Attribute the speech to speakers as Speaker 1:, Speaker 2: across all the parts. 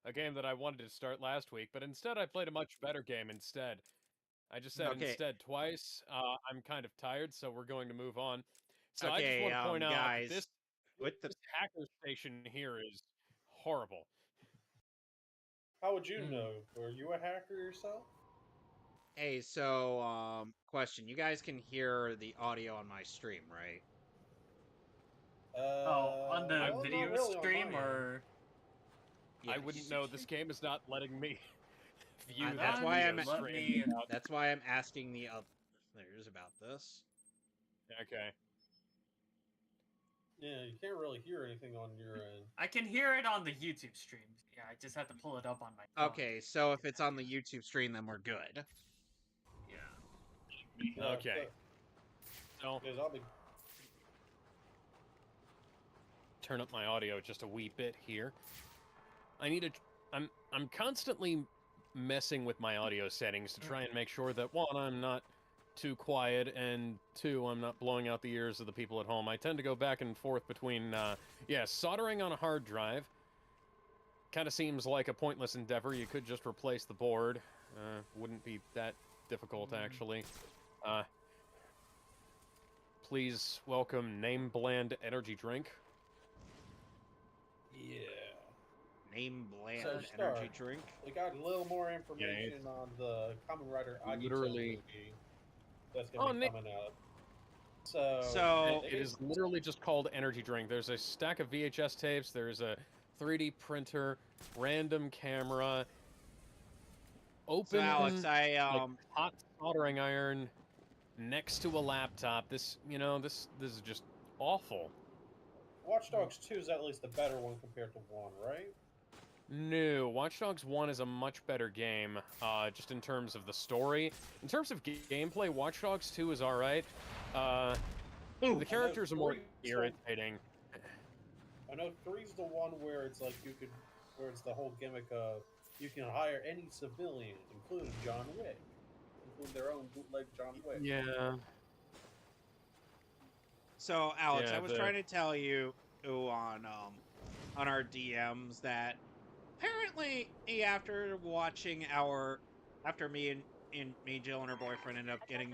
Speaker 1: a game that I wanted to start last week, but instead I played a much better game instead. I just said
Speaker 2: Okay.
Speaker 1: instead twice. I'm kind of tired, so we're going to move on. So I just
Speaker 2: Okay,
Speaker 1: want to point out that
Speaker 2: guys, with the
Speaker 1: this hacker station here is horrible.
Speaker 3: How would you know? Were you a hacker yourself?
Speaker 2: Hey, so question, you guys can hear the audio on my stream, right?
Speaker 4: On the
Speaker 3: Well, not
Speaker 4: video
Speaker 3: really on
Speaker 4: stream,
Speaker 3: my end.
Speaker 4: or
Speaker 1: I wouldn't know. This game is not letting me view
Speaker 2: And
Speaker 1: the
Speaker 2: that's why
Speaker 1: video
Speaker 4: let
Speaker 1: stream.
Speaker 4: me.
Speaker 2: that's why I'm asking the others about this.
Speaker 1: Okay.
Speaker 3: Yeah, you can't really hear anything on your end.
Speaker 4: I can hear it on the YouTube stream. Yeah, I just have to pull it up on my phone.
Speaker 2: Okay, so if it's on the YouTube stream, then we're good.
Speaker 4: Yeah.
Speaker 3: Yeah,
Speaker 1: Okay. So
Speaker 3: Because I'll be.
Speaker 1: turn up my audio just a wee bit here. I need to. I'm constantly messing with my audio settings to try and make sure that one, I'm not too quiet, and two, I'm not blowing out the ears of the people at home. I tend to go back and forth between, soldering on a hard drive. Kind of seems like a pointless endeavor. You could just replace the board. Wouldn't be that difficult, actually. Please welcome Name Bland Energy Drink.
Speaker 3: Yeah.
Speaker 2: Name bland
Speaker 3: So,
Speaker 2: energy
Speaker 3: Star,
Speaker 2: drink.
Speaker 3: We got a little more information on the Kamen Rider Agito
Speaker 1: Literally.
Speaker 3: movie that's going to be coming out. So
Speaker 2: So
Speaker 1: it is literally just called Energy Drink. There's a stack of VHS tapes, there's a 3D printer, random camera, open
Speaker 2: So Alex,
Speaker 1: hot soldering iron next to a laptop. This is just awful.
Speaker 3: Watch Dogs 2 is at least the better one compared to 1, right?
Speaker 1: No, Watch Dogs 1 is a much better game, just in terms of the story. In terms of gameplay, Watch Dogs 2 is alright. The characters are more irritating.
Speaker 3: I know 3's the one where it's like where it's the whole gimmick of you can hire any civilian, including John Wick, include their own bootleg John Wick.
Speaker 1: Yeah.
Speaker 2: So Alex,
Speaker 1: Yeah,
Speaker 2: I was trying to tell you on our DMs that apparently after me and Jill and her boyfriend ended up getting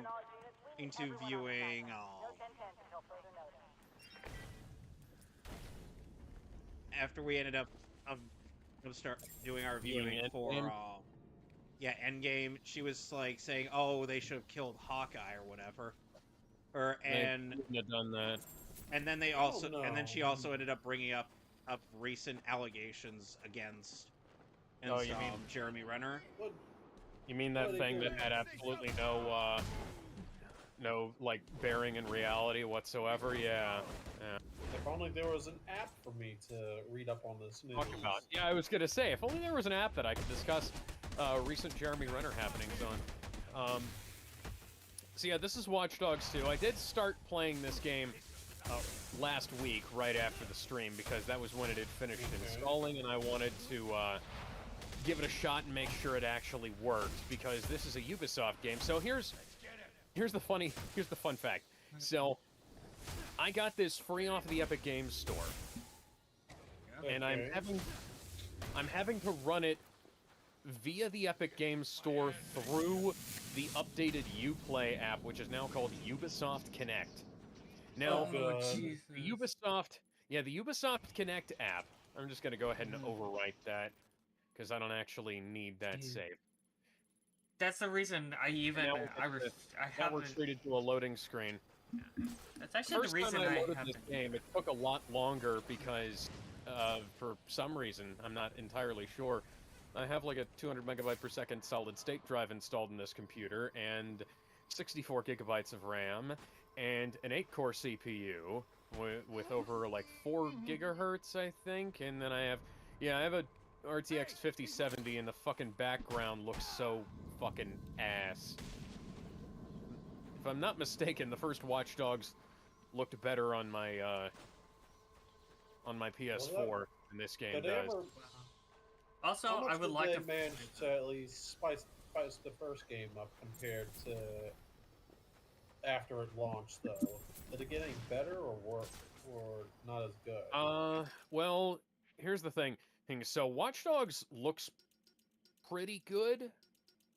Speaker 2: into viewing after we ended up start doing our viewing for Endgame, she was like saying, "Oh, they should have killed Hawkeye or whatever."
Speaker 1: They wouldn't have done that.
Speaker 2: And then and then she also ended up bringing up recent allegations against
Speaker 1: you mean
Speaker 2: Jeremy Renner.
Speaker 1: You mean that thing that had absolutely no bearing in reality whatsoever? Yeah.
Speaker 3: If only there was an app for me to read up on this news.
Speaker 1: Yeah, I was gonna say, if only there was an app that I could discuss recent Jeremy Renner happenings on. So yeah, this is Watch Dogs 2. I did start playing this game last week, right after the stream, because that was when it had finished installing, and I wanted to give it a shot and make sure it actually worked, because this is a Ubisoft game. So here's the fun fact. So I got this free off the Epic Games Store, and I'm having to run it via the Epic Games Store through the updated Uplay app, which is now called Ubisoft Connect. Now, the Ubisoft Connect app, I'm just going to go ahead and overwrite that, because I don't actually need that save.
Speaker 4: That's the reason I
Speaker 1: retreated to a loading screen.
Speaker 4: That's actually the reason
Speaker 1: I loaded this game. It took a lot longer because, for some reason, I'm not entirely sure, I have like a 200 megabyte per second solid state drive installed in this computer, and 64 gigabytes of RAM, and an 8-core CPU with over like 4 gigahertz, I think, and then I have a RTX 5070, and the fucking background looks so fucking ass. If I'm not mistaken, the first Watch Dogs looked better on my PS4 than this game does.
Speaker 4: Also, I would like to
Speaker 3: manage to at least spice the first game up compared to after it launched, though. Did it get any better or worse, or not as good?
Speaker 1: Well, here's the thing. And so Watch Dogs looks pretty good.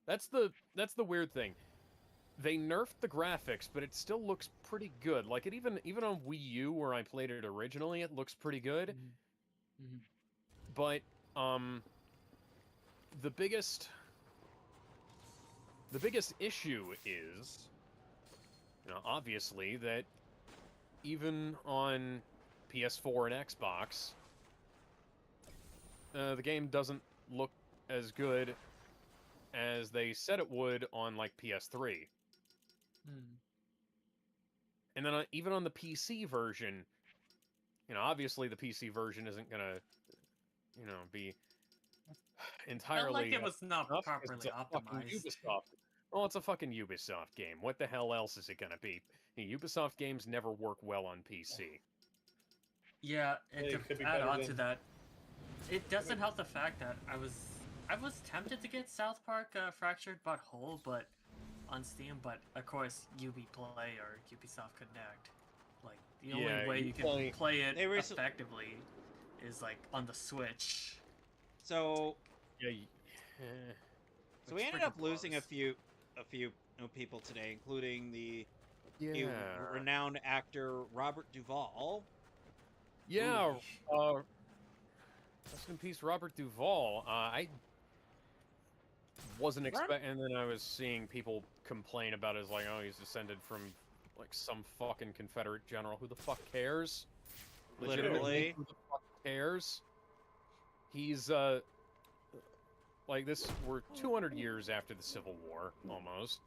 Speaker 1: That's the weird thing. They nerfed the graphics, but it still looks pretty good. Like it even on Wii U where I played it originally, it looks pretty good.
Speaker 4: Mhm.
Speaker 1: But the biggest issue is, obviously that even on PS4 and Xbox, the game doesn't look as good as they said it would on like PS3.
Speaker 4: Mm.
Speaker 1: And then even on the PC version, obviously the PC version isn't gonna, be entirely.
Speaker 4: Felt like it was not
Speaker 1: enough 'cause
Speaker 4: properly
Speaker 1: it's a fucking
Speaker 4: optimized.
Speaker 1: Ubisoft. Well, it's a fucking Ubisoft game. What the hell else is it gonna be? Ubisoft games never work well on PC.
Speaker 4: Yeah, and
Speaker 3: Hey,
Speaker 4: to
Speaker 3: it could be
Speaker 4: add
Speaker 3: better
Speaker 4: on to
Speaker 3: than-
Speaker 4: that, it doesn't help the fact that I was tempted to get South Park Fractured But Whole, but on Steam, but of course Ubi Play or Ubisoft Connect, like the
Speaker 1: Yeah,
Speaker 4: only way you can play it
Speaker 2: They
Speaker 4: effectively is like on the Switch.
Speaker 2: So
Speaker 1: Yeah.
Speaker 2: so we
Speaker 4: Which
Speaker 2: ended
Speaker 4: freaking
Speaker 2: up losing
Speaker 4: blows.
Speaker 2: a few people today, including the
Speaker 1: Yeah.
Speaker 2: renowned actor Robert Duvall.
Speaker 1: Yeah.
Speaker 4: Ooh.
Speaker 1: Rest in peace, Robert Duvall. I wasn't expecting, and then I was seeing people complain about his, like, oh, he's descended from like some fucking Confederate general. Who the fuck cares?
Speaker 2: Literally.
Speaker 1: Who the fuck cares? He's like this. We're 200 years after the Civil War, almost.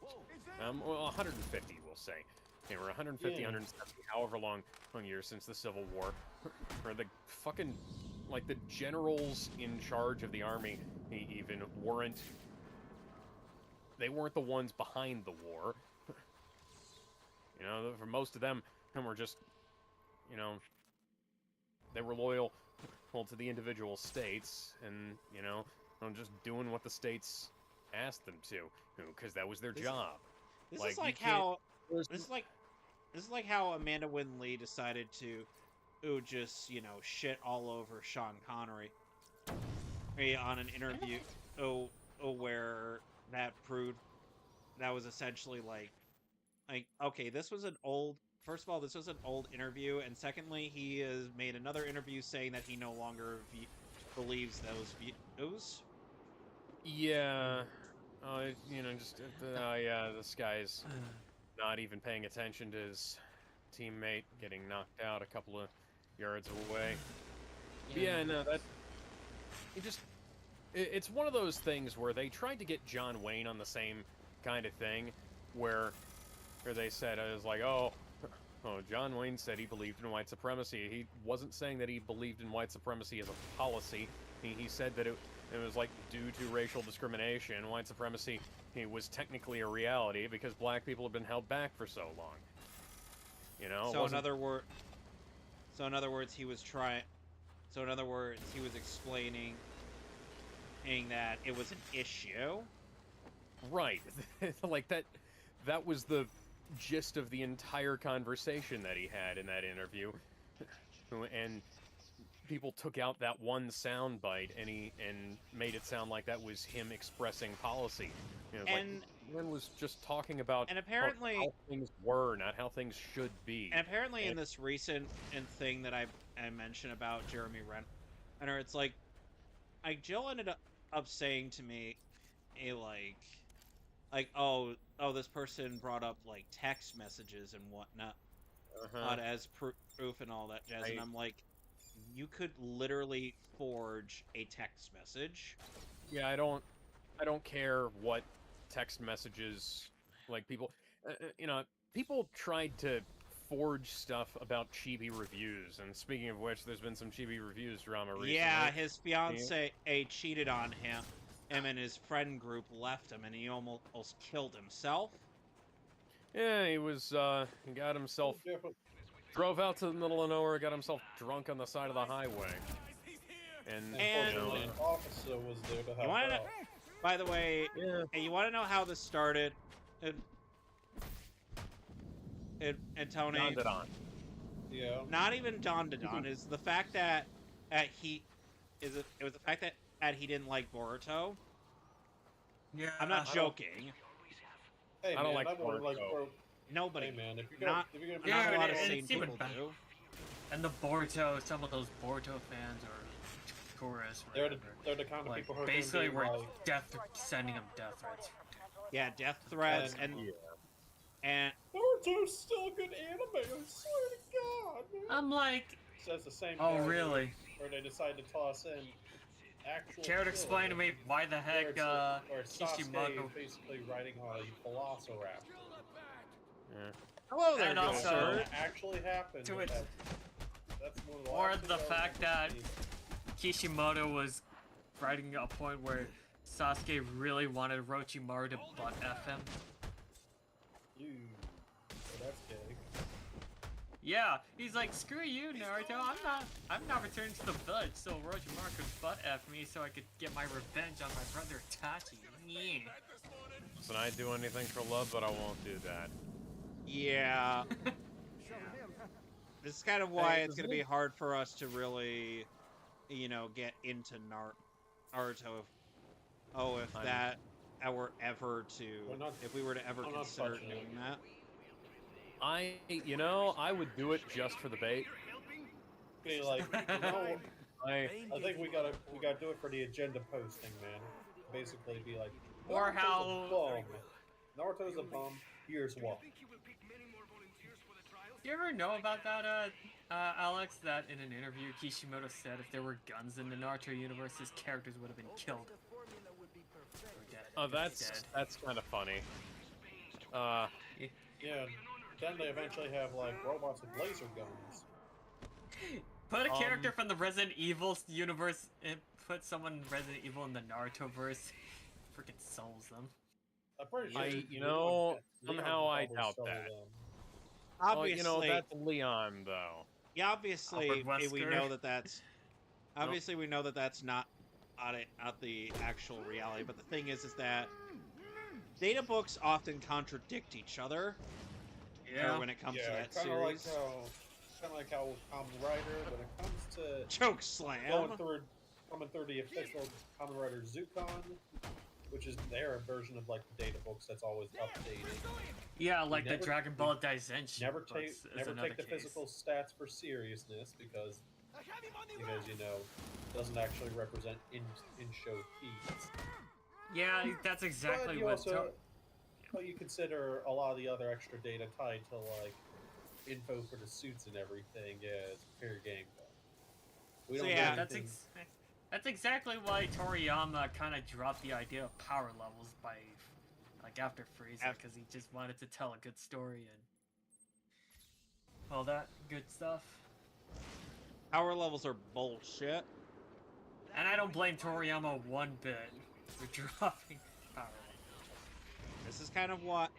Speaker 1: Well, 150, we'll say. Okay, we're 150,
Speaker 3: Yeah.
Speaker 1: 170, however long years since the Civil War. Or the fucking, like, the generals in charge of the army even weren't. They weren't the ones behind the war. For most of them, were just, they were loyal, to the individual states, and, just doing what the states asked them to, because that was their job.
Speaker 2: This
Speaker 1: Like,
Speaker 2: is
Speaker 1: you
Speaker 2: like
Speaker 1: can't-
Speaker 2: how this is like how Amanda Wynn Lee decided to just shit all over Sean Connery on an interview where that proved that was essentially like okay, this was an old. First of all, this was an old interview, and secondly, he has made another interview saying that he no longer believes those views.
Speaker 1: Yeah. Yeah, this guy's not even paying attention to his teammate getting knocked out a couple of yards away. Yeah, no, it's one of those things where they tried to get John Wayne on the same kind of thing, where they said, it was like, oh, John Wayne said he believed in white supremacy. He wasn't saying that he believed in white supremacy as a policy. He said that it was like due to racial discrimination, white supremacy was technically a reality because black people have been held back for so long.
Speaker 2: So in other words, he was trying. So in other words, he was explaining that it was an issue.
Speaker 1: Right. Like that was the gist of the entire conversation that he had in that interview. And people took out that one sound bite and made it sound like that was him expressing policy.
Speaker 2: And
Speaker 1: Glenn was just talking about
Speaker 2: and apparently
Speaker 1: how things were, not how things should be.
Speaker 2: And apparently in this recent thing that I mentioned about Jeremy Renner, it's like Jill ended up saying to me, oh, this person brought up like text messages and whatnot, as proof and all that jazz, and I'm like, you could literally forge a text message.
Speaker 1: Yeah, I don't care what text messages, like people, people tried to forge stuff about chibi reviews, and speaking of which, there's been some chibi reviews drama recently.
Speaker 2: Yeah, his fiance cheated on him, and his friend group left him, and he almost killed himself.
Speaker 1: Yeah, he was, he got himself, drove out to the middle of nowhere, got himself drunk on the side of the highway. And
Speaker 3: an officer was there to help out.
Speaker 2: By the way, hey, you want to know how this started? And Tony,
Speaker 3: Yeah.
Speaker 2: not even Don is the fact that it was the fact that he didn't like Boruto.
Speaker 4: Yeah.
Speaker 2: I'm not joking.
Speaker 3: Hey,
Speaker 1: I don't
Speaker 3: man,
Speaker 1: like
Speaker 3: I've always liked
Speaker 1: Boruto.
Speaker 3: Boruto.
Speaker 2: Nobody,
Speaker 3: Hey, man, if you're
Speaker 2: not
Speaker 3: gonna be
Speaker 2: not a
Speaker 4: Yeah,
Speaker 2: lot of
Speaker 4: and
Speaker 2: sane
Speaker 4: it's even
Speaker 2: people
Speaker 4: better.
Speaker 2: do.
Speaker 4: And the Boruto, some of those Boruto fans or tourists,
Speaker 3: they're
Speaker 4: whatever,
Speaker 3: the kind of
Speaker 4: like
Speaker 3: people who are
Speaker 4: basically
Speaker 3: gonna be
Speaker 4: we're
Speaker 3: like,
Speaker 4: sending them death threats.
Speaker 2: Yeah, death threats
Speaker 3: And-
Speaker 2: and
Speaker 3: Boruto's still a good anime. I swear to God, man.
Speaker 4: I'm like,
Speaker 3: Says the same.
Speaker 4: oh
Speaker 3: guy
Speaker 4: really?
Speaker 3: Where they decide to toss in actual.
Speaker 4: Care to explain to me why the heck
Speaker 3: where Sasuke
Speaker 4: Kishimoto?
Speaker 3: is basically riding on a velociraptor.
Speaker 1: Yeah.
Speaker 2: hello there,
Speaker 4: And
Speaker 2: good
Speaker 4: also-
Speaker 2: sir.
Speaker 3: That actually happened.
Speaker 4: To
Speaker 3: with
Speaker 4: it-
Speaker 3: that's one of the
Speaker 4: Or
Speaker 3: last
Speaker 4: the
Speaker 3: things I
Speaker 4: fact that
Speaker 3: remember.
Speaker 4: Kishimoto was writing a point where Sasuke really wanted Orochimaru to butt F him.
Speaker 3: You. So that's gay.
Speaker 4: Yeah, he's like, screw you, Naruto. I'm not returning to the village so Orochimaru could butt F me so I could get my revenge on my brother Itachi. Yeah.
Speaker 1: Listen, I'd do anything for love, but I won't do that.
Speaker 2: Yeah. This is kind of why
Speaker 1: Hey,
Speaker 2: it's going to be hard for us to really, get into Naruto. If
Speaker 1: I'm-
Speaker 2: that were ever to,
Speaker 3: We're not-
Speaker 2: if we were to ever
Speaker 3: I'm not
Speaker 2: consider
Speaker 3: touching it.
Speaker 2: doing that.
Speaker 1: I would do it just for the bait.
Speaker 3: Be like,
Speaker 1: I
Speaker 3: I think we gotta do it for the agenda posting, man. Basically, be like,
Speaker 4: Or
Speaker 3: Naruto's
Speaker 4: how-
Speaker 3: a bum. Naruto's a bum. Here's why.
Speaker 4: You ever know about that, Alex? That in an interview, Kishimoto said if there were guns in the Naruto universe, his characters would have been killed. Or dead.
Speaker 1: oh,
Speaker 4: If he's
Speaker 1: that's kind of funny.
Speaker 3: Yeah. Then they eventually have like robots with laser guns.
Speaker 4: dead. Put a character from the Resident Evil universe and put someone in Resident Evil in the Naruto verse. Freaking souls them.
Speaker 3: I'm pretty sure.
Speaker 1: somehow I
Speaker 3: probably
Speaker 1: doubt
Speaker 3: sell
Speaker 1: that.
Speaker 3: them.
Speaker 2: Obviously,
Speaker 1: that's Leon, though.
Speaker 2: yeah, obviously,
Speaker 4: Albert
Speaker 2: we
Speaker 4: Wesker.
Speaker 2: know that that's obviously we know that that's not the actual reality. But the thing is that data books often contradict each other. When it comes to that
Speaker 3: kind of like
Speaker 2: series.
Speaker 3: how Kamen Rider, when it comes to
Speaker 2: Choke slam.
Speaker 3: coming through the official Kamen Rider Zukon, which is their version of like the data books that's always updating.
Speaker 4: Yeah, like the
Speaker 3: Never-
Speaker 4: Dragon Ball Daisenshin.
Speaker 3: Never
Speaker 4: books
Speaker 3: take
Speaker 4: is
Speaker 3: never
Speaker 4: another
Speaker 3: take the
Speaker 4: case.
Speaker 3: physical stats for seriousness because doesn't actually represent in show feats.
Speaker 4: Yeah, that's exactly
Speaker 3: But you
Speaker 4: what.
Speaker 3: also, but you consider a lot of the other extra data tied to like info for the suits and everything. Yeah, it's pure game though. We
Speaker 2: So
Speaker 3: don't
Speaker 2: yeah,
Speaker 3: know
Speaker 4: That's
Speaker 3: anything.
Speaker 4: that's exactly why Toriyama kind of dropped the idea of power levels by like after Frieza because he just wanted to tell a good story and all that good stuff.
Speaker 2: Power levels are bullshit.
Speaker 4: And I don't blame Toriyama one bit for dropping power levels.
Speaker 2: This is kind of what.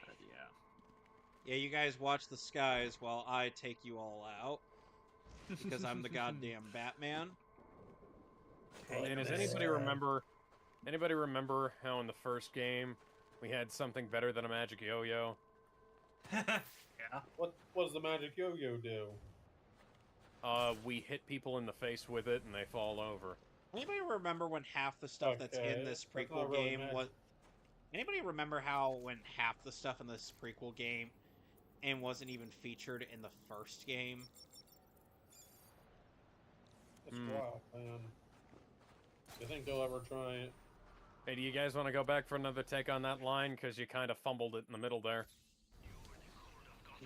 Speaker 4: But yeah.
Speaker 2: Yeah, you guys watch the skies while I take you all out. Because I'm the goddamn Batman.
Speaker 1: And does
Speaker 3: that's
Speaker 1: anybody
Speaker 3: sad.
Speaker 1: remember how in the first game we had something better than a magic yo-yo?
Speaker 4: Yeah.
Speaker 3: What does the magic yo-yo do?
Speaker 1: We hit people in the face with it and they fall over.
Speaker 2: Anybody remember when half the stuff that's in
Speaker 3: Okay,
Speaker 2: this
Speaker 3: that's
Speaker 2: prequel
Speaker 3: not really
Speaker 2: game
Speaker 3: magic.
Speaker 2: was... Anybody remember how when half the stuff in this prequel game and wasn't even featured in the first game?
Speaker 3: It's wow, man. You think they'll ever try it?
Speaker 1: Hey, do you guys want to go back for another take on that line? Because you kind of fumbled it in the middle there.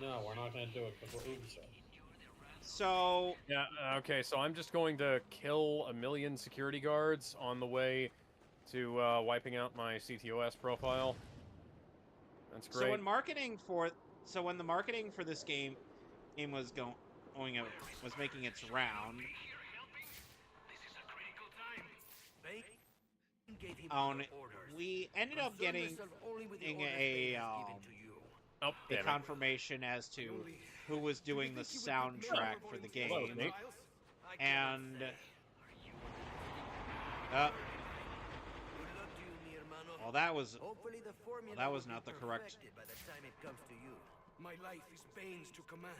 Speaker 3: No, we're not gonna do it because we're Ubisoft.
Speaker 2: So,
Speaker 1: Yeah, okay, so I'm just going to kill 1 million security guards on the way to wiping out my CTOS profile. That's great.
Speaker 2: so when the marketing for this game was going out, was making its round, we ended up getting a
Speaker 1: Oh, damn it.
Speaker 2: confirmation as to who was doing the soundtrack for the
Speaker 1: Hello,
Speaker 2: game,
Speaker 1: Nate.
Speaker 2: and well, that was not the correct.
Speaker 5: My life is Bane's to command.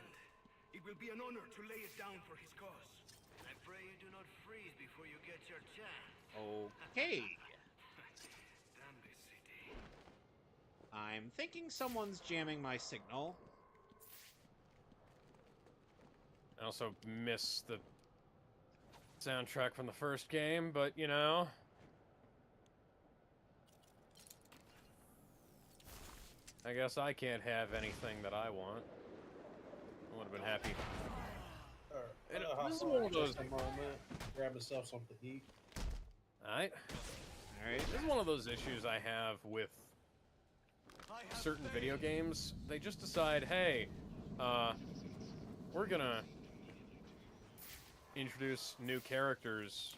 Speaker 5: It will be an honor to lay it down for his cause. I pray you do not freeze before you get your chance.
Speaker 2: Okay.
Speaker 5: Damn this city.
Speaker 2: I'm thinking someone's jamming my signal.
Speaker 1: I also miss the soundtrack from the first game, but you know. I guess I can't have anything that I want. I would have been happy.
Speaker 3: And
Speaker 1: this is one of those.
Speaker 3: a moment, grab myself something to eat.
Speaker 1: Alright.
Speaker 2: Alright.
Speaker 1: This is one of those issues I have with certain video games. They just decide, hey, we're gonna introduce new characters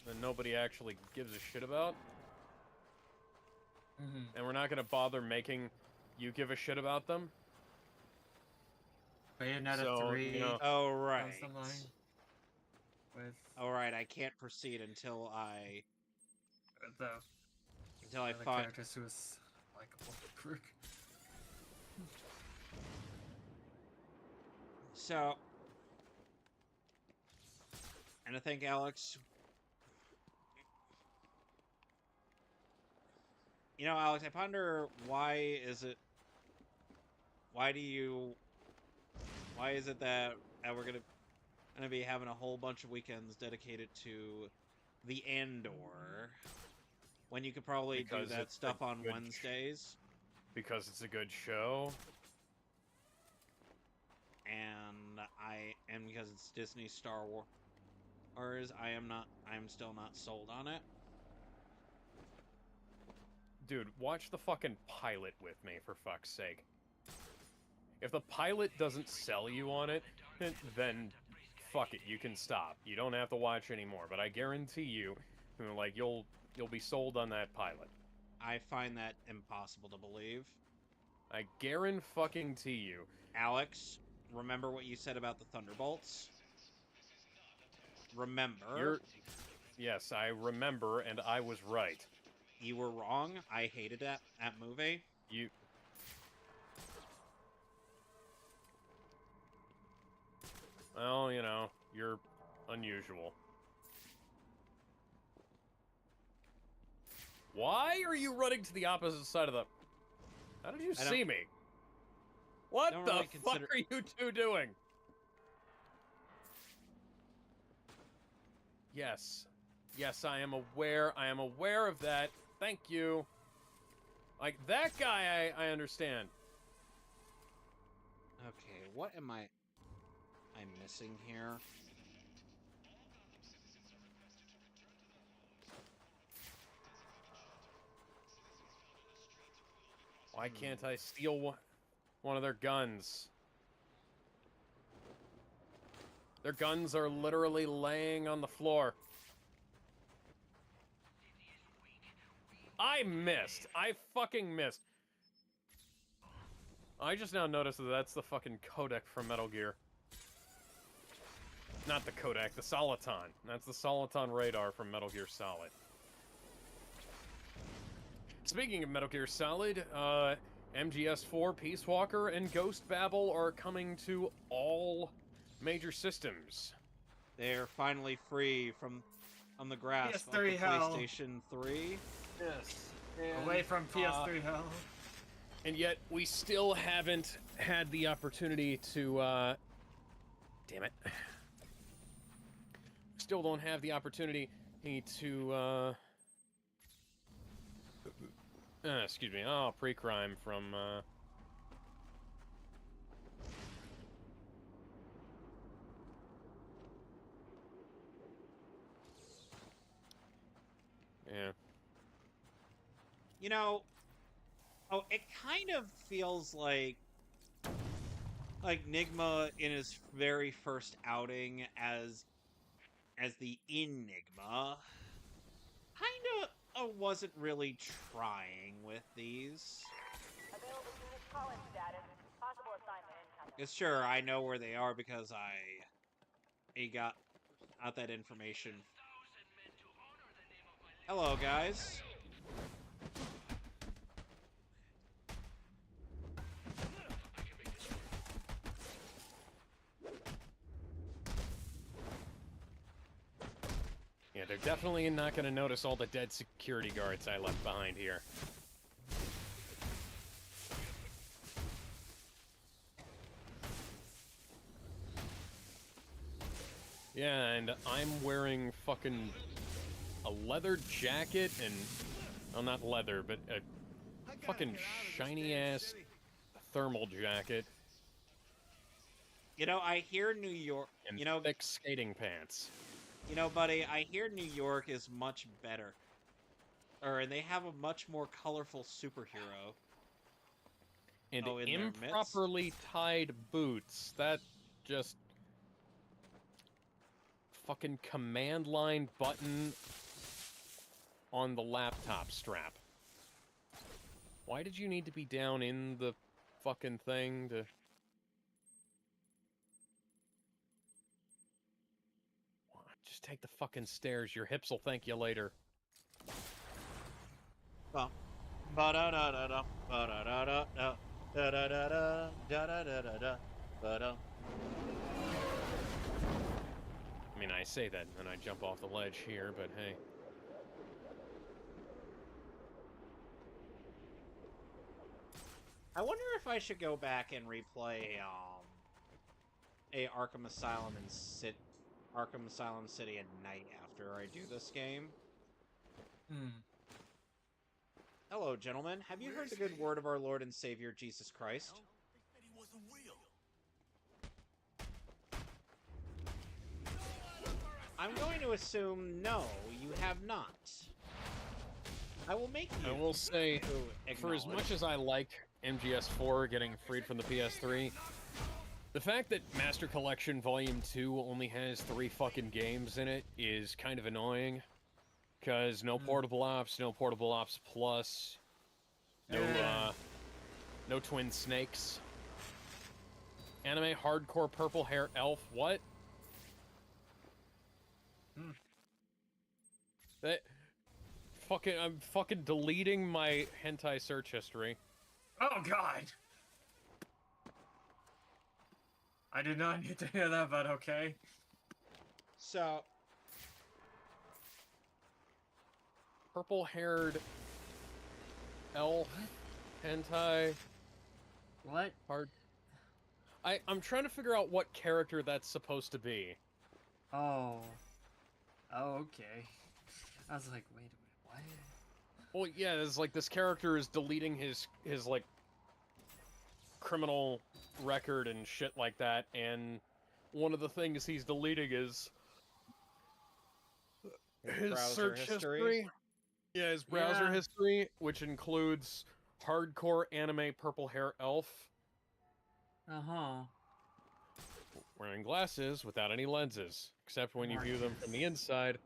Speaker 1: that nobody actually gives a shit about. And we're not gonna bother making you give a shit about them.
Speaker 4: Bayonetta 3.
Speaker 1: You know,
Speaker 2: Oh, right.
Speaker 4: comes to mind with
Speaker 2: Alright, I can't proceed until I
Speaker 4: the
Speaker 2: find...
Speaker 4: characters who is likable prick.
Speaker 2: So... And I think, Alex... You know, Alex, I ponder why is it that we're gonna be having a whole bunch of weekends dedicated to the Andor when you could probably do that stuff on Wednesdays?
Speaker 1: Because it's a good show.
Speaker 2: And because it's Disney Star Wars, I'm still not sold on it.
Speaker 1: Dude, watch the fucking pilot with me, for fuck's sake. If the pilot doesn't sell you on it, then fuck it, you can stop. You don't have to watch anymore, but I guarantee you, like, you'll be sold on that pilot.
Speaker 2: I find that impossible to believe.
Speaker 1: I guarantee you.
Speaker 2: Alex, remember what you said about the Thunderbolts? Remember?
Speaker 1: Yes, I remember, and I was right.
Speaker 2: You were wrong. I hated that movie.
Speaker 1: Well, you know, you're unusual. Why are you running to the opposite side of the... How did you see me? What the fuck are you two doing? Yes. Yes, I am aware. I am aware of that. Thank you. Like, that guy, I understand.
Speaker 2: Okay, what am I'm missing here?
Speaker 1: Why can't I steal one of their guns? Their guns are literally laying on the floor. I missed. I fucking missed. I just now noticed that that's the fucking codec from Metal Gear. Not the codec, the Soliton. That's the Soliton radar from Metal Gear Solid. Speaking of Metal Gear Solid, MGS4, Peace Walker, and Ghost Babel are coming to all major systems.
Speaker 2: They're finally free on the grasp of the
Speaker 4: PS3 hell.
Speaker 2: PlayStation 3.
Speaker 3: Yes.
Speaker 4: Away from PS3 hell.
Speaker 1: And yet, we still haven't had the opportunity to, damn it. Still don't have the opportunity to, excuse me, pre-crime from, yeah.
Speaker 2: You know, it kind of feels like Nigma in his very first outing as the Enigma kind of wasn't really trying with these.
Speaker 6: Available unit call-in status. Possible assignment incoming.
Speaker 2: Yes, sure, I know where they are because I got out that information. Hello, guys.
Speaker 1: definitely not going to notice all the dead security guards I left behind here. Yeah, and I'm wearing fucking a leather jacket and... Well, not leather, but a fucking shiny-ass thermal jacket.
Speaker 2: You know, I hear New York...
Speaker 1: And
Speaker 2: You know,
Speaker 1: thick skating pants.
Speaker 2: you know, buddy, I hear New York is much better. And they have a much more colorful superhero.
Speaker 1: And
Speaker 2: in their midst?
Speaker 1: improperly tied boots. That just... Fucking command line button on the laptop strap. Why did you need to be down in the fucking thing to... Just take the fucking stairs. Your hips will thank you later.
Speaker 2: Well, ba-da-da-da-da, ba-da-da-da-da, da-da-da-da, da-da-da-da-da, ba-da.
Speaker 1: I mean, I say that and then I jump off the ledge here, but hey.
Speaker 2: I wonder if I should go back and replay a Arkham Asylum City at night after I do this game. Hello, gentlemen. Have you heard the good word of our Lord and Savior Jesus Christ? I'm going to assume no, you have not. I will make you.
Speaker 1: I will say, for as much as I liked MGS4 getting freed from the PS3, the fact that Master Collection Volume 2 only has 3 fucking games in it is kind of annoying. Because no Portable Ops, no Portable Ops Plus, no Twin Snakes. Anime Hardcore Purple Hair Elf, what? That... I'm fucking deleting my hentai search history.
Speaker 4: Oh god! I did not need to hear that, but okay.
Speaker 2: So,
Speaker 1: Purple-haired elf hentai
Speaker 4: What?
Speaker 1: hard. I'm trying to figure out what character that's supposed to be.
Speaker 4: Oh. Oh, okay. I was like, wait a minute, what?
Speaker 1: Well, yeah, it's like this character is deleting his like criminal record and shit like that, and one of the things he's deleting is his
Speaker 2: browser
Speaker 1: search history. Yeah, his browser history, which includes hardcore anime purple hair elf.
Speaker 4: Uh-huh.
Speaker 1: Wearing glasses without any lenses, except when you view them from the inside.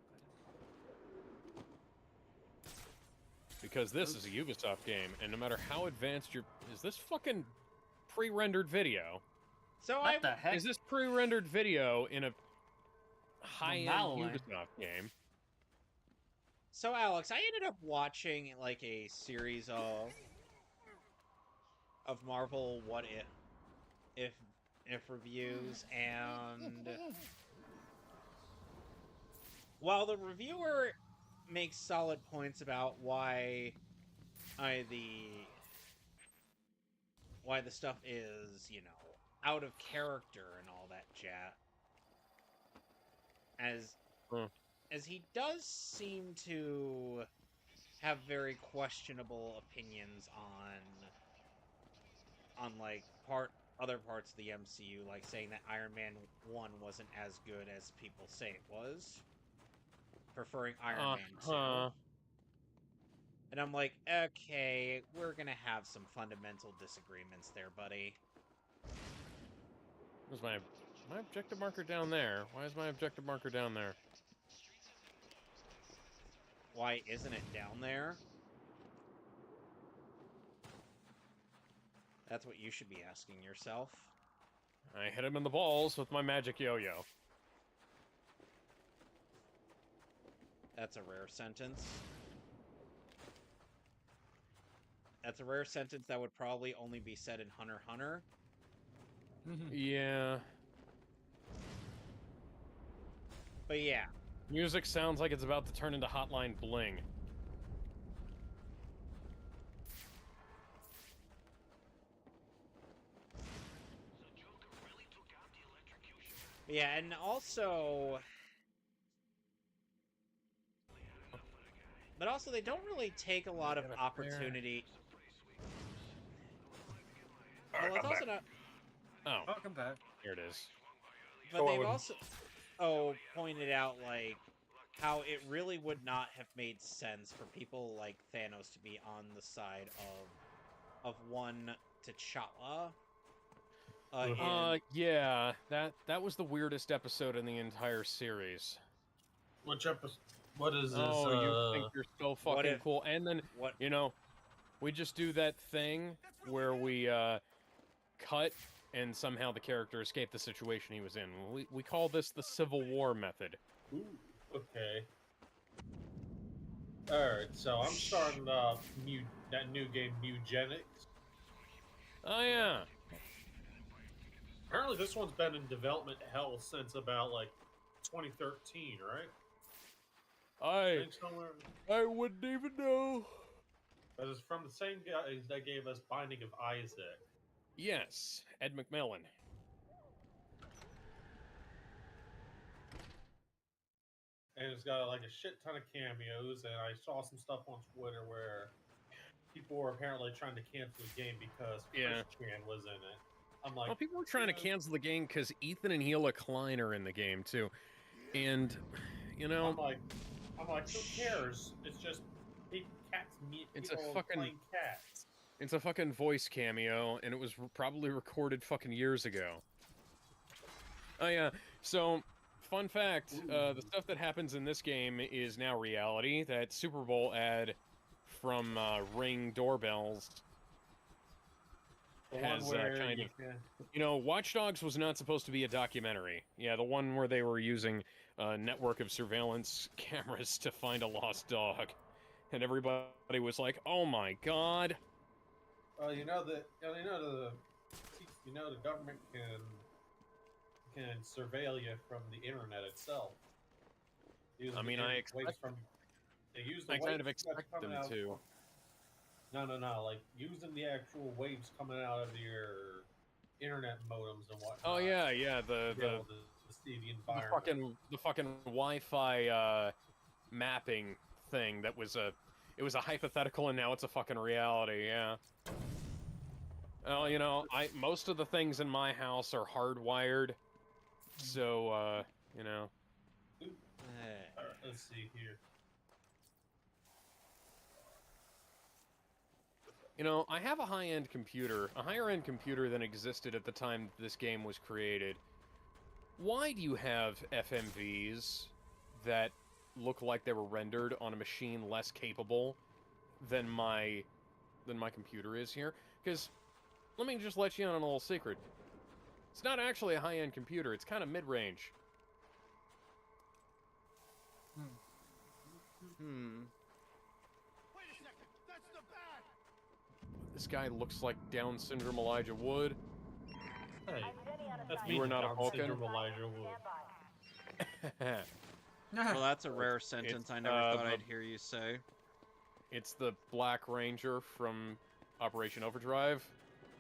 Speaker 1: Because this is a Ubisoft game, and no matter how advanced your... Is this fucking pre-rendered video?
Speaker 2: so
Speaker 4: What the heck?
Speaker 1: Is this pre-rendered video in a high-end
Speaker 4: Malware.
Speaker 1: Ubisoft game?
Speaker 2: So, Alex, I ended up watching, like, a series of Marvel What If reviews, and while the reviewer makes solid points about why the stuff is, you know, out of character and all that chat, as he does seem to have very questionable opinions on like other parts of the MCU, like saying that Iron Man 1 wasn't as good as people say it was, preferring Iron Man 2. And I'm like, okay, we're gonna have some fundamental disagreements there, buddy.
Speaker 1: Where's my objective marker down there? Why is my objective marker down there?
Speaker 2: Why isn't it down there? That's what you should be asking yourself.
Speaker 1: I hit him in the balls with my magic yo-yo.
Speaker 2: That's a rare sentence. That's a rare sentence that would probably only be said in Hunter x Hunter.
Speaker 1: Yeah.
Speaker 2: But yeah,
Speaker 1: Music sounds like it's about to turn into Hotline Bling.
Speaker 2: Yeah, and also... But also, they don't really take a lot of opportunity. Well, it's also not...
Speaker 1: Oh,
Speaker 4: Welcome back.
Speaker 1: here it is.
Speaker 2: But they've also pointed out, like, how it really would not have made sense for people like Thanos to be on the side of one T'Challa.
Speaker 1: Yeah, that was the weirdest episode in the entire series.
Speaker 3: Which episode? What is this?
Speaker 1: Oh, you think you're so fucking cool. And then,
Speaker 2: What?
Speaker 1: you know, we just do that thing where we cut and somehow the character escaped the situation he was in. We call this the Civil War method.
Speaker 3: Ooh, okay. Alright, so I'm starting that new game, Eugenics.
Speaker 1: Oh, yeah.
Speaker 3: Apparently this one's been in development hell since about, like, 2013, right? I think somewhere...
Speaker 1: I wouldn't even know.
Speaker 3: But it's from the same guys that gave us Binding of Isaac.
Speaker 1: Yes, Ed McMillan.
Speaker 3: And it's got like a shit ton of cameos, and I saw some stuff on Twitter where people were apparently trying to cancel the game because Chris Chan was in it. I'm like,
Speaker 1: Well, people were trying to cancel the game because Ethan and Hila Klein are in the game too, and you know,
Speaker 3: I'm like, who cares? It's just cats meet people playing cats.
Speaker 1: It's a fucking voice cameo, and it was probably recorded fucking years ago. Oh yeah, so fun fact: the stuff that happens in this game is now reality. That Super Bowl ad from Ring doorbells has kind of, you know, Watch Dogs was not supposed to be a documentary. Yeah, the one where they were using a network of surveillance cameras to find a lost dog, and everybody was like, "Oh my god."
Speaker 3: You know the government can surveil you from the internet itself.
Speaker 1: I mean, I kind of expect them to.
Speaker 3: No, like using the actual waves coming out of your internet modems and whatnot.
Speaker 1: Oh yeah, the
Speaker 3: see the environment.
Speaker 1: the fucking Wi-Fi mapping thing that was it was a hypothetical and now it's a fucking reality. Yeah. Well, you know, most of the things in my house are hardwired, so you know.
Speaker 3: Alright, let's see here.
Speaker 1: You know, I have a high-end computer, a higher-end computer than existed at the time this game was created. Why do you have FMVs that look like they were rendered on a machine less capable than my computer is here? Because let me just let you in on a little secret. It's not actually a high-end computer. It's kind of mid-range.
Speaker 5: Wait a second, that's the bat!
Speaker 1: This guy looks like Down syndrome Elijah Wood.
Speaker 3: Hey, that's
Speaker 1: You
Speaker 3: me.
Speaker 1: are not a Vulcan.
Speaker 3: Elijah Wood.
Speaker 2: Well, that's a rare sentence I never thought I'd hear you say.
Speaker 1: It's the Black Ranger from Operation Overdrive.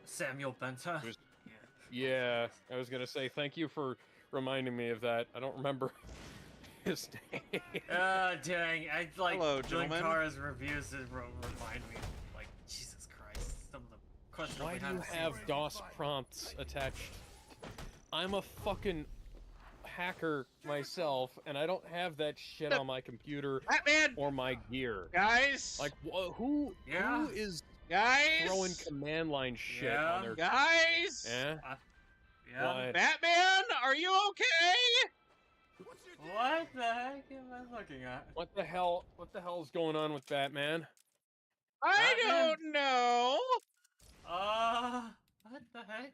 Speaker 4: Samuel Benta.
Speaker 1: Yeah, I was gonna say thank you for reminding me of that. I don't remember his name.
Speaker 4: Dang! I like
Speaker 2: Hello,
Speaker 4: doing
Speaker 2: gentlemen.
Speaker 4: Kara's reviews to remind me. Like, Jesus Christ, some of the questions.
Speaker 1: Why do you have DOS prompts attached? I'm a fucking hacker myself, and I don't have that shit on my computer
Speaker 2: Batman!
Speaker 1: or my gear.
Speaker 2: Guys!
Speaker 1: Like, who is
Speaker 2: Guys!
Speaker 1: throwing command line shit on their...
Speaker 2: Guys!
Speaker 1: Yeah? What?
Speaker 2: Batman, are you okay?
Speaker 4: What the heck am I looking at?
Speaker 1: What the hell is going on with Batman?
Speaker 2: I
Speaker 4: Batman?
Speaker 2: don't know.
Speaker 4: What the heck?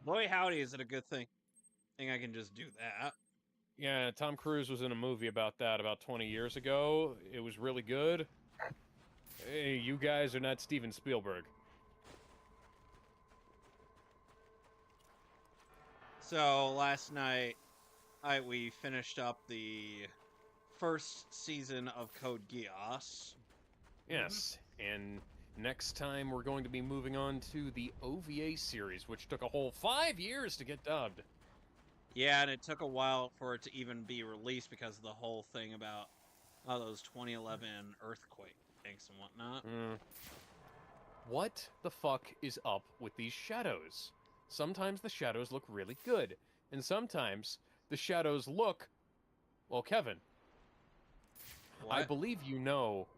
Speaker 2: Boy, howdy, is it a good thing I can just do that.
Speaker 1: Yeah, Tom Cruise was in a movie about that about 20 years ago. It was really good. Hey, you guys are not Steven Spielberg.
Speaker 2: So last night, we finished up the first season of Code Geass.
Speaker 1: Yes, and next time we're going to be moving on to the OVA series, which took a whole 5 years to get dubbed.
Speaker 2: Yeah, and it took a while for it to even be released because of the whole thing about those 2011 earthquakes and whatnot.
Speaker 1: What the fuck is up with these shadows? Sometimes the shadows look really good, and sometimes the shadows look... Well, Kevin,
Speaker 2: What?
Speaker 1: I believe you know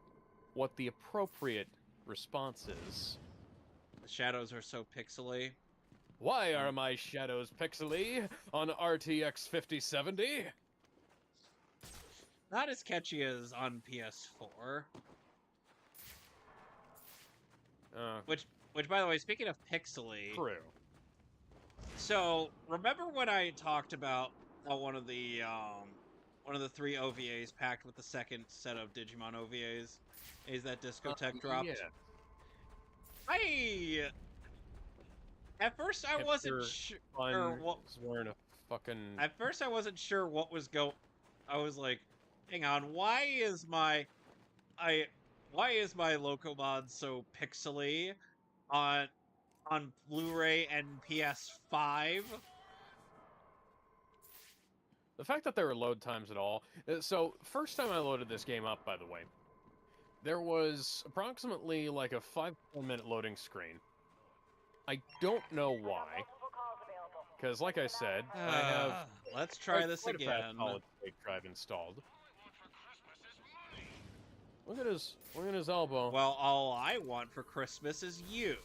Speaker 1: what the appropriate response is.
Speaker 2: The shadows are so pixely.
Speaker 1: Why are my shadows pixely on RTX 5070?
Speaker 2: Not as catchy as on PS4. Which, by the way, speaking of pixely,
Speaker 1: True.
Speaker 2: so remember when I talked about one of the 3 OVAs packed with the second set of Digimon OVAs? Is that Discotheque dropped?
Speaker 1: Yeah.
Speaker 2: At first I wasn't sure what.
Speaker 1: Wearing a fucking.
Speaker 2: At first I wasn't sure what was I was like, hang on, why is my Locomon so pixely on Blu-ray and PS5?
Speaker 1: The fact that there were load times at all. So, first time I loaded this game up, by the way, there was approximately like a 5-10 minute loading screen. I don't know why.
Speaker 6: Multiple calls available.
Speaker 1: Because, like I said, I have
Speaker 2: Let's try this
Speaker 1: quite a fat
Speaker 2: again.
Speaker 1: solid state drive installed. Look at his elbow.
Speaker 2: Well, all I want for Christmas is you.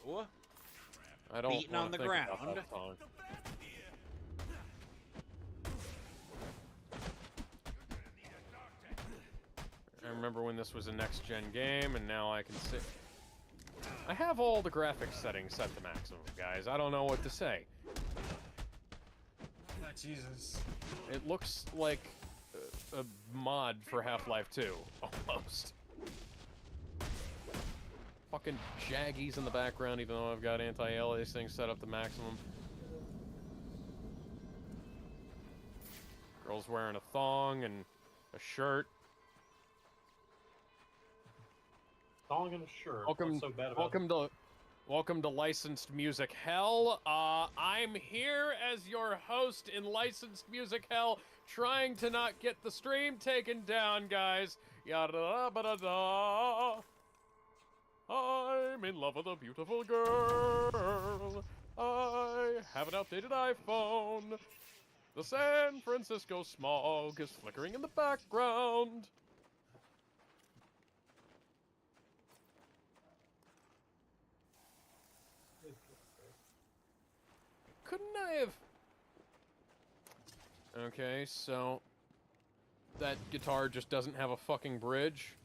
Speaker 1: I don't
Speaker 2: beaten on
Speaker 1: wanna
Speaker 2: the
Speaker 1: think about
Speaker 2: ground.
Speaker 1: that song. I remember when this was a next-gen game, and now I can see... I have all the graphics settings set to maximum, guys. I don't know what to say.
Speaker 4: Oh, Jesus.
Speaker 1: It looks like a mod for Half-Life 2, almost. Fucking Jaggies in the background, even though I've got anti-aliasing set up to maximum. Girl's wearing a thong and a shirt.
Speaker 3: Thong and a shirt. What's so bad about
Speaker 1: Welcome to Licensed Music Hell. I'm here as your host in Licensed Music Hell, trying to not get the stream taken down, guys. Yada da ba da. I'm in love with a beautiful girl. I have an outdated iPhone. The San Francisco smog is flickering in the background. Couldn't I have... Okay, so... That guitar just doesn't have a fucking bridge.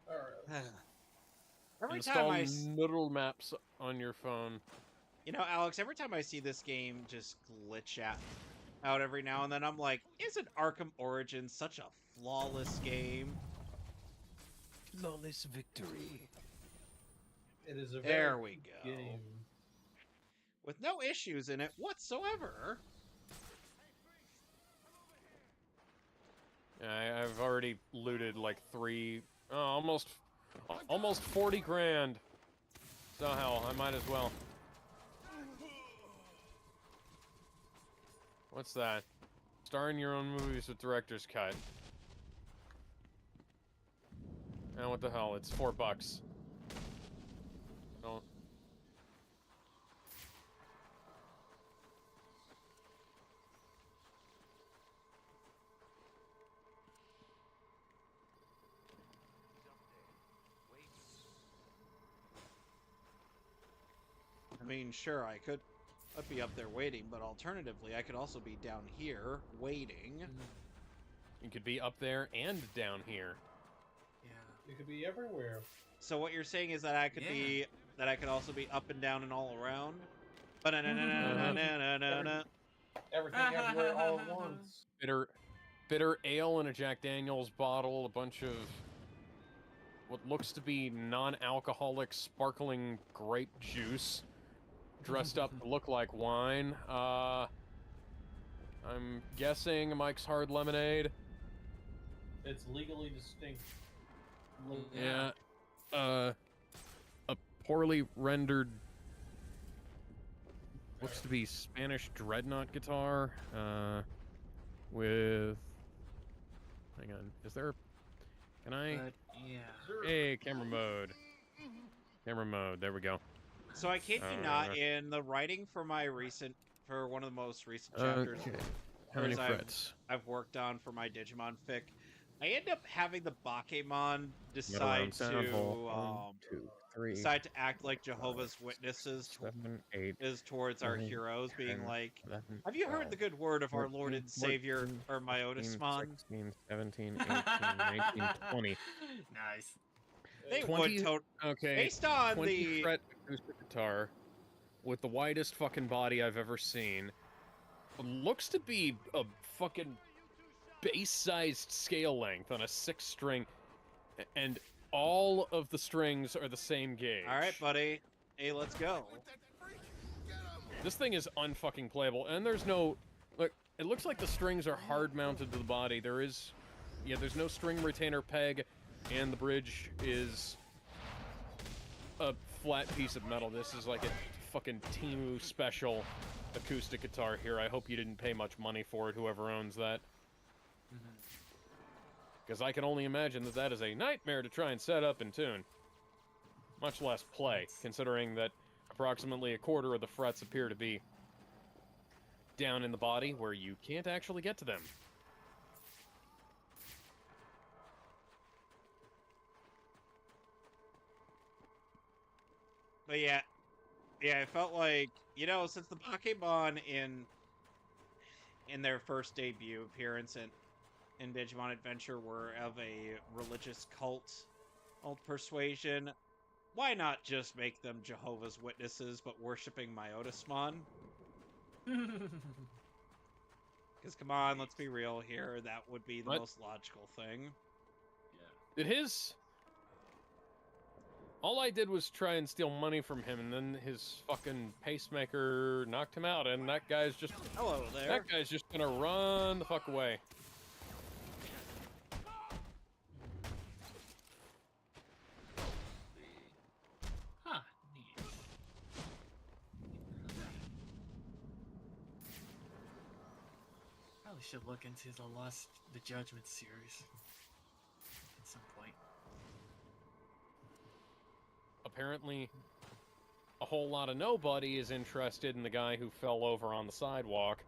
Speaker 3: Alright.
Speaker 2: Every time
Speaker 1: Install
Speaker 2: I
Speaker 1: noodle maps on your phone.
Speaker 2: You know, Alex, every time I see this game just glitch out every now and then, I'm like, isn't Arkham Origins such a flawless game?
Speaker 1: Flawless victory.
Speaker 3: It is a
Speaker 2: There
Speaker 3: very
Speaker 2: we
Speaker 3: good
Speaker 2: go.
Speaker 3: game.
Speaker 2: With no issues in it whatsoever.
Speaker 1: I've already looted like almost 40 grand. So hell, I might as well. What's that? Star in your own movies with director's cut. And what the hell? It's $4. Don't.
Speaker 2: I mean, sure, I'd be up there waiting, but alternatively, I could also be down here waiting.
Speaker 1: You could be up there and down here.
Speaker 4: Yeah.
Speaker 3: You could be everywhere.
Speaker 2: So what you're saying is that I could I could also be up and down and all around? Ba-na-na-na-na-na-na-na-na.
Speaker 3: Everything everywhere all at once.
Speaker 1: Bitter ale in a Jack Daniels bottle, a bunch of what looks to be non-alcoholic sparkling grape juice, dressed up to look like wine. I'm guessing Mike's Hard Lemonade.
Speaker 3: It's legally distinct.
Speaker 1: Yeah. A poorly rendered, looks to be Spanish dreadnought guitar, with, hang on, is there, can I,
Speaker 4: But, yeah.
Speaker 1: hey, camera mode, there we go.
Speaker 2: So I kid you not, in the writing for for one of the most recent chapters,
Speaker 1: Okay. How many
Speaker 2: I've-
Speaker 1: frets?
Speaker 2: I've worked on for my Digimon fic, I end up having the Bakemon
Speaker 1: Metal round
Speaker 2: decide
Speaker 1: sound hole.
Speaker 2: to
Speaker 1: 1, 2, 3,
Speaker 2: decide to act like Jehovah's Witnesses
Speaker 1: 7, 8,
Speaker 2: towards our
Speaker 1: 9,
Speaker 2: heroes, being
Speaker 1: 10,
Speaker 2: like,
Speaker 1: 11,
Speaker 2: "Have you heard the good word of our
Speaker 1: 14,
Speaker 2: Lord and Savior,
Speaker 1: 14,
Speaker 2: or Myotismon?"
Speaker 1: 16, 17, 18, 19, 20.
Speaker 4: Nice.
Speaker 2: They
Speaker 1: 20
Speaker 2: would
Speaker 1: Okay.
Speaker 2: based on
Speaker 1: 20
Speaker 2: the
Speaker 1: fret acoustic guitar with the widest fucking body I've ever seen. Looks to be a fucking bass-sized scale length on a 6-string, and all of the strings are the same gauge.
Speaker 2: All right, buddy. Hey, let's go.
Speaker 1: This thing is unfucking playable, and there's no, look, it looks like the strings are hard mounted to the body. There's no string retainer peg, and the bridge is a flat piece of metal. This is like a fucking Temu special acoustic guitar here. I hope you didn't pay much money for it, whoever owns that. Because I can only imagine that that is a nightmare to try and set up and tune. Much less play, considering that approximately a quarter of the frets appear to be down in the body where you can't actually get to them.
Speaker 2: But yeah, it felt like, since the Pokemon in their first debut appearance in Digimon Adventure were of a religious cult persuasion, why not just make them Jehovah's Witnesses but worshipping Myotismon? Because come on, let's be real here, that would be the most logical thing.
Speaker 1: Did his... All I did was try and steal money from him, and then his fucking pacemaker knocked him out, and that guy's just...
Speaker 2: Hello there.
Speaker 1: That guy's just gonna run the fuck away.
Speaker 4: Huh, neat. Probably should look into the Judgment series at some point.
Speaker 1: Apparently, a whole lot of nobody is interested in the guy who fell over on the sidewalk.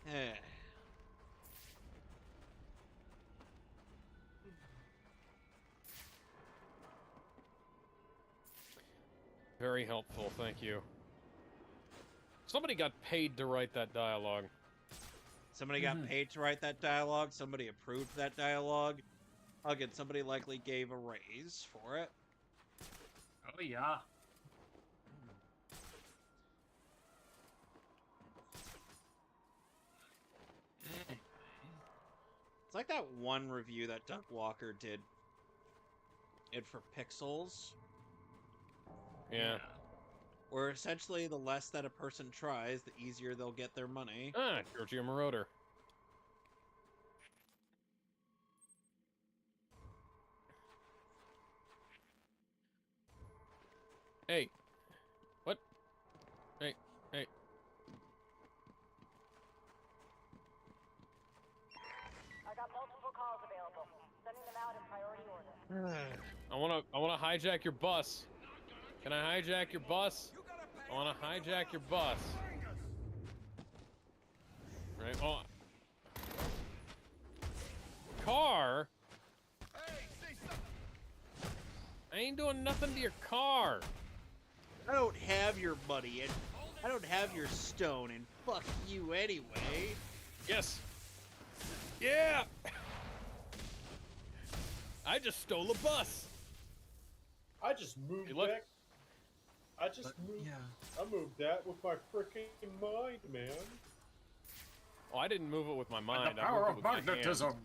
Speaker 2: Eh.
Speaker 1: Very helpful, thank you. Somebody got paid to write that dialogue.
Speaker 2: Somebody got paid to write that dialogue, somebody approved that dialogue. Again, somebody likely gave a raise for it.
Speaker 4: Oh yeah.
Speaker 2: It's like that one review that Doug Walker did for Pixels,
Speaker 1: Yeah.
Speaker 2: where essentially the less that a person tries, the easier they'll get their money.
Speaker 1: Ah, Giorgio Moroder. Hey. What? Hey.
Speaker 6: I got multiple calls available. Sending them out in priority order.
Speaker 1: I wanna hijack your bus. Can I hijack your bus? I wanna hijack your bus. Right? Oh. Car? I ain't doing nothing to your car.
Speaker 2: I don't have your money, and I don't have your stone, and fuck you anyway.
Speaker 1: Yes. Yeah. I just stole a bus.
Speaker 3: I just moved
Speaker 1: Hey, look.
Speaker 3: that. I just moved.
Speaker 4: Yeah.
Speaker 3: I moved that with my freaking mind, man.
Speaker 1: Oh, I didn't move it with my mind.
Speaker 4: The
Speaker 1: I
Speaker 4: power
Speaker 1: moved it
Speaker 4: of
Speaker 1: with my
Speaker 4: magnetism.
Speaker 1: hands.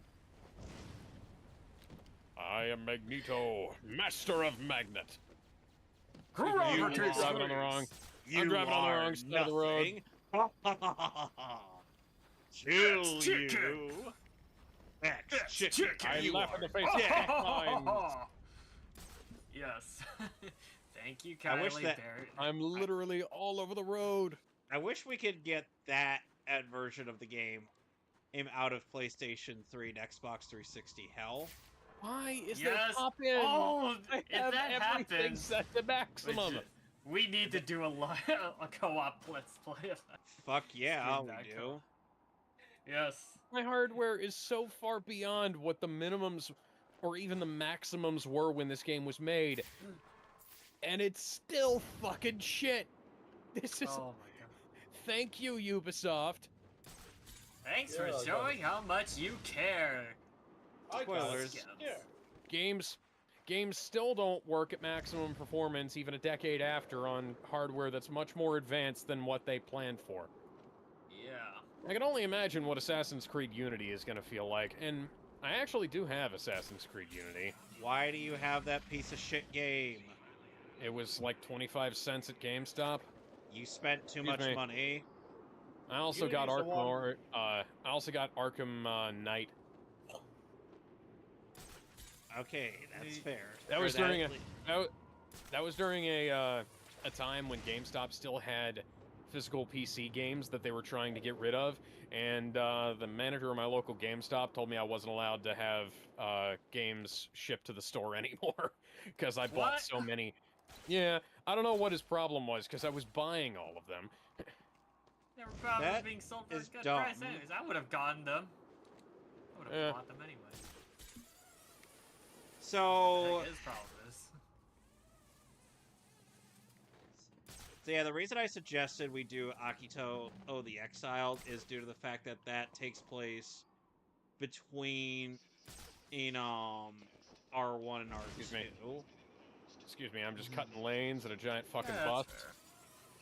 Speaker 1: I am Magneto, master of magnet.
Speaker 4: Gravity
Speaker 1: I'm driving on the wrong.
Speaker 2: You
Speaker 1: I'm driving on the
Speaker 2: are
Speaker 1: wrong side of the road.
Speaker 2: nothing. Kill you. X chicken.
Speaker 1: I
Speaker 2: You
Speaker 1: laugh in
Speaker 2: are
Speaker 1: the face of
Speaker 2: dead.
Speaker 1: fine.
Speaker 4: Yes. Thank you,
Speaker 2: I
Speaker 4: Kylie
Speaker 2: wish that-
Speaker 4: Barrett.
Speaker 1: I'm literally all over the road.
Speaker 2: I wish we could get that version of the game out of PlayStation 3 and Xbox 360 hell.
Speaker 1: Why is
Speaker 4: Yes.
Speaker 1: there pop in?
Speaker 4: Oh,
Speaker 1: I
Speaker 4: if
Speaker 1: have
Speaker 4: that
Speaker 1: everything
Speaker 4: happens,
Speaker 1: set to maximum.
Speaker 4: we need to do a co-op let's play of that.
Speaker 2: Fuck yeah,
Speaker 4: Stream
Speaker 2: we
Speaker 4: that
Speaker 2: do.
Speaker 4: co-op. Yes.
Speaker 1: My hardware is so far beyond what the minimums or even the maximums were when this game was made. And it's still fucking shit. This is...
Speaker 4: Oh my god.
Speaker 1: Thank you, Ubisoft.
Speaker 4: Thanks
Speaker 3: Yeah,
Speaker 4: for showing how much you care.
Speaker 3: I got
Speaker 2: Spoilers.
Speaker 3: it. Yeah.
Speaker 1: Games still don't work at maximum performance even a decade after on hardware that's much more advanced than what they planned for.
Speaker 4: Yeah.
Speaker 1: I can only imagine what Assassin's Creed Unity is going to feel like, and I actually do have Assassin's Creed Unity.
Speaker 2: Why do you have that piece of shit game?
Speaker 1: It was like 25 cents at GameStop.
Speaker 2: You spent too
Speaker 1: Excuse
Speaker 2: much
Speaker 1: me.
Speaker 2: money.
Speaker 1: I also got
Speaker 3: Unity's the one-
Speaker 1: Arkham Knight.
Speaker 2: Okay, that's fair.
Speaker 1: That
Speaker 2: Or
Speaker 1: was during
Speaker 2: at
Speaker 1: a
Speaker 2: least-
Speaker 1: that was during a time when GameStop still had physical PC games that they were trying to get rid of, and the manager of my local GameStop told me I wasn't allowed to have games shipped to the store anymore because I bought
Speaker 4: What?
Speaker 1: so many. Yeah, I don't know what his problem was because I was buying all of them.
Speaker 4: They were probably
Speaker 2: That
Speaker 4: being sold for a
Speaker 2: is
Speaker 4: good
Speaker 2: dumb.
Speaker 4: price anyways. I would have gotten them. I would have
Speaker 1: Yeah.
Speaker 4: bought them anyway.
Speaker 2: So,
Speaker 4: That his problem is.
Speaker 2: so yeah, the reason I suggested we do Akito the Exiled is due to the fact that that takes place between R1 and
Speaker 1: Excuse me.
Speaker 2: R2.
Speaker 1: Excuse me, I'm just cutting lanes at a giant fucking
Speaker 4: Yeah,
Speaker 1: bus.
Speaker 4: that's fair.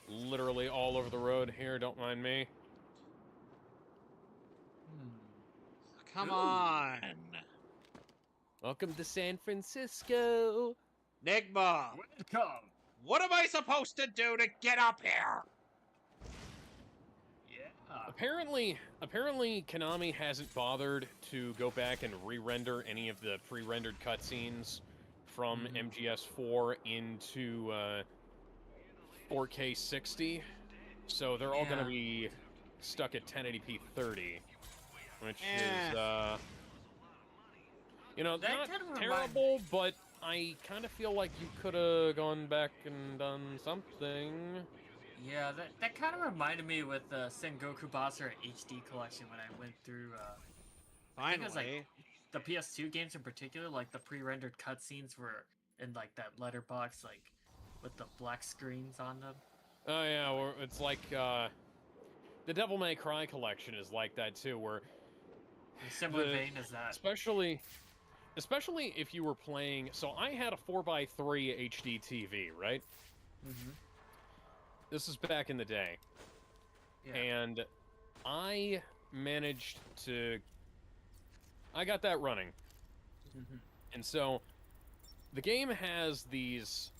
Speaker 1: Literally all over the road here, don't mind me.
Speaker 2: Come
Speaker 4: Ooh.
Speaker 2: on,
Speaker 1: Welcome to San Francisco.
Speaker 2: Nigma.
Speaker 4: Welcome.
Speaker 2: What am I supposed to do to get up here?
Speaker 4: Yeah.
Speaker 1: Apparently Konami hasn't bothered to go back and re-render any of the pre-rendered cutscenes from MGS4 into 4K 60, so they're all gonna
Speaker 4: Yeah.
Speaker 1: be stuck at 1080p 30, which
Speaker 2: Eh.
Speaker 1: is you know,
Speaker 4: That
Speaker 1: not
Speaker 4: kinda remind-
Speaker 1: terrible, but I kind of feel like you could have gone back and done something.
Speaker 4: Yeah, that kind of reminded me with the Sengoku Basara HD collection when I went through I think it was, like,
Speaker 2: Finally.
Speaker 4: the PS2 games in particular. Like the pre-rendered cutscenes were in like that letterbox, like with the black screens on them.
Speaker 1: Oh yeah, or it's like the Devil May Cry collection is like that too, where
Speaker 4: In a similar
Speaker 1: The-
Speaker 4: vein as that.
Speaker 1: especially if you were playing. So I had a 4x3 HD TV, right?
Speaker 4: Mm-hmm.
Speaker 1: This is back in the day,
Speaker 4: Yeah.
Speaker 1: and I managed to. I got that running,
Speaker 4: Mm-hmm.
Speaker 1: and so the game has these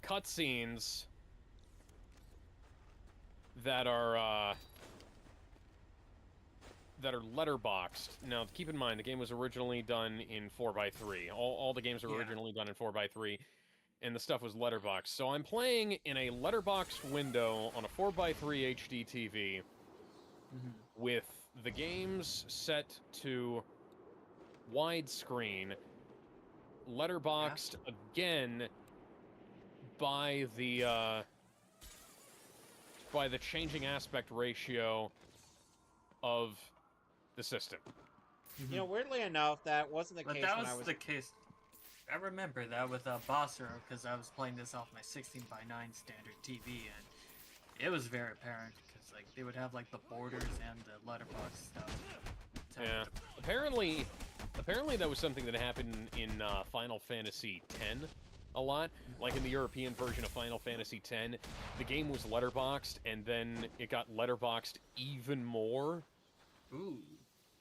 Speaker 1: cutscenes that are letterboxed. Now, keep in mind, the game was originally done in 4x3. All the games were
Speaker 4: Yeah.
Speaker 1: originally done in 4x3, and the stuff was letterboxed. So I'm playing in a letterboxed window on a 4x3 HD TV
Speaker 4: Mm-hmm.
Speaker 1: with the games set to widescreen, letterboxed again by the changing aspect ratio of the system.
Speaker 2: You know, weirdly enough, that wasn't the
Speaker 4: But
Speaker 2: case
Speaker 4: that
Speaker 2: when
Speaker 4: was
Speaker 2: I was.
Speaker 4: the case. I remember that with Basara because I was playing this off my 16:9 standard TV, and it was very apparent because like they would have like the borders and the letterbox stuff.
Speaker 1: Yeah. Apparently that was something that happened in Final Fantasy X a lot. Like in the European version of Final Fantasy X, the game was letterboxed, and then it got letterboxed even more
Speaker 4: Ooh.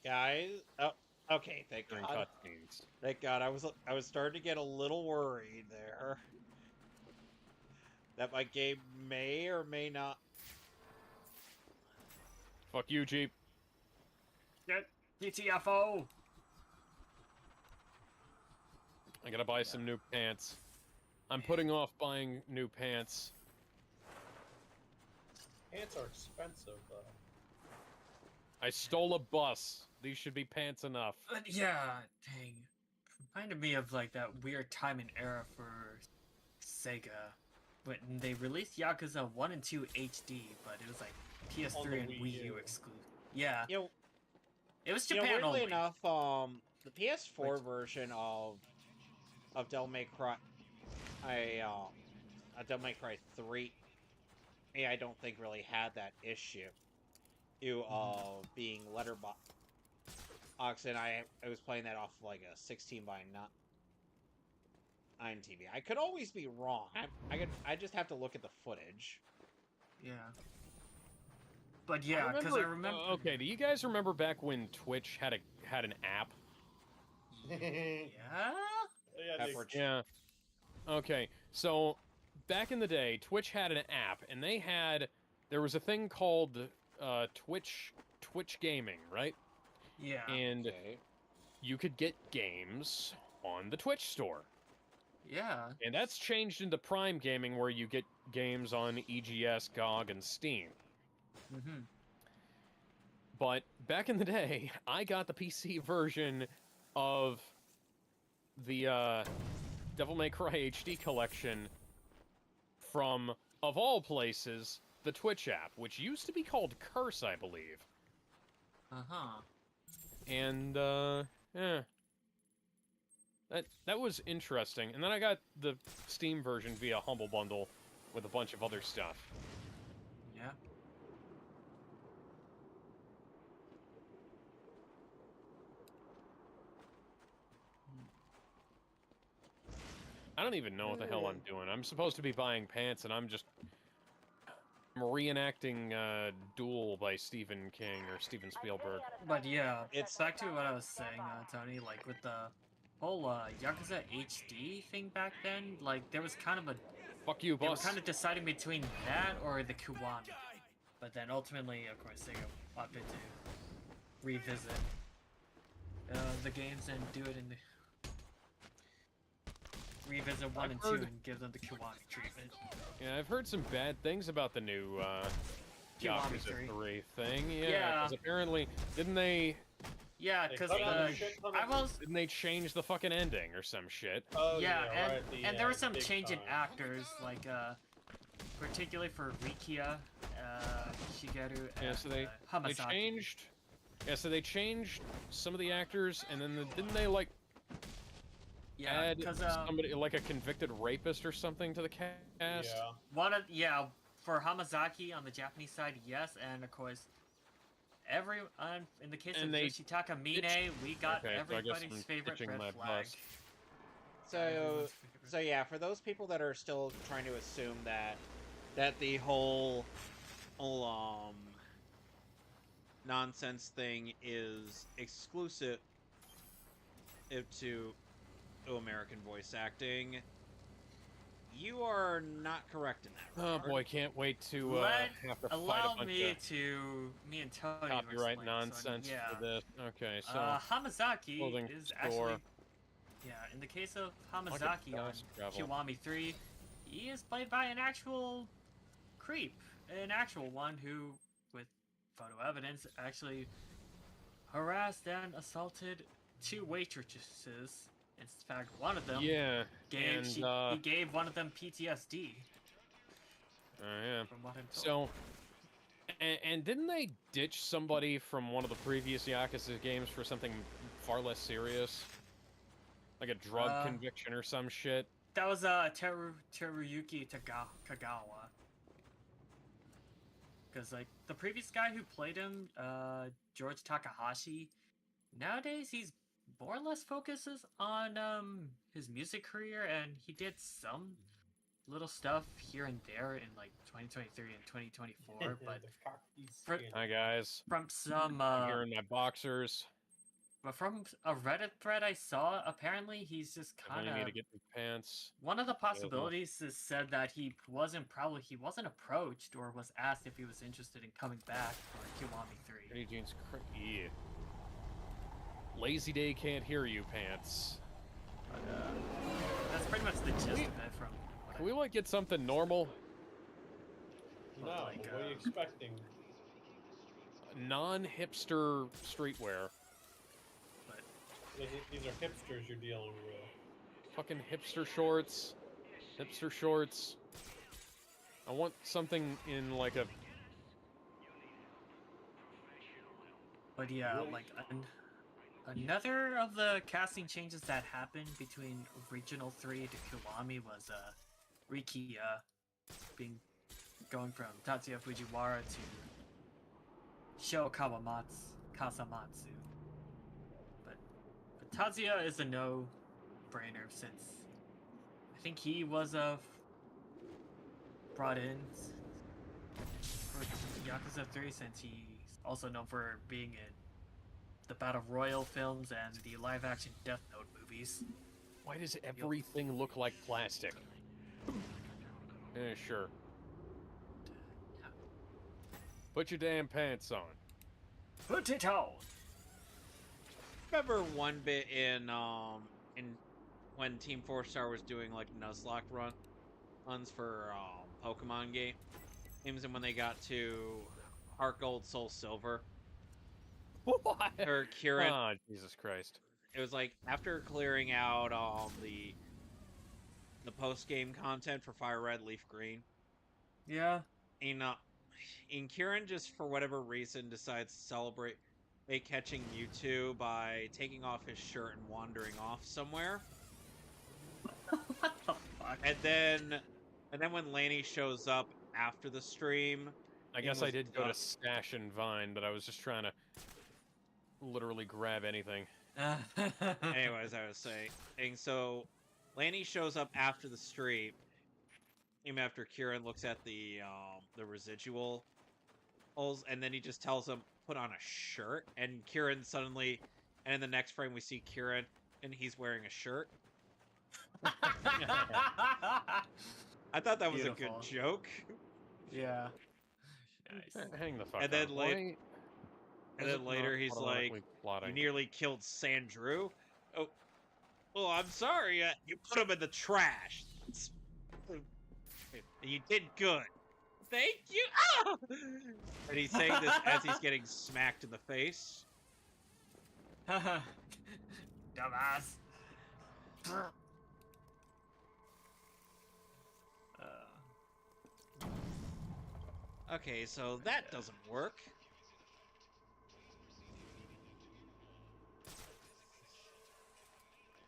Speaker 2: Guys, oh, okay, thank
Speaker 1: during
Speaker 2: God.
Speaker 1: cutscenes.
Speaker 2: Thank God. I was starting to get a little worried there. that my game may or may not.
Speaker 1: Fuck you, Jeep.
Speaker 4: Get GTFO.
Speaker 1: I gotta buy some new pants. I'm putting off buying new pants.
Speaker 3: Pants are expensive, though.
Speaker 1: I stole a bus. These should be pants enough.
Speaker 4: But yeah, dang. Reminded me of like that weird time and era for Sega. When they released Yakuza 1 and 2 HD, but it was like PS3 and
Speaker 3: Wii
Speaker 4: Wii U
Speaker 3: U.
Speaker 4: exclusive. Yeah.
Speaker 2: You know,
Speaker 4: It was
Speaker 2: you know,
Speaker 4: Japan
Speaker 2: weirdly
Speaker 4: only.
Speaker 2: enough, the PS4 version of Devil May Cry, Devil May Cry 3, I don't think really had that issue. Of being letterbox. And I was playing that off like a 16:9 TV. I could always be wrong. I just have to look at the footage.
Speaker 4: Yeah. But yeah, because I remember.
Speaker 1: Okay, do you guys remember back when Twitch had an app?
Speaker 4: Yeah.
Speaker 3: Yeah,
Speaker 2: Pepper-
Speaker 1: Yeah. Okay, so back in the day, Twitch had an app, and there was a thing called Twitch Gaming, right?
Speaker 4: Yeah.
Speaker 1: And
Speaker 2: Okay.
Speaker 1: you could get games on the Twitch store.
Speaker 4: Yeah.
Speaker 1: And that's changed into Prime Gaming, where you get games on EGS, GOG, and Steam.
Speaker 4: Mm-hmm.
Speaker 1: But back in the day, I got the PC version of the Devil May Cry HD collection from, of all places, the Twitch app, which used to be called Curse, I believe.
Speaker 4: Uh-huh.
Speaker 1: And, yeah. That was interesting. And then I got the Steam version via Humble Bundle with a bunch of other stuff.
Speaker 4: Yeah.
Speaker 1: I don't even know what the hell I'm doing. I'm supposed to be buying pants, and I'm reenacting Duel by Stephen King or Steven Spielberg.
Speaker 4: But yeah,
Speaker 2: It's-
Speaker 4: back to what I was saying, Tony, like with the whole Yakuza HD thing back then, like there was kind of a
Speaker 1: Fuck you,
Speaker 4: they were
Speaker 1: boss.
Speaker 4: kind of deciding between that or the Kiwami. But then ultimately, of course, Sega opted to revisit the games and do it in the revisit 1 and 2 and give them the Kiwami treatment.
Speaker 1: Yeah, I've heard some bad things about the new
Speaker 4: Kiwami
Speaker 1: Yakuza
Speaker 4: 3.
Speaker 1: 3 thing. Yeah,
Speaker 4: Yeah.
Speaker 1: because apparently, didn't they
Speaker 4: Yeah,
Speaker 3: They
Speaker 4: because
Speaker 3: cut out a shit ton of-
Speaker 1: didn't they change the fucking ending or some shit?
Speaker 3: Oh,
Speaker 4: yeah,
Speaker 3: right
Speaker 4: and
Speaker 3: at the
Speaker 4: and there was
Speaker 3: end,
Speaker 4: some
Speaker 3: big
Speaker 4: change in
Speaker 3: time.
Speaker 4: actors, like particularly for Rikia, Shigeru, and
Speaker 1: Yeah, so they
Speaker 4: Hamasaki.
Speaker 1: changed. Yeah, so they changed some of the actors, and then didn't they like
Speaker 4: Yeah,
Speaker 1: add
Speaker 4: because
Speaker 1: somebody like a convicted rapist or something to the cast?
Speaker 3: Yeah.
Speaker 4: For Hamazaki on the Japanese side, yes, and of course, in the case
Speaker 1: And
Speaker 4: of
Speaker 1: they
Speaker 4: Yoshitaka Mine, we got
Speaker 1: Okay, so I guess
Speaker 4: everybody's
Speaker 1: I'm
Speaker 4: favorite
Speaker 1: ditching
Speaker 4: red
Speaker 1: my
Speaker 4: flag.
Speaker 1: bus.
Speaker 2: So,
Speaker 4: Everyone's favorite.
Speaker 2: so yeah, for those people that are still trying to assume that the whole nonsense thing is exclusive to American voice acting, you are not correct in that
Speaker 1: Oh
Speaker 2: regard.
Speaker 1: boy, can't wait to
Speaker 4: Let-
Speaker 1: have to fight a
Speaker 4: Allow
Speaker 1: bunch
Speaker 4: me
Speaker 1: of
Speaker 4: and Tony to
Speaker 1: copyright
Speaker 4: explain
Speaker 1: nonsense
Speaker 4: this one.
Speaker 1: for this. Okay, so
Speaker 4: Hamazaki
Speaker 1: clothing
Speaker 4: is
Speaker 1: store.
Speaker 4: actually, in the case of Hamazaki on
Speaker 1: fast travel.
Speaker 4: Kiwami 3, he is played by an actual creep, an actual one who, with photo evidence, actually harassed and assaulted 2 waitresses. In fact, one of them
Speaker 1: yeah,
Speaker 4: gave
Speaker 1: and
Speaker 4: he gave one of them PTSD.
Speaker 1: yeah.
Speaker 4: From what I'm told.
Speaker 1: So, and didn't they ditch somebody from one of the previous Yakuza games for something far less serious, like a drug conviction or some shit?
Speaker 4: That was Teruyuki Kagawa. Because like the previous guy who played him, George Takahashi, nowadays he's more or less focuses on his music career, and he did some little stuff here and there in like 2023 and 2024. But
Speaker 3: The cocky
Speaker 4: For-
Speaker 3: skin.
Speaker 1: Hi guys,
Speaker 4: from some
Speaker 1: I'm here in my boxers.
Speaker 4: But from a Reddit thread I saw, apparently he's just kind
Speaker 1: Definitely need to
Speaker 4: of
Speaker 1: get new pants.
Speaker 4: one of the
Speaker 1: well.
Speaker 4: possibilities is said that he wasn't approached or was asked if he was interested in coming back for Kiwami 3.
Speaker 1: Kenny Jeans, yeah. Lazy day can't hear you, pants.
Speaker 4: But, that's pretty much the gist of it from what
Speaker 1: Can we like get something normal?
Speaker 3: No,
Speaker 4: like,
Speaker 3: but what are you expecting?
Speaker 1: Non-hipster streetwear.
Speaker 4: but
Speaker 3: These are hipsters you're dealing with.
Speaker 1: Fucking hipster shorts. Hipster shorts. I want something in like a...
Speaker 4: But yeah,
Speaker 3: Really?
Speaker 4: like another of the casting changes that happened between Regional 3 to Kiwami was Rikiya going from Tatsuya Fujiwara to Sho Kasamatsu. But Tatsuya is a no-brainer since I think he was brought in for Yakuza 3 since he's also known for being in the Battle Royale films and the live-action Death Note movies.
Speaker 1: Why does everything look like plastic? Sure. Put your damn pants on.
Speaker 4: Put it on!
Speaker 2: Remember one bit in when Team 4 Star was doing like Nuzlocke runs for Pokemon games, and when they got to Heart Gold, Soul Silver,
Speaker 1: What?
Speaker 2: or Kieran,
Speaker 1: Ah, Jesus Christ.
Speaker 2: it was like after clearing out the post game content for Fire Red, Leaf Green,
Speaker 4: Yeah.
Speaker 2: and Kieran just for whatever reason decides to celebrate catching Mewtwo by taking off his shirt and wandering off somewhere.
Speaker 4: What the fuck?
Speaker 2: And then when Laney shows up after the stream,
Speaker 1: I guess I did go to Stash and Vine, but I was just trying to literally grab anything.
Speaker 2: anyways, I was saying, and so Laney shows up after the stream, even after Kieran looks at the residuals, and then he just tells him put on a shirt, and Kieran suddenly, and in the next frame we see Kieran and he's wearing a shirt. I thought that was
Speaker 4: Beautiful.
Speaker 2: a good joke.
Speaker 4: Yeah. Nice.
Speaker 1: Hang the fuck
Speaker 2: And then
Speaker 1: on.
Speaker 2: later-
Speaker 1: Why
Speaker 2: And
Speaker 1: is
Speaker 2: then
Speaker 1: it
Speaker 2: later
Speaker 1: not
Speaker 2: he's like,
Speaker 1: automatically
Speaker 2: "You
Speaker 1: plotting?
Speaker 2: nearly killed Sandrew." Oh, well, I'm sorry. You put him in the trash. You did good. Thank you. Ah! And he's saying this as he's getting smacked in the face.
Speaker 4: Dumbass.
Speaker 2: Okay, so that doesn't work.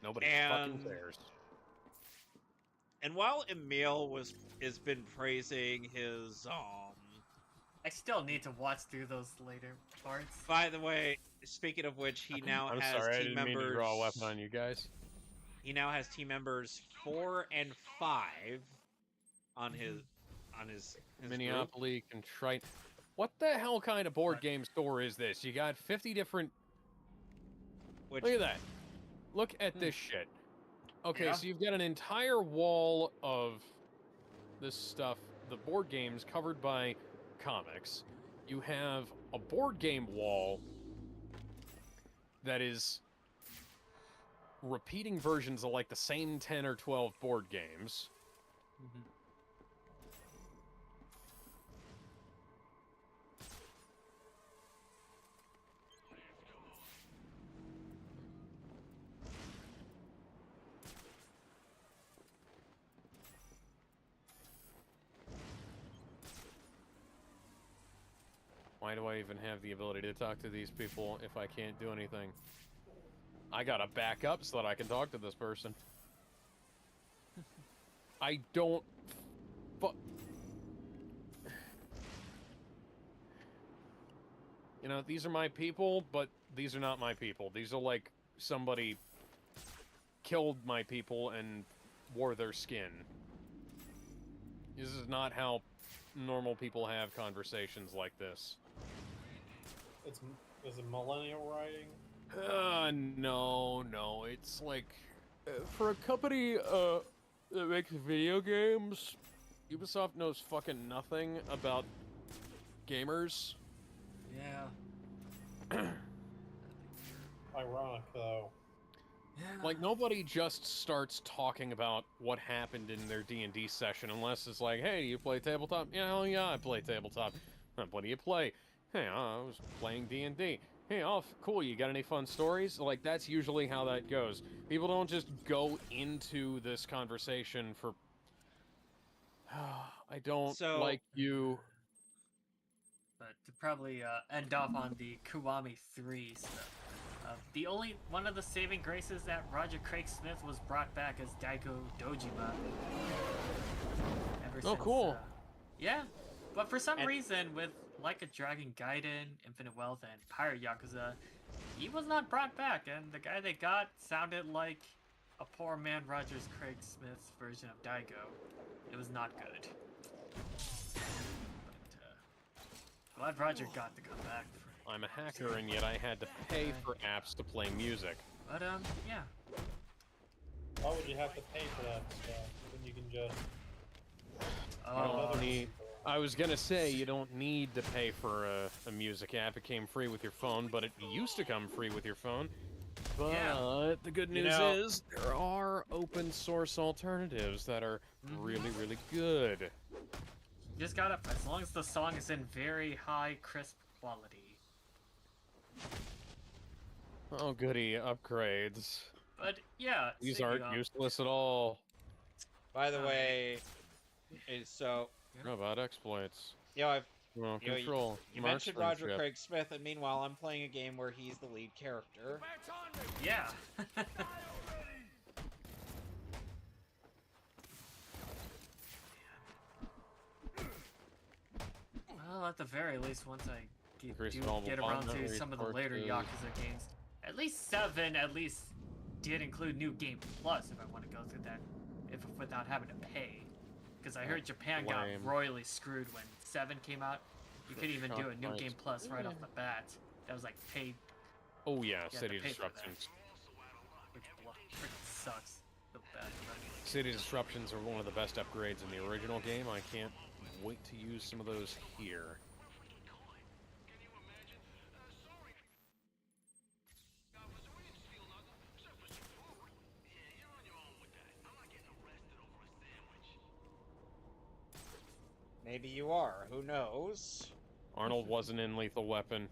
Speaker 1: Nobody
Speaker 2: And-
Speaker 1: fucking cares.
Speaker 2: And while Emil has been praising his
Speaker 4: I still need to watch through those later parts.
Speaker 2: by the way, speaking of which, he now
Speaker 1: I'm
Speaker 2: has
Speaker 1: sorry, I
Speaker 2: team
Speaker 1: didn't
Speaker 2: members.
Speaker 1: mean to draw a weapon on you guys.
Speaker 2: He now has team members 4 and 5 on his group.
Speaker 1: Minneapolis, Contrite. What the hell kind of board
Speaker 4: What?
Speaker 1: game store is this? You got 50 different...
Speaker 2: Which
Speaker 1: Look at that. Look at this shit. Okay,
Speaker 4: Yeah.
Speaker 1: so you've got an entire wall of this stuff, the board games covered by comics. You have a board game wall that is repeating versions of like the same 10 or 12 board games. Why do I even have the ability to talk to these people if I can't do anything? I gotta back up so that I can talk to this person. I don't... You know, these are my people, but these are not my people. These are like somebody killed my people and wore their skin. This is not how normal people have conversations like this.
Speaker 3: Is it millennial writing?
Speaker 1: No. It's like for a company that makes video games, Ubisoft knows fucking nothing about gamers.
Speaker 4: Yeah.
Speaker 3: Ironic, though.
Speaker 4: Yeah.
Speaker 1: Like, nobody just starts talking about what happened in their D&D session unless it's like, hey, do you play tabletop? Yeah, hell yeah, I play tabletop. What do you play? Hey, I was playing D&D. Hey, oh, cool, you got any fun stories? Like, that's usually how that goes. People don't just go into this conversation for... I don't
Speaker 2: So-
Speaker 1: like you...
Speaker 4: But to probably end off on the Kiwami 3 stuff. One of the saving graces that Roger Craig Smith was brought back as Daigo Dojima. Ever since,
Speaker 1: cool.
Speaker 4: Yeah, but for some
Speaker 2: And-
Speaker 4: reason, with Like a Dragon Gaiden, Infinite Wealth, and Pirate Yakuza, he was not brought back, and the guy they got sounded like a poor man Roger Craig Smith's version of Daigo. It was not good. But glad Roger got to come back.
Speaker 1: I'm a hacker, and yet I had to pay for apps to play music.
Speaker 4: But yeah.
Speaker 3: Why would you have to pay for that stuff when you can just...
Speaker 4: Oh,
Speaker 1: I was gonna say, you don't need to pay for a music app. It came free with your phone, but it used to come free with your phone. But
Speaker 4: Yeah.
Speaker 1: the good news is, there are open source alternatives that are really, really good.
Speaker 4: you just gotta, as long as the song is in very high, crisp quality.
Speaker 1: Oh, goody, upgrades.
Speaker 4: But yeah,
Speaker 1: These
Speaker 4: speaking
Speaker 1: aren't
Speaker 4: of-
Speaker 1: useless at all.
Speaker 2: By the way, so
Speaker 1: How about exploits?
Speaker 2: I've
Speaker 1: Well,
Speaker 2: You know,
Speaker 1: control.
Speaker 2: you mentioned Roger
Speaker 1: marksmanship.
Speaker 2: Craig Smith, and meanwhile, I'm playing a game where he's the lead character.
Speaker 4: Yeah. Well, at the very least, once I
Speaker 1: Increase
Speaker 4: do
Speaker 1: available
Speaker 4: get around
Speaker 1: bond
Speaker 4: to some of the later
Speaker 1: resources.
Speaker 4: Yakuza games, at least 7 did include New Game Plus if I want to go through that, without having to pay. Because I heard Japan got
Speaker 1: Lame.
Speaker 4: royally screwed when 7 came out. You couldn't even do a New
Speaker 1: Shot
Speaker 4: Game Plus right off the bat. That was like paid,
Speaker 1: Oh yeah,
Speaker 4: to
Speaker 1: City
Speaker 4: pay for that.
Speaker 1: Disruptions.
Speaker 4: which freaking sucks. Feel bad for that.
Speaker 1: City Disruptions are one of the best upgrades in the original game. I can't wait to use some of those here.
Speaker 2: Maybe you are. Who knows?
Speaker 1: Arnold wasn't in Lethal Weapon.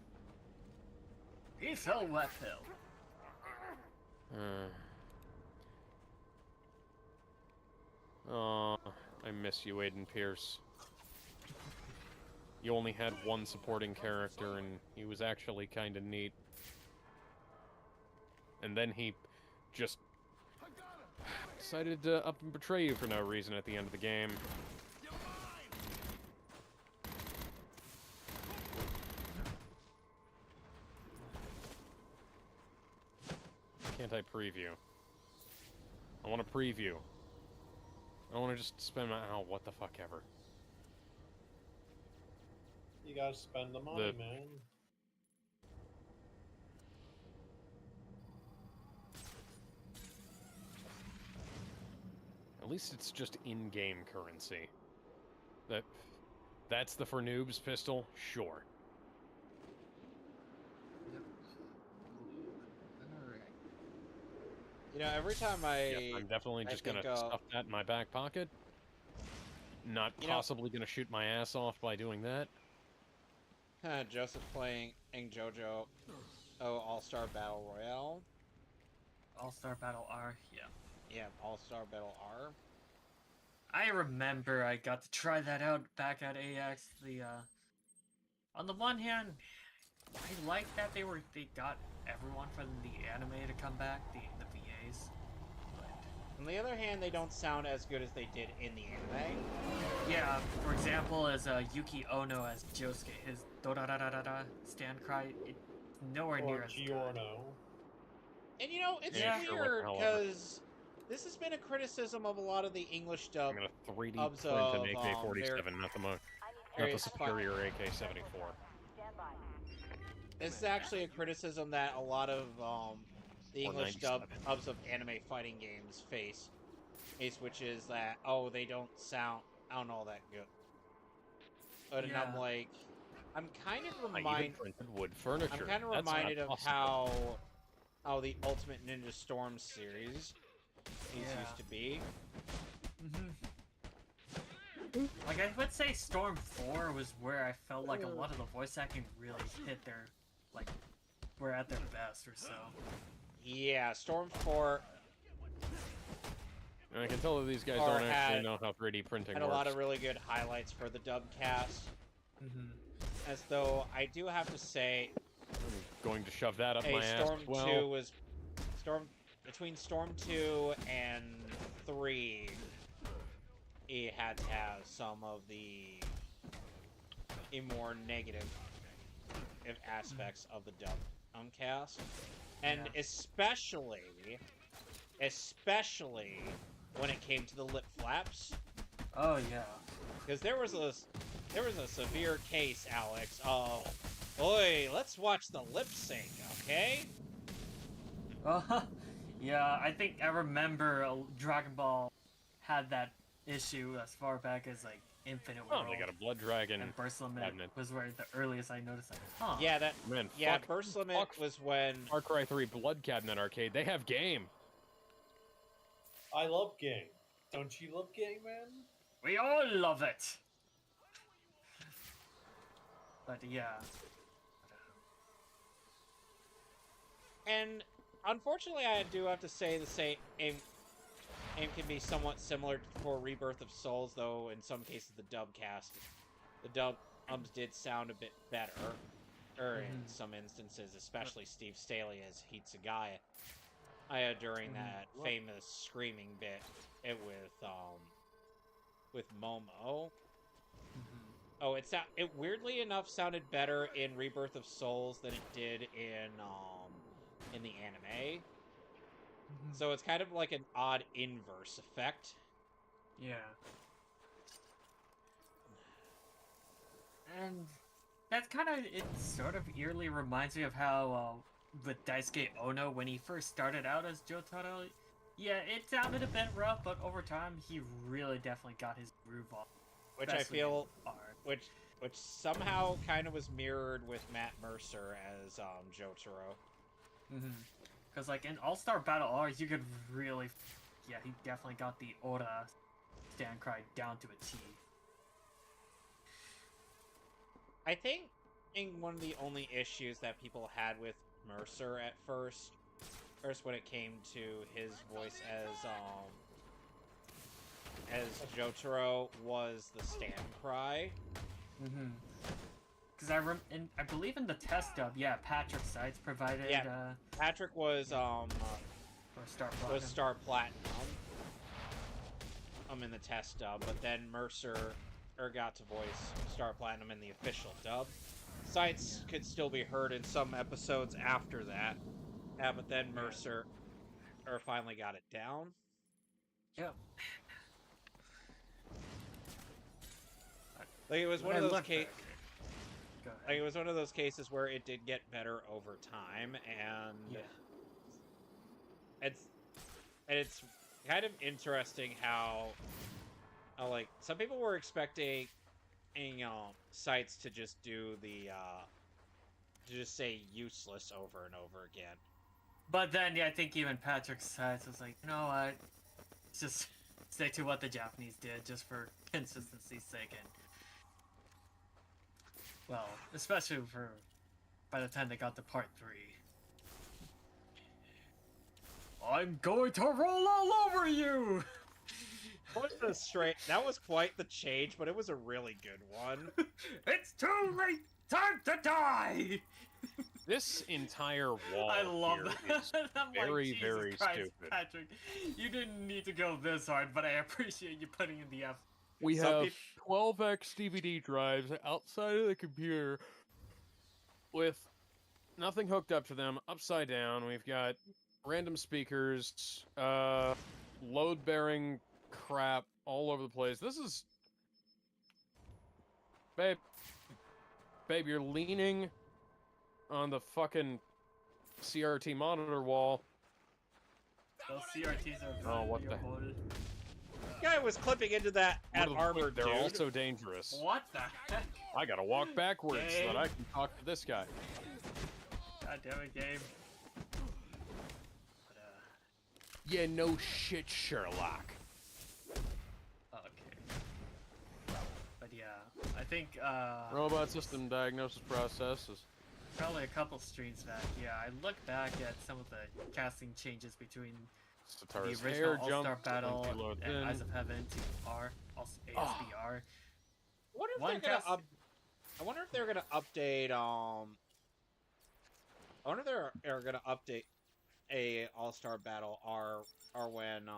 Speaker 4: He fell wet hill.
Speaker 1: Oh, I miss you, Aiden Pierce. You only had one supporting character, and he was actually kind of neat. And then he just decided to up and betray you for no reason at the end of the game. Can't I preview? I want to preview. I don't want to just spend my... Oh, what the fuck ever.
Speaker 3: You gotta spend the money, man.
Speaker 1: At least it's just in-game currency. That's the for noobs pistol? Sure.
Speaker 2: You know, every time I...
Speaker 1: I'm definitely
Speaker 2: I
Speaker 1: just gonna
Speaker 2: think,
Speaker 1: stuff that in my back pocket. Not
Speaker 2: You know-
Speaker 1: possibly gonna shoot my ass off by doing that.
Speaker 2: Joseph playing JoJo All-Star Battle Royale.
Speaker 4: All-Star Battle R, yeah.
Speaker 2: Yeah, All-Star Battle R.
Speaker 4: I remember I got to try that out back at AX. On the one hand, I like that they got everyone from the anime to come back, the VAs. But
Speaker 2: On the other hand, they don't sound as good as they did in the anime.
Speaker 4: yeah, for example, as Yuki Ono as Josuke, his do-da-da-da-da-da stand cry, it's nowhere
Speaker 3: Or
Speaker 4: near as good.
Speaker 3: Giorno.
Speaker 2: And you know, it's
Speaker 1: Yeah, sure, what the
Speaker 2: weird,
Speaker 1: hell ever.
Speaker 2: because this has been a criticism of a lot of the English dub.
Speaker 1: I'm gonna 3D
Speaker 2: Hubs
Speaker 1: print
Speaker 2: of,
Speaker 1: an AK-47, not the
Speaker 6: I need
Speaker 1: not the
Speaker 2: Various
Speaker 1: superior AK-74.
Speaker 6: Stand by.
Speaker 2: This is actually a criticism that a lot of the English
Speaker 1: 497.
Speaker 2: dubs of anime fighting games face, which is that, oh, they don't sound all that good. But and I'm
Speaker 4: Yeah.
Speaker 2: like, I'm kind of
Speaker 1: I even printed wood furniture.
Speaker 2: I'm kind of
Speaker 1: That's not
Speaker 2: reminded of
Speaker 1: possible.
Speaker 2: how the Ultimate Ninja Storm series used to be.
Speaker 4: Like, I would say Storm 4 was where I felt like a lot of the voice acting really hit their, like, were at their best or so.
Speaker 2: Yeah, Storm 4
Speaker 1: And I can tell that these guys
Speaker 2: Or
Speaker 1: don't actually
Speaker 2: had-
Speaker 1: know how 3D printing
Speaker 2: had
Speaker 1: works.
Speaker 2: a lot of really good highlights for the dub cast. As though I do have to say,
Speaker 1: I'm going to shove that up my ass
Speaker 2: Storm
Speaker 1: as well.
Speaker 2: 2 was between Storm 2 and 3. It had to have some of the more negative aspects of the dub cast, and especially when it came to the lip flaps,
Speaker 4: Oh yeah.
Speaker 2: because there was a severe case, Alex, of, oi, let's watch the lip sync, okay?
Speaker 4: Yeah, I think I remember Dragon Ball had that issue as far back as like Infinite
Speaker 1: Oh,
Speaker 4: World.
Speaker 1: they got a blood dragon.
Speaker 4: And Burst Limit
Speaker 1: cabinet.
Speaker 4: was where the earliest I noticed, like, huh.
Speaker 2: Yeah, that
Speaker 1: Man, fuck,
Speaker 2: Burst Limit
Speaker 1: fuck
Speaker 2: was when
Speaker 1: Far Cry 3 Blood Cabinet Arcade. They have game.
Speaker 3: I love game. Don't you love game, man?
Speaker 4: We all love it! But yeah.
Speaker 2: And unfortunately, I do have to say the same aim can be somewhat similar for Rebirth of Souls, though in some cases the dubs did sound a bit better, or in some instances, especially Steve Staley as Hitsugaya. During that famous screaming bit with Momo. Oh, it weirdly enough sounded better in Rebirth of Souls than it did in the anime. So it's kind of like an odd inverse effect.
Speaker 4: Yeah. And that's kind of, it sort of eerily reminds me of how, with Daisuke Ono, when he first started out as Jotaro, yeah, it sounded a bit rough, but over time, he really definitely got his groove on.
Speaker 2: Which I feel, which somehow kind of was mirrored with Matt Mercer as Jotaro.
Speaker 4: Because, like, in All-Star Battle R, you could really, yeah, he definitely got the Oda stand cry down to a T.
Speaker 2: I think one of the only issues that people had with Mercer at first when it came to his voice as Jotaro was the stand cry.
Speaker 4: Because I believe in the test dub, yeah, Patrick Seitz provided.
Speaker 2: Yeah, Patrick was
Speaker 4: Star Platinum.
Speaker 2: In the test dub, but then Mercer got to voice Star Platinum in the official dub. Seitz could still be heard in some episodes after that. Yeah, but then Mercer finally got it down.
Speaker 4: Yeah.
Speaker 2: Like it was one of those cases.
Speaker 4: Like
Speaker 2: it was one of those cases where it did get better over time, and it's kind of interesting how like some people were expecting Seitz to just do the to just say useless over and over again.
Speaker 4: But then, yeah, I think even Patrick Seitz was like, you know what? Just stick to what the Japanese did, just for consistency's sake, and well, especially for by the time they got to part 3. I'm going to roll all over you!
Speaker 2: That was quite the change, but it was a really good one.
Speaker 4: It's too late! Time to die!
Speaker 1: This entire wall
Speaker 4: I love
Speaker 1: here
Speaker 4: that.
Speaker 1: is
Speaker 4: I'm
Speaker 1: very,
Speaker 4: like,
Speaker 1: very
Speaker 4: Jesus Christ,
Speaker 1: stupid.
Speaker 4: Patrick, you didn't need to go this hard, but I appreciate you putting in the effort.
Speaker 1: We have 12x DVD drives outside of the computer with nothing hooked up to them, upside down. We've got random speakers, load-bearing crap all over the place. This is... Babe, you're leaning on the fucking CRT monitor wall.
Speaker 4: Those CRTs are
Speaker 1: Oh,
Speaker 4: very
Speaker 1: what the-
Speaker 4: overloaded.
Speaker 2: Guy was clipping into that at
Speaker 1: What the-
Speaker 2: armor,
Speaker 1: They're
Speaker 2: dude.
Speaker 1: also dangerous.
Speaker 4: What the heck?
Speaker 1: I gotta walk backwards so that
Speaker 4: Game.
Speaker 1: I can talk to this guy.
Speaker 4: God damn it, game. But,
Speaker 1: Yeah, no shit, Sherlock.
Speaker 4: okay. But yeah, I think,
Speaker 1: Robot system diagnosis process is...
Speaker 4: probably a couple streams back, yeah, I looked back at some of the casting changes between
Speaker 1: Satara's
Speaker 4: the
Speaker 1: hair
Speaker 4: original All-Star
Speaker 1: jumped,
Speaker 4: Battle
Speaker 1: when he loads
Speaker 4: and
Speaker 1: in.
Speaker 4: Eyes of Heaven to R, also ASBR.
Speaker 2: What if
Speaker 4: One
Speaker 2: they're gonna
Speaker 4: cast-
Speaker 2: I wonder if they're gonna update I wonder if they're gonna update a All-Star Battle or when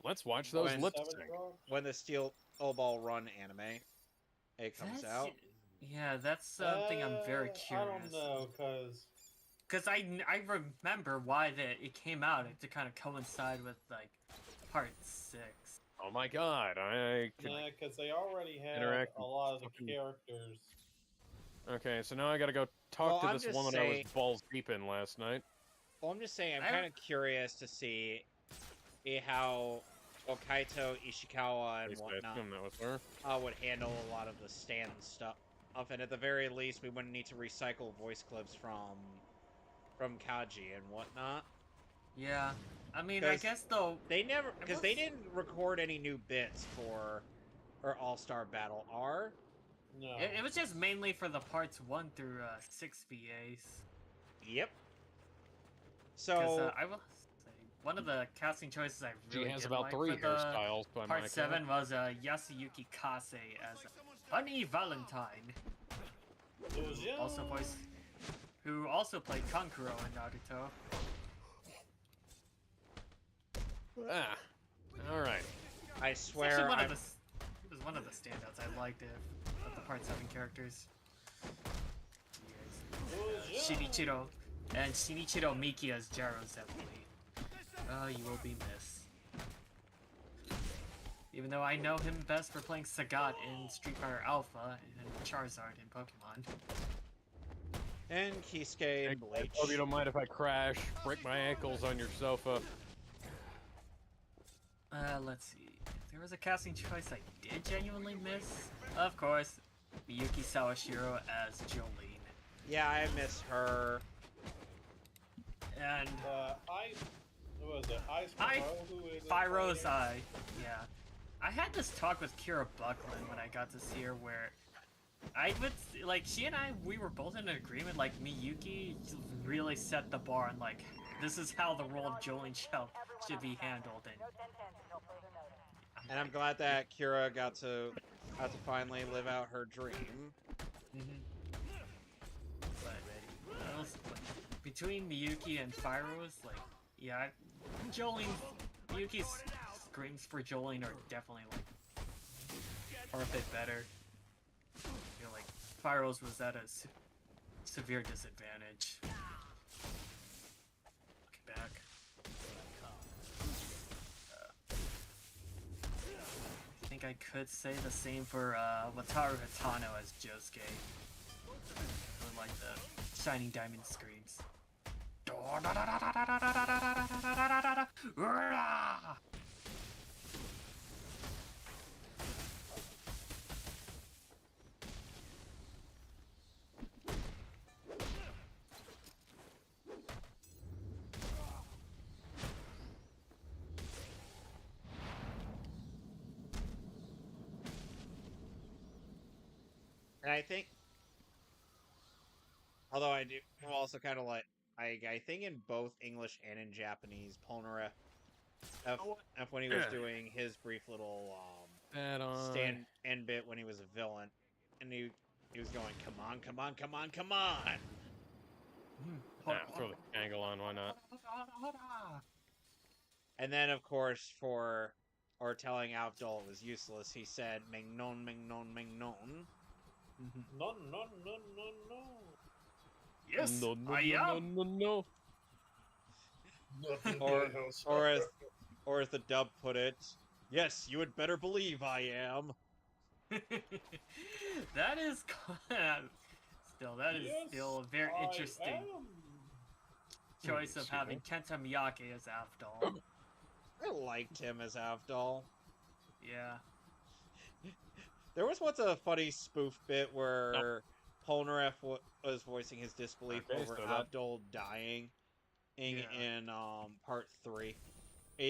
Speaker 1: Let's watch those
Speaker 2: When
Speaker 1: lip
Speaker 3: Seven
Speaker 1: sync.
Speaker 3: Frog?
Speaker 2: when the Steel Ball Run anime it comes
Speaker 4: That's-
Speaker 2: out.
Speaker 4: Yeah, that's something I'm very
Speaker 3: I
Speaker 4: curious.
Speaker 3: don't know, cause
Speaker 4: Because I remember why it came out to kind of coincide with, like, part 6.
Speaker 1: Oh my god, I could...
Speaker 3: yeah, cause they already had
Speaker 1: interact
Speaker 3: a lot of the
Speaker 1: fucking-
Speaker 3: characters.
Speaker 1: Okay, so now I gotta go talk
Speaker 2: Well,
Speaker 1: to
Speaker 2: I'm
Speaker 1: this
Speaker 2: just
Speaker 1: woman I
Speaker 2: saying-
Speaker 1: was balls deep in last night.
Speaker 2: Well, I'm just saying, I'm
Speaker 4: I
Speaker 2: kind of curious to see how Kaito, Ishikawa,
Speaker 1: At
Speaker 2: and
Speaker 1: least I
Speaker 2: whatnot
Speaker 1: assume that was her.
Speaker 2: would handle a lot of the stand stuff. And at the very least, we wouldn't need to recycle voice clips from Kaji and whatnot.
Speaker 4: Yeah. I mean, I
Speaker 2: 'Cause
Speaker 4: guess, though,
Speaker 2: They never, because they
Speaker 4: was-
Speaker 2: didn't record any new bits for All-Star Battle R.
Speaker 3: No.
Speaker 4: it was just mainly for the parts 1 through 6 VAs.
Speaker 2: Yep.
Speaker 4: Because
Speaker 2: So
Speaker 4: I will say, one of the casting choices I
Speaker 1: She
Speaker 4: really
Speaker 1: has
Speaker 4: did
Speaker 1: about
Speaker 4: like
Speaker 1: 3
Speaker 4: for the
Speaker 1: hairstyles by my
Speaker 4: part
Speaker 1: count.
Speaker 4: 7 was Yasuyuki Kase as Honey Valentine,
Speaker 3: It was
Speaker 4: who also played Kankuro in Naruto.
Speaker 1: Ah, alright.
Speaker 2: I
Speaker 4: It's
Speaker 2: swear,
Speaker 4: actually one
Speaker 2: I'm,
Speaker 4: of the, it was one of the standouts. I liked it of the part 7 characters. Shinichiro and Shinichiro Miki as Jaro Zeppeli. You will be missed. Even though I know him best for playing Sagat in Street Fighter Alpha and Charizard in Pokemon.
Speaker 2: and Kisuke and
Speaker 1: I
Speaker 2: Bleach.
Speaker 1: hope you don't mind if I crash, break my ankles on your sofa.
Speaker 4: Let's see. If there was a casting choice I did genuinely miss, of course, Miyuki Sawashiro as Jolene.
Speaker 2: Yeah, I miss her.
Speaker 4: And
Speaker 3: What was it? Ice
Speaker 4: I-
Speaker 3: Pro? Who is it?
Speaker 4: Pyro's yeah. I had this talk with Kira Buckland when I got to see her where I would, like, she and we were both in agreement, like, Miyuki really set the bar and, like, this is how the role of Jolene should be handled. And
Speaker 6: No 10-10s until further notice.
Speaker 2: And I'm glad that Kira got to finally live out her dream.
Speaker 4: But between Miyuki and Pyro's, like, yeah, Miyuki's screams for Jolene are definitely, like, are a bit better. I feel like Pyro's was at a severe disadvantage. Looking back. I think I could say the same for Wataru Hatano as Josuke. I like the Shining Diamond screams.
Speaker 2: And I think, although I do, I'm also kind of like, I think in both English and in Japanese, Polnareff, when he was doing his brief little
Speaker 1: That on.
Speaker 2: stand end bit when he was a villain, and he was going, come on, come on, come on, come on.
Speaker 1: Yeah, throw the angle on, why not?
Speaker 2: And then, of course, telling Abdul it was useless, he said, Mignon, Mignon, Mignon.
Speaker 3: No.
Speaker 4: Yes,
Speaker 1: No, no,
Speaker 4: I
Speaker 1: no,
Speaker 4: am.
Speaker 1: no, no, no.
Speaker 2: Or as the dub put it, yes, you had better believe I am.
Speaker 4: That is Still, that is still a very interesting choice of having Kenta Miyake as Avdol.
Speaker 2: I liked him as Avdol.
Speaker 4: Yeah.
Speaker 2: There was once a funny spoof bit where Polnareff was voicing his disbelief over Avdol dying in part 3.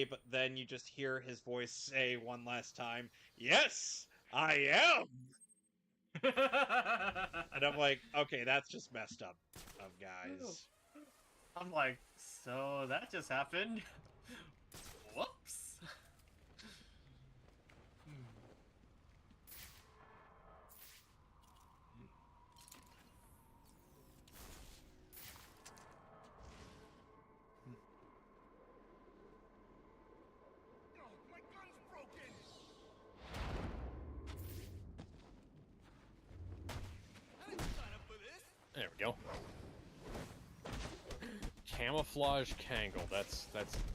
Speaker 2: But then you just hear his voice say one last time, "Yes, I am!" And I'm like, okay, that's just messed up, guys.
Speaker 4: I'm like, so that just happened? Whoops.
Speaker 5: No, my gun's broken. I didn't sign up for this.
Speaker 1: There we go. Camouflage Kangle. That's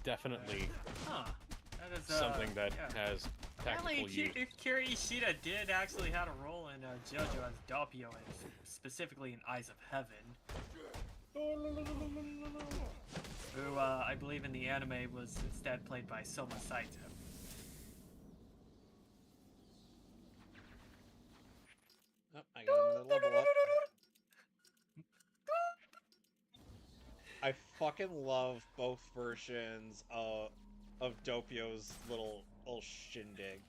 Speaker 1: definitely
Speaker 4: That is
Speaker 1: something that has
Speaker 4: apparently
Speaker 1: tactical use.
Speaker 4: Kirishita did actually had a role in JoJo as Doppio, and specifically in Eyes of Heaven. Who, I believe in the anime was instead played by Soma Saito.
Speaker 2: Oh, I got another level up. I fucking love both versions of Doppio's little shindig.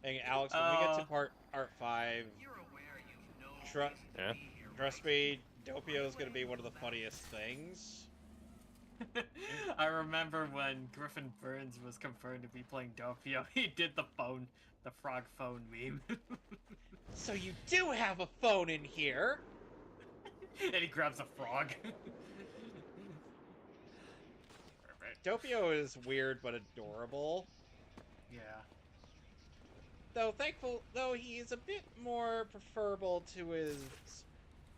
Speaker 2: And Alex, when we get to part 5,
Speaker 5: You're aware you've no reason to
Speaker 1: Yeah.
Speaker 5: be here,
Speaker 2: trust me, Doppio's gonna be one of the funniest things.
Speaker 4: I remember when Griffin Burns was confirmed to be playing Doppio, he did the frog phone meme.
Speaker 2: So you do have a phone in here?
Speaker 4: And he grabs a frog.
Speaker 2: Doppio is weird but adorable.
Speaker 4: Yeah.
Speaker 2: Though he is a bit more preferable to his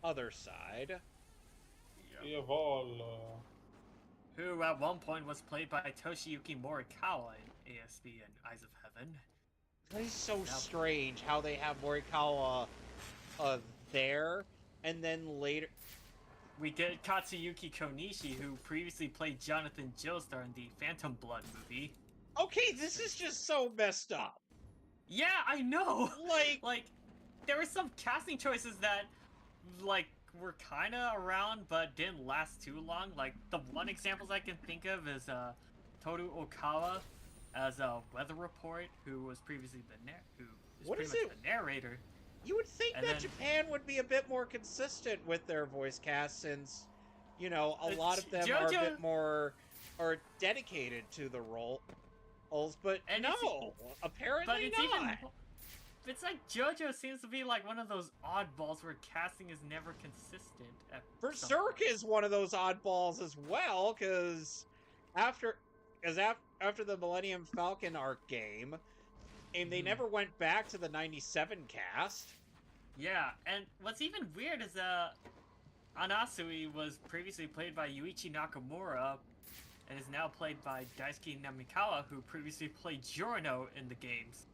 Speaker 2: other side.
Speaker 4: Who at one point was played by Toshiyuki Morikawa in ASB and Eyes of Heaven.
Speaker 2: That is so strange how they have Morikawa there, and then later...
Speaker 4: We get Katsuyuki Konishi, who previously played Jonathan Joestar in the Phantom Blood movie.
Speaker 2: Okay, this is just so messed up.
Speaker 4: Yeah, I know!
Speaker 2: Like,
Speaker 4: there were some casting choices that, were kinda around, but didn't last too long. Like, the one examples I can think of is, Toru Okawa as a weather report, who was previously the narrator.
Speaker 2: you would think
Speaker 4: And
Speaker 2: that
Speaker 4: then-
Speaker 2: Japan would be a bit more consistent with their voice cast, since, you know, a lot of them are a
Speaker 4: JoJo
Speaker 2: bit more dedicated to the roles, but
Speaker 4: And
Speaker 2: no, apparently
Speaker 4: But it's
Speaker 2: not.
Speaker 4: it's like JoJo seems to be like one of those oddballs where casting is never consistent.
Speaker 2: Berserk is one of those oddballs as well, because after the Millennium Falcon arc game, and they never went back to the 97 cast.
Speaker 4: Yeah, and what's even weird is Anasui was previously played by Yuichi Nakamura, and is now played by Daisuke Namikawa, who previously played Giorno in the games.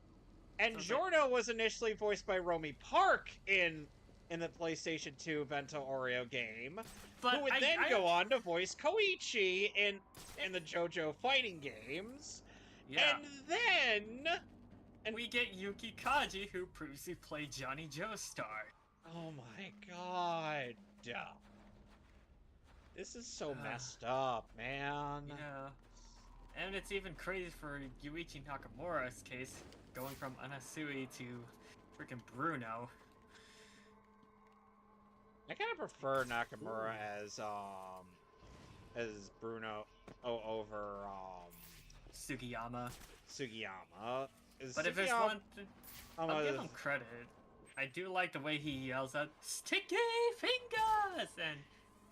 Speaker 2: And
Speaker 4: So
Speaker 2: Giorno was initially voiced by Romy Park in the PlayStation 2 Vento Oreo game,
Speaker 4: But
Speaker 2: who would then go on to voice Koichi in the JoJo fighting games.
Speaker 4: Yeah.
Speaker 2: And then
Speaker 4: We get Yuki Kaji, who previously played Johnny Joestar.
Speaker 2: oh my god. This is so messed up, man.
Speaker 4: Yeah. And it's even crazy for Yuichi Nakamura's case, going from Anasui to freaking Bruno.
Speaker 2: I kind of prefer Nakamura as Bruno over
Speaker 4: Sugiyama.
Speaker 2: Sugiyama.
Speaker 4: But if there's one thing, I'll
Speaker 2: Sugiyama
Speaker 4: give him credit. I do like the way he yells out, "Sticky fingers!" and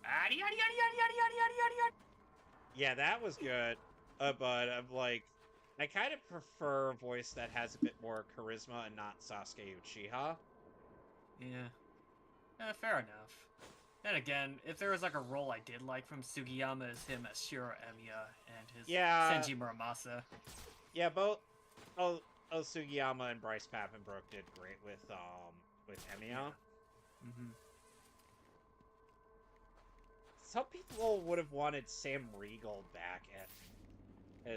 Speaker 4: "Adi, adi, adi, adi, adi, adi, adi, adi, adi."
Speaker 2: Yeah, that was good. But I'm like, I kind of prefer a voice that has a bit more charisma and not Sasuke Uchiha.
Speaker 4: Yeah. Fair enough. Then again, if there was like a role I did like from Sugiyama is him as Shiro Emiya and his Senji Muramasa.
Speaker 2: Yeah, both Sugiyama and Bryce Papenbrook did great with Emiya.
Speaker 4: Mm-hmm.
Speaker 2: some people would have wanted Sam Riegel back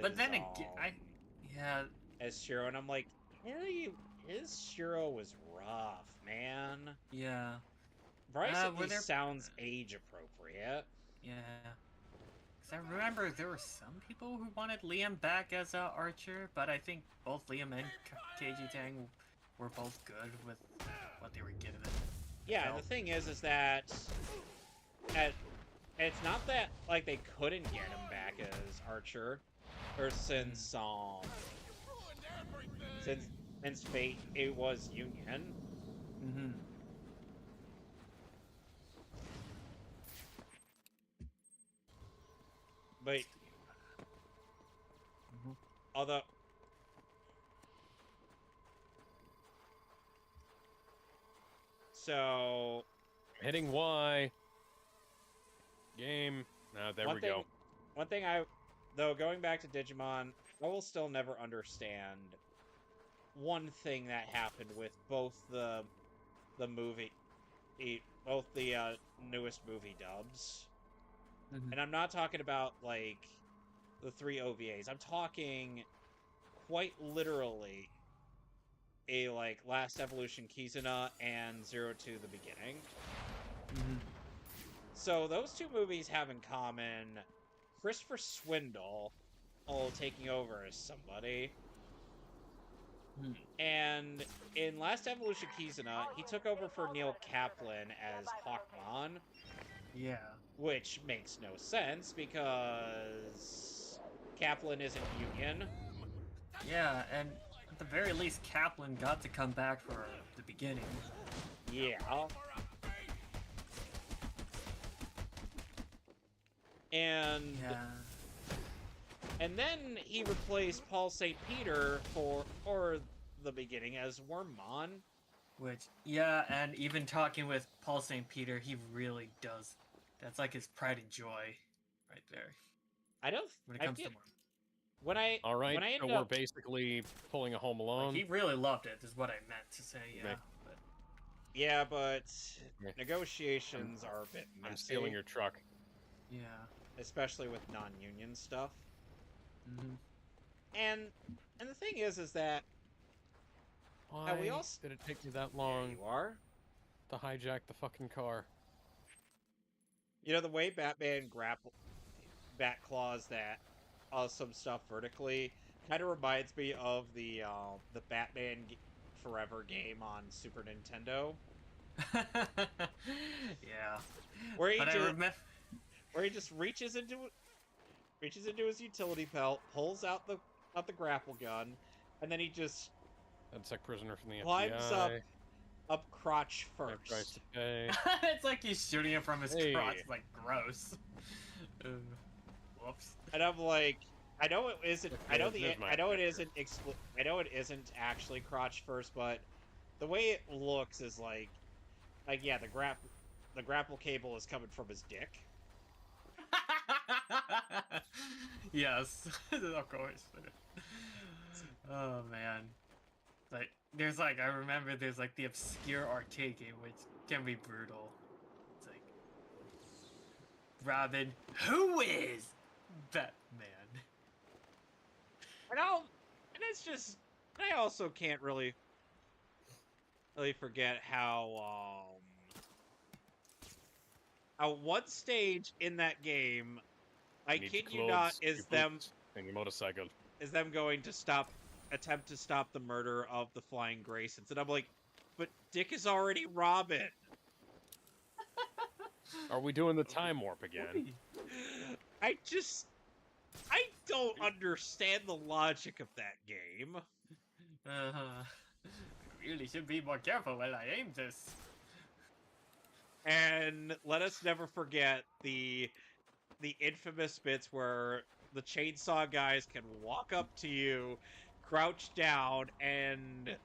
Speaker 4: But then again, yeah,
Speaker 2: as Shiro, and I'm like, his Shiro was rough, man.
Speaker 4: yeah,
Speaker 2: Bryce at
Speaker 4: were
Speaker 2: least
Speaker 4: there-
Speaker 2: sounds age appropriate.
Speaker 4: yeah. Because I remember there were some people who wanted Liam back as Archer, but I think both Liam and KG Tang were both good with what they were given.
Speaker 2: Yeah, and the thing is that it's not that like they couldn't get him back as Archer, or since Fate it was Union.
Speaker 4: Mm-hmm.
Speaker 2: But although so
Speaker 1: Hitting Y. Game. No, there we go.
Speaker 2: One thing going back to Digimon, I will still never understand one thing that happened with both the newest movie dubs.
Speaker 4: Mm-hmm.
Speaker 2: And I'm not talking about like the 3 OVAs. I'm talking quite literally a like Last Evolution Kizuna and Zero to the Beginning.
Speaker 4: Mm-hmm.
Speaker 2: So those 2 movies have in common Christopher Swindle taking over as somebody. And in Last Evolution Kizuna, he took over for Neil Kaplan as Hawkmon.
Speaker 4: Yeah.
Speaker 2: Which makes no sense because Kaplan isn't Union.
Speaker 4: Yeah, and at the very least, Kaplan got to come back for the beginning.
Speaker 2: Yeah. And then he replaced Paul St. Peter for the beginning as Wormmon.
Speaker 4: Which, yeah, and even talking with Paul St. Peter, he really does. That's like his pride and joy right there.
Speaker 2: I don't...
Speaker 4: When it comes to
Speaker 2: When I...
Speaker 1: All right,
Speaker 2: when I
Speaker 1: so we're basically pulling a Home Alone.
Speaker 4: Like, he really loved it, is what I meant to say, yeah.
Speaker 1: Okay.
Speaker 4: But...
Speaker 2: Yeah, but negotiations are a bit messy.
Speaker 1: I'm stealing your truck.
Speaker 4: Yeah.
Speaker 2: Especially with non-union stuff.
Speaker 4: Mm-hmm.
Speaker 2: And the thing is that
Speaker 1: Why
Speaker 2: we all...
Speaker 1: did it take me that long
Speaker 2: you are?
Speaker 1: to hijack the fucking car?
Speaker 2: You know, the way Batman bat claws that some stuff vertically kind of reminds me of the Batman Forever game on Super Nintendo.
Speaker 4: Yeah.
Speaker 2: Where he just reaches into his utility belt, pulls out the grapple gun, and then he just
Speaker 1: That's like prisoner from the
Speaker 2: climbs
Speaker 1: FBI.
Speaker 2: up crotch
Speaker 1: Tries
Speaker 2: first.
Speaker 1: to pay.
Speaker 4: It's like he's shooting it from his crotch. Like, gross. Whoops.
Speaker 2: And I'm like, I know it isn't. I know it
Speaker 1: picture.
Speaker 2: isn't. I know it isn't actually crotch first, but the way it looks is like yeah, the grapple cable is coming from his dick.
Speaker 4: Yes, of course. Oh man, like I remember there's like the obscure arcade game which can be brutal. It's like, Robin, who is Batman?
Speaker 2: And it's just, I also can't really forget how one stage in that game, I kid you not, is them
Speaker 1: and your motorcycle.
Speaker 2: Is them going to attempt to stop the murder of the Flying Graysons, and I'm like, but Dick is already Robin.
Speaker 1: Are we doing the time warp again?
Speaker 2: I don't understand the logic of that game.
Speaker 4: I really should be more careful when I aim this.
Speaker 2: And let us never forget the infamous bits where the chainsaw guys can walk up to you, crouch down, and,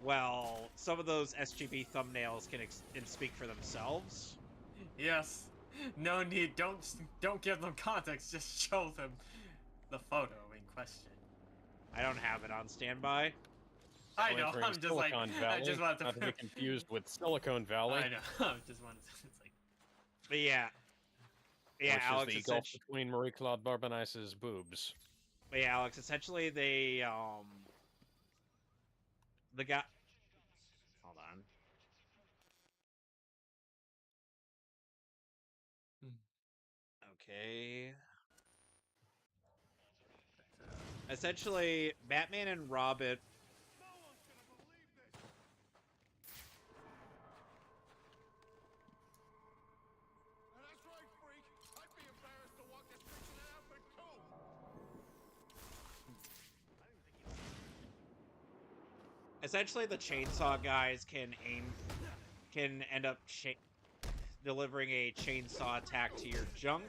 Speaker 2: well, some of those SGB thumbnails can speak for themselves.
Speaker 4: Yes. No need. Don't give them context. Just show them the photo in question.
Speaker 2: I don't have it on standby.
Speaker 4: I know. I'm just like,
Speaker 1: Silicon
Speaker 4: I
Speaker 1: Valley,
Speaker 4: just want to
Speaker 1: not to be confused with Silicon Valley.
Speaker 4: I know. I just wanted to. It's like,
Speaker 2: But yeah. Yeah,
Speaker 1: which
Speaker 2: Alex,
Speaker 1: is the gulf between Marie-Claude Barbenice's boobs.
Speaker 2: yeah, Alex, essentially they, the guy... Hold on. Okay. Essentially, Batman and Robin... Essentially, the chainsaw guys can end up delivering a chainsaw attack to your junk.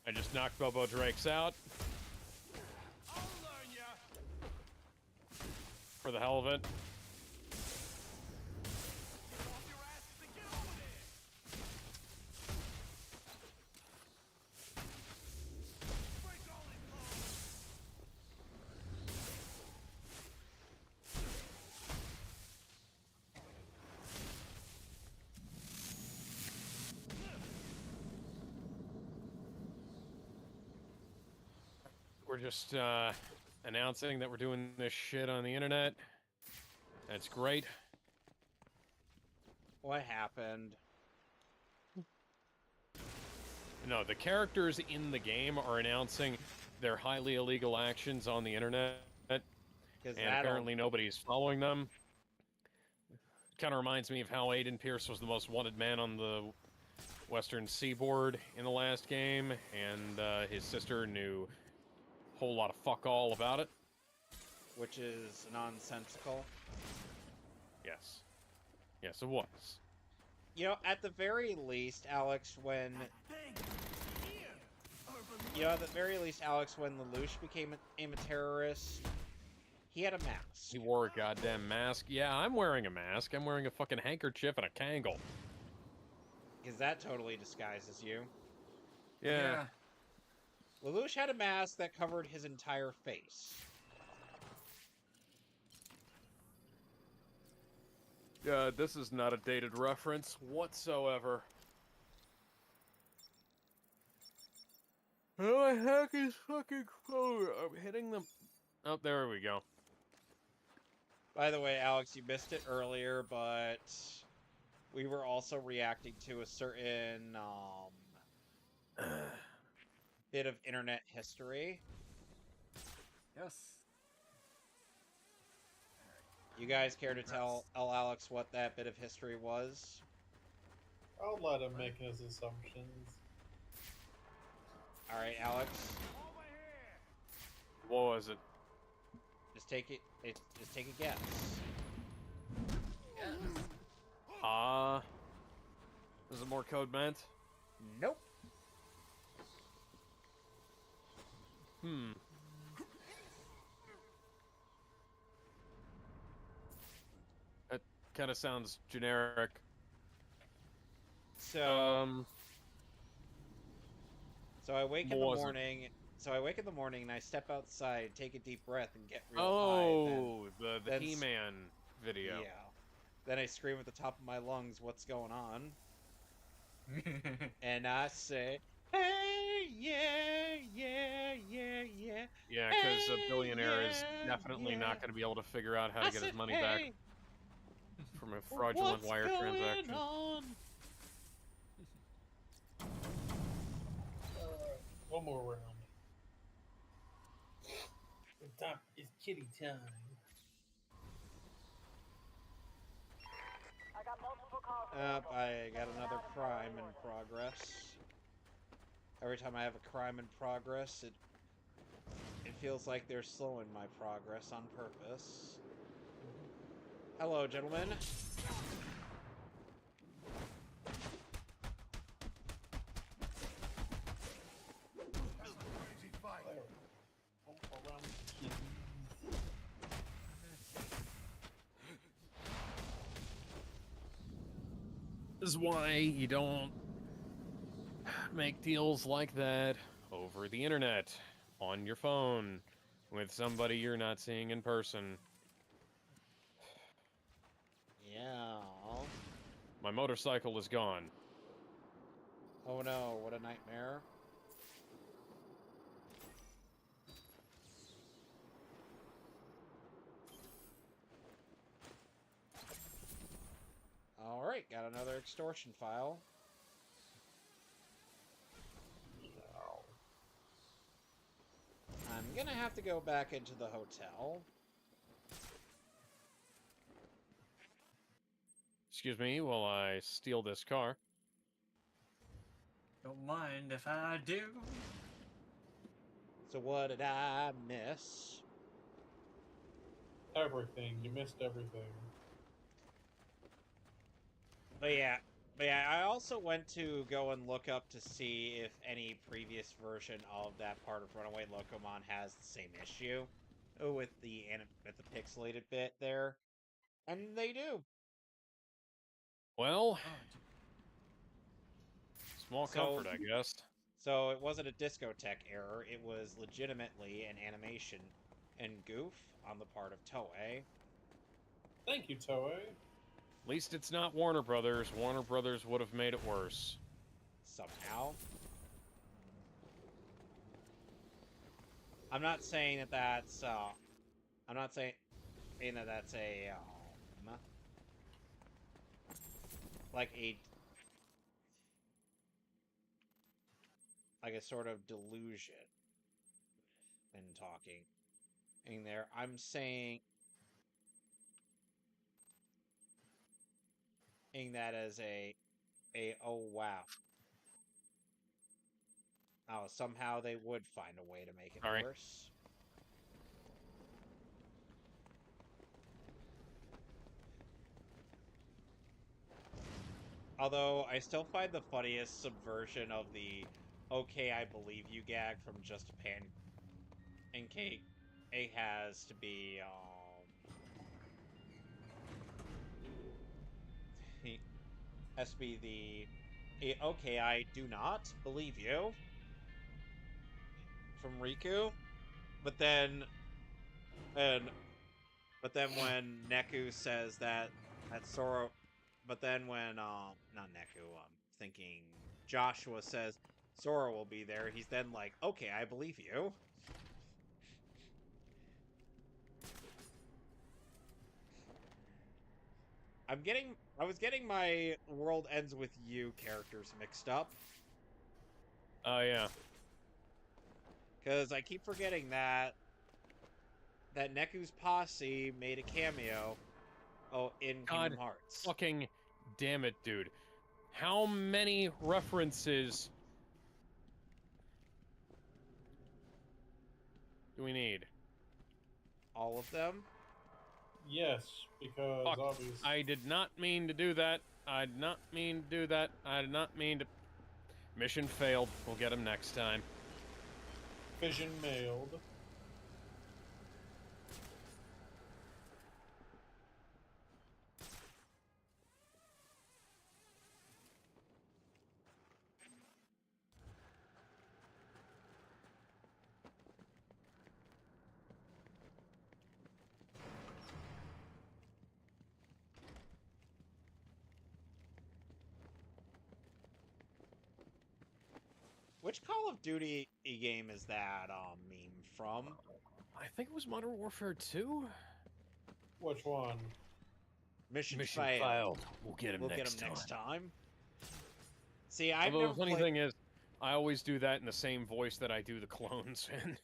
Speaker 1: I just knocked Bobo Drake's out. For the hell of it. We're just announcing that we're doing this shit on the internet. That's great.
Speaker 2: What happened?
Speaker 1: No, the characters in the game are announcing their highly illegal actions on the internet, and apparently nobody's following them. Kind of reminds me of how Aiden Pierce was the most wanted man on the Western Seaboard in the last game, and his sister knew a whole lot of fuck all about it.
Speaker 2: Which is nonsensical.
Speaker 1: Yes. Yes, it was.
Speaker 2: You know, at the very least, Alex, when... You know, at the very least, Alex, when Lelouch became a terrorist, he had a mask.
Speaker 1: He wore a goddamn mask. Yeah, I'm wearing a mask. I'm wearing a fucking handkerchief and a Kangol.
Speaker 2: Because that totally disguises you.
Speaker 1: Yeah.
Speaker 2: Lelouch had a mask that covered his entire face.
Speaker 1: This is not a dated reference whatsoever. How the heck is fucking close? I'm hitting them. Oh, there we go.
Speaker 2: By the way, Alex, you missed it earlier, but we were also reacting to a certain bit of internet history.
Speaker 4: Yes.
Speaker 2: You guys care to tell Alex what that bit of history was?
Speaker 3: I'll let him make his assumptions.
Speaker 2: All right, Alex.
Speaker 1: What was it?
Speaker 2: Just take it. Just take a guess.
Speaker 1: Is it more code meant?
Speaker 2: Nope.
Speaker 1: That kind of sounds generic.
Speaker 2: So, so I wake in the
Speaker 1: was it?
Speaker 2: morning. So I wake in the morning and I step outside, take a deep breath, and get real high.
Speaker 1: Oh, the
Speaker 2: then
Speaker 1: He-Man video.
Speaker 2: Yeah. Then I scream at the top of my lungs, "What's going on?" And I say, "Hey, yeah, yeah, yeah, yeah."
Speaker 1: Yeah, because a
Speaker 2: Hey,
Speaker 1: billionaire is
Speaker 2: yeah,
Speaker 1: definitely
Speaker 2: yeah.
Speaker 1: not going to be able to figure out how to
Speaker 2: I
Speaker 1: get
Speaker 2: said,
Speaker 1: his money
Speaker 2: "Hey,
Speaker 1: back from a fraudulent
Speaker 2: what's
Speaker 1: wire
Speaker 2: going
Speaker 1: transaction.
Speaker 2: on?"
Speaker 3: One more round. It's kitty time.
Speaker 6: I got multiple calls available.
Speaker 2: I got
Speaker 6: Sending them
Speaker 2: another
Speaker 6: out in
Speaker 2: crime
Speaker 6: priority
Speaker 2: in
Speaker 6: order.
Speaker 2: progress. Every time I have a crime in progress, it feels like they're slowing my progress on purpose. Hello, gentlemen.
Speaker 1: This is why you don't make deals like that over over the internet, on your phone, with somebody you're not seeing in person.
Speaker 2: Yeah.
Speaker 1: My motorcycle is gone.
Speaker 2: Oh no, what a nightmare. Alright, got another extortion file. I'm gonna have to go back into the hotel.
Speaker 1: Excuse me while I steal this car.
Speaker 4: Don't mind if I do.
Speaker 2: So what did I miss?
Speaker 3: Everything. You missed everything.
Speaker 2: But yeah, I also went to go and look up to see if any previous version of that part of Runaway Locomon has the same issue with the pixelated bit there, and they do.
Speaker 1: Well,
Speaker 4: Oh,
Speaker 1: small
Speaker 2: So-
Speaker 1: comfort, I guess.
Speaker 2: So it wasn't a discotheque error; it was legitimately an animation and goof on the part of Toei.
Speaker 3: Thank you, Toei.
Speaker 1: At least it's not Warner Brothers. Warner Brothers would have made it worse.
Speaker 2: Somehow. I'm not saying that that's. I'm not saying that that's a like a sort of delusion in talking in there. I'm saying that as a oh wow. Oh, somehow they would find a way to make it
Speaker 1: Sorry.
Speaker 2: worse. Although I still find the funniest subversion of the "okay, I believe you" gag from Just a Pancake. It has to be "okay, I do not believe you" from Riku. But then when Neku says that Sora, but then when not Neku, I'm thinking Joshua says Sora will be there, he's then like, "Okay, I believe you." I was getting my World Ends With You characters mixed up.
Speaker 1: Oh, yeah.
Speaker 2: Because I keep forgetting that Neku's posse made a cameo in
Speaker 1: God
Speaker 2: Kingdom Hearts.
Speaker 1: fucking damn it, dude. How many references do we need?
Speaker 2: All of them?
Speaker 3: Yes, because
Speaker 1: Fuck.
Speaker 3: obviously.
Speaker 1: I did not mean to do that. I did not mean to do that. I did not mean to... Mission failed. We'll get him next time.
Speaker 3: Vision mailed.
Speaker 2: Which Call of Duty game is that meme from?
Speaker 1: I think it was Modern Warfare 2?
Speaker 3: Which one?
Speaker 2: Mission failed.
Speaker 1: We'll get him next
Speaker 2: time. See, I've
Speaker 1: Although
Speaker 2: never
Speaker 1: the funny
Speaker 2: played...
Speaker 1: thing is, I always do that in the same voice that I do the clones in.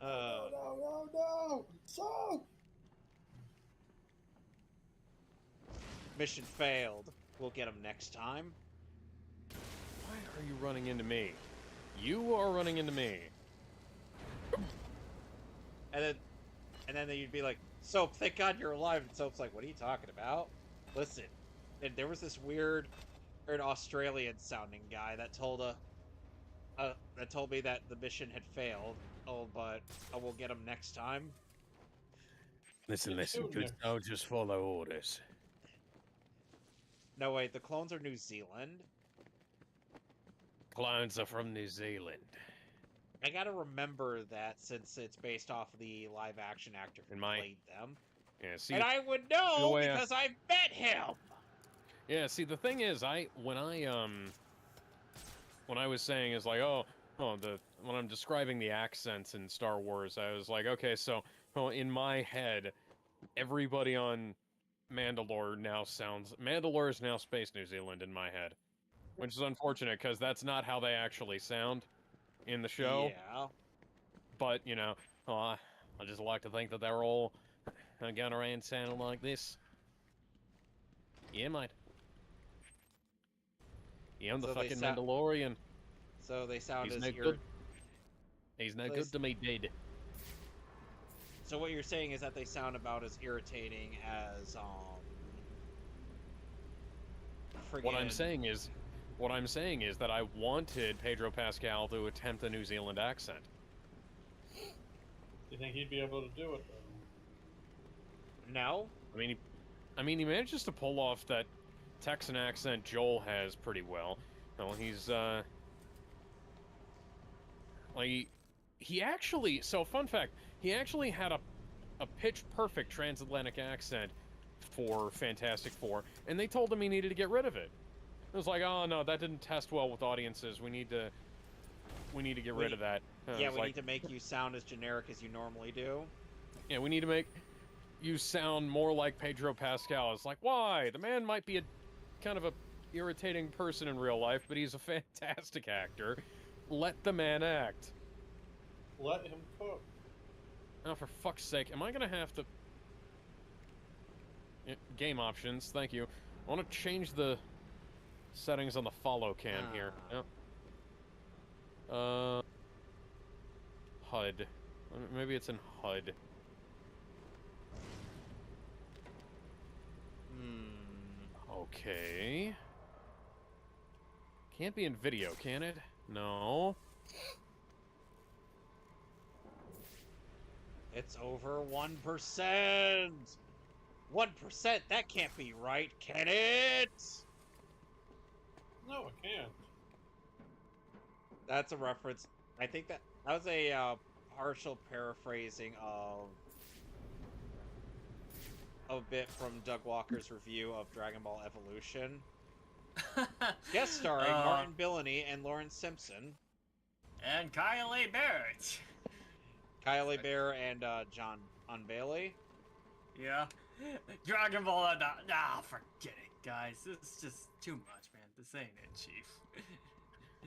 Speaker 3: No! So.
Speaker 2: Mission failed. We'll get him next time.
Speaker 1: Why are you running into me? You are running into me.
Speaker 2: And then you'd be like, "Soap, thank God you're alive." And Soap's like, "What are you talking about?" Listen, and there was this weird Australian sounding guy that told me that the mission had failed. Oh, but we'll get him next time.
Speaker 1: Listen,
Speaker 3: Good
Speaker 1: good soldiers follow orders.
Speaker 2: No, wait, the clones are New Zealand.
Speaker 1: Clowns are from New Zealand.
Speaker 2: I gotta remember that since it's based off of the live-action actor who
Speaker 1: In my-
Speaker 2: played them.
Speaker 1: Yeah, see,
Speaker 2: And I would
Speaker 1: the
Speaker 2: know
Speaker 1: way
Speaker 2: because I've met him!
Speaker 1: yeah, see, the thing is, when I was saying is like, when I'm describing the accents in Star Wars, I was like, okay, so, in my head, everybody on Mandalore is now Space New Zealand in my head. Which is unfortunate, because that's not how they actually sound in the show.
Speaker 2: Yeah.
Speaker 1: But, you know, I just like to think that they're all going around sounding like this. Yeah, mate. Yeah, I'm the
Speaker 2: So they
Speaker 1: fucking
Speaker 2: sound-
Speaker 1: Mandalorian.
Speaker 2: So they sound
Speaker 1: He's
Speaker 2: as
Speaker 1: no good. He's no
Speaker 2: So
Speaker 1: good to me, dude.
Speaker 2: So what you're saying is that they sound about as irritating as
Speaker 1: What I'm saying is that I wanted Pedro Pascal to attempt a New Zealand accent.
Speaker 3: You think he'd be able to do it?
Speaker 2: No?
Speaker 1: I mean, he manages to pull off that Texan accent Joel has pretty well. Well, he's like he actually. So, fun fact: he actually had a pitch-perfect transatlantic accent for Fantastic Four, and they told him he needed to get rid of it. It was like, oh no, that didn't test well with audiences. We need to get rid of that.
Speaker 2: Yeah, we need to make you sound as generic as you normally do.
Speaker 1: Yeah, we need to make you sound more like Pedro Pascal. It's like, why? The man might be a kind of a irritating person in real life, but he's a fantastic actor. Let the man act.
Speaker 3: Let him cook.
Speaker 1: Now, for fuck's sake, am I gonna have to... Game options, thank you. I want to change the settings on the follow cam here. Yep. HUD. Maybe it's in HUD. Okay. Can't be in video, can it? No.
Speaker 2: It's over 1%! 1%? That can't be right, can it?
Speaker 3: No, it can't.
Speaker 2: That's a reference. I think that was a partial paraphrasing of a bit from Doug Walker's review of Dragon Ball Evolution. Guest starring Martin Billany and Lawrence Simpson.
Speaker 4: And Kyle A. Barrett.
Speaker 2: Kyle A. Bear and John Bailey.
Speaker 4: Yeah. Dragon Ball. Nah, forget it, guys. This is just too much, man. This ain't it, Chief.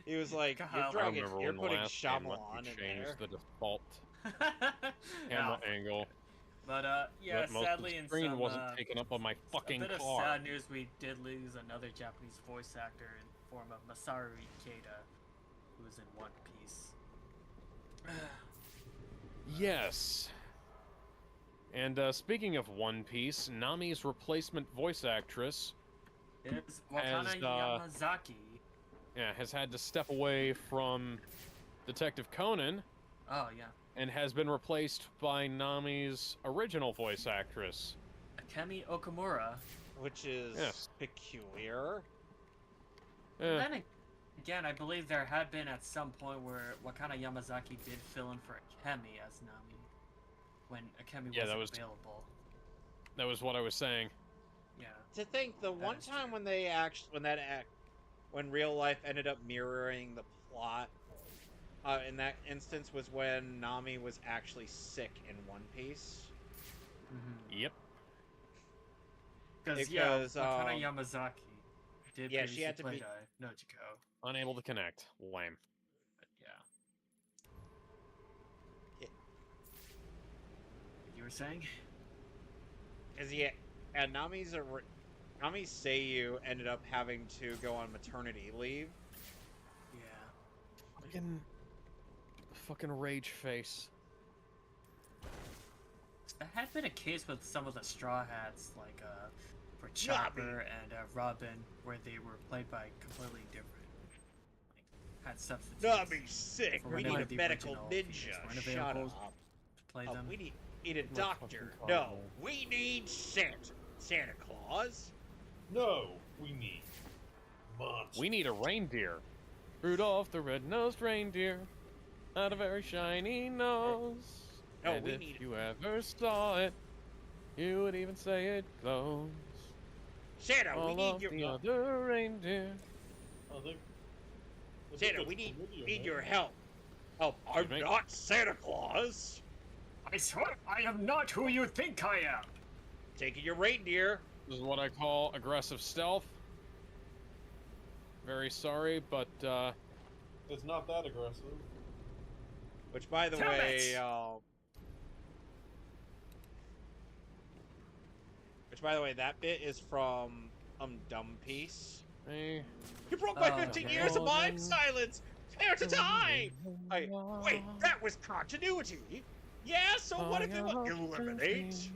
Speaker 2: He was like,
Speaker 4: Kyle.
Speaker 2: you're putting Shyamalan in
Speaker 1: change
Speaker 2: there.
Speaker 1: the default
Speaker 4: Yeah.
Speaker 1: camera angle.
Speaker 4: But yeah,
Speaker 1: But most
Speaker 4: sadly,
Speaker 1: of
Speaker 4: in
Speaker 1: the screen
Speaker 4: some
Speaker 1: wasn't taken up on my fucking
Speaker 4: a bit
Speaker 1: car.
Speaker 4: of sad news, we did lose another Japanese voice actor in the form of Masaru Ikeda, who was in One Piece.
Speaker 1: Yes. And speaking of One Piece, Nami's replacement voice actress
Speaker 4: It's Wakana
Speaker 1: As,
Speaker 4: Yamazaki.
Speaker 1: has had to step away from Detective Conan
Speaker 4: Oh yeah,
Speaker 1: and has been replaced by Nami's original voice actress.
Speaker 4: Akemi Okamura.
Speaker 2: Which is
Speaker 1: Yes.
Speaker 2: peculiar.
Speaker 1: Eh,
Speaker 4: Then again, I believe there had been at some point where Wakana Yamazaki did fill in for Akemi as Nami when Akemi
Speaker 1: Yeah, that
Speaker 4: wasn't
Speaker 1: was-
Speaker 4: available.
Speaker 1: that was what I was saying.
Speaker 4: Yeah.
Speaker 2: To think the one
Speaker 4: is
Speaker 2: time
Speaker 4: true.
Speaker 2: when they when real life ended up mirroring the plot in that instance was when Nami was actually sick in One Piece.
Speaker 1: Yep.
Speaker 4: Because
Speaker 2: Because,
Speaker 4: Wakana Yamazaki did
Speaker 2: yeah,
Speaker 4: previously
Speaker 2: she had to
Speaker 4: play
Speaker 2: be-
Speaker 4: Nojiko.
Speaker 1: Unable to connect. Lame.
Speaker 4: But yeah.
Speaker 2: Yeah.
Speaker 4: You were saying?
Speaker 2: Because and Nami's Seiyu ended up having to go on maternity leave.
Speaker 4: Yeah.
Speaker 1: Fucking rage face.
Speaker 4: That had been a case with some of the Straw Hats, like for
Speaker 2: Nami.
Speaker 4: Chopper and Robin, where they were played by completely different, like, had substitutes.
Speaker 2: Nami's sick.
Speaker 4: For
Speaker 2: We
Speaker 4: one
Speaker 2: need
Speaker 4: of
Speaker 2: a
Speaker 4: the
Speaker 2: medical
Speaker 4: original
Speaker 2: ninja.
Speaker 4: figures weren't
Speaker 2: Shut
Speaker 4: available
Speaker 2: up.
Speaker 4: to play them.
Speaker 2: We need a
Speaker 1: My
Speaker 2: doctor.
Speaker 1: fucking car,
Speaker 2: No,
Speaker 1: man.
Speaker 2: we need Santa Claus.
Speaker 3: No, we need monsters.
Speaker 1: We need a reindeer. Rudolph the red-nosed reindeer had a very shiny nose.
Speaker 2: No,
Speaker 1: and
Speaker 2: we
Speaker 1: if
Speaker 2: need-
Speaker 1: you ever saw it, you would even say it glows.
Speaker 2: Santa, we
Speaker 1: All
Speaker 2: need
Speaker 1: of
Speaker 2: your
Speaker 1: the other reindeer.
Speaker 3: I think
Speaker 2: Santa,
Speaker 3: that's
Speaker 2: we need
Speaker 3: familiar,
Speaker 2: your
Speaker 3: man.
Speaker 2: help. Help! I'm
Speaker 1: Excuse me?
Speaker 2: not Santa Claus.
Speaker 7: I swear I am not who you think I am.
Speaker 2: Taking your reindeer.
Speaker 1: This is what I call aggressive stealth. Very sorry, but
Speaker 3: It's not that aggressive.
Speaker 2: Which, by the
Speaker 7: Damn
Speaker 2: way,
Speaker 7: it!
Speaker 2: that bit is from Dumb Piece.
Speaker 1: hey,
Speaker 2: You broke my
Speaker 4: Oh,
Speaker 2: 15
Speaker 4: man.
Speaker 2: years of mime silence. Prepare to die. Wait, that was continuity. Yeah. So what if it was eliminate?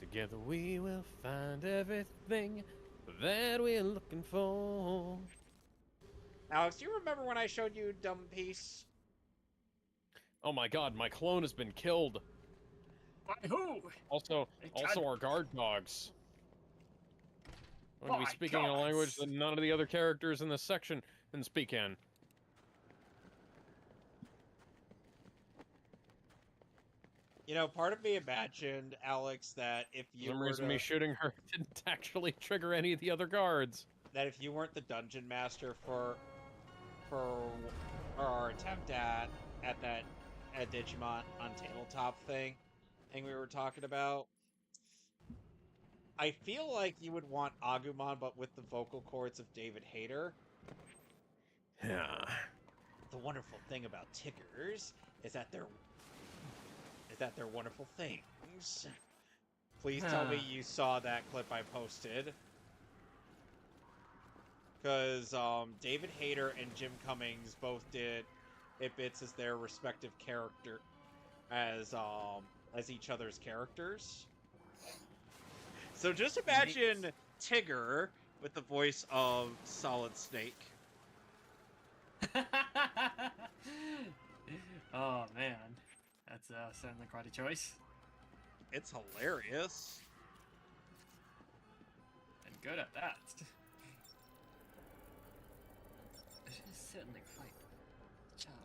Speaker 1: Together we will find everything that we're looking for.
Speaker 2: Alex, do you remember when I showed you Dumb Piece?
Speaker 1: Oh my god, my clone has been killed.
Speaker 7: By who?
Speaker 1: Also,
Speaker 7: It
Speaker 1: also
Speaker 7: can't-
Speaker 1: our guard dogs. I'm going to be
Speaker 7: My
Speaker 1: speaking a language
Speaker 7: gods.
Speaker 1: that none of the other characters in this section can speak in.
Speaker 2: You know, part of me imagined, Alex, that if
Speaker 1: For
Speaker 2: you
Speaker 1: some
Speaker 2: were
Speaker 1: reason, me shooting her didn't actually trigger any of the other guards.
Speaker 2: that if you weren't the dungeon master for our attempt at Digimon on tabletop thing we were talking about, I feel like you would want Agumon, but with the vocal cords of David Hayter.
Speaker 1: Yeah.
Speaker 2: The wonderful thing about tickers is that they're wonderful things. Please tell me you saw that clip I posted. Because David Hayter and Jim Cummings both did bits as their respective character, as each other's characters. So just imagine Tigger with the voice of Solid Snake.
Speaker 4: Oh man, that's certainly quite a choice.
Speaker 2: It's hilarious.
Speaker 4: And good at that. It is certainly quite charming.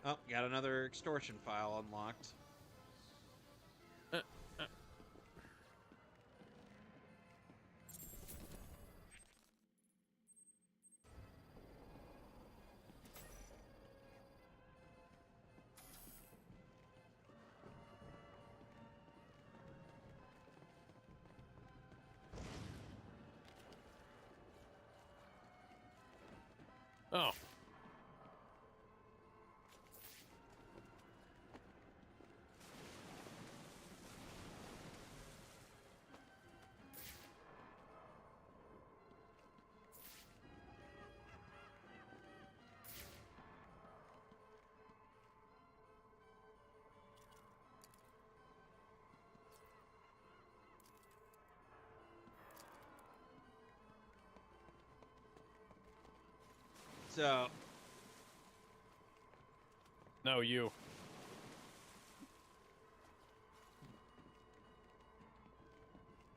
Speaker 2: Oh, got another extortion file unlocked.
Speaker 1: Oh.
Speaker 2: So,
Speaker 1: No, you.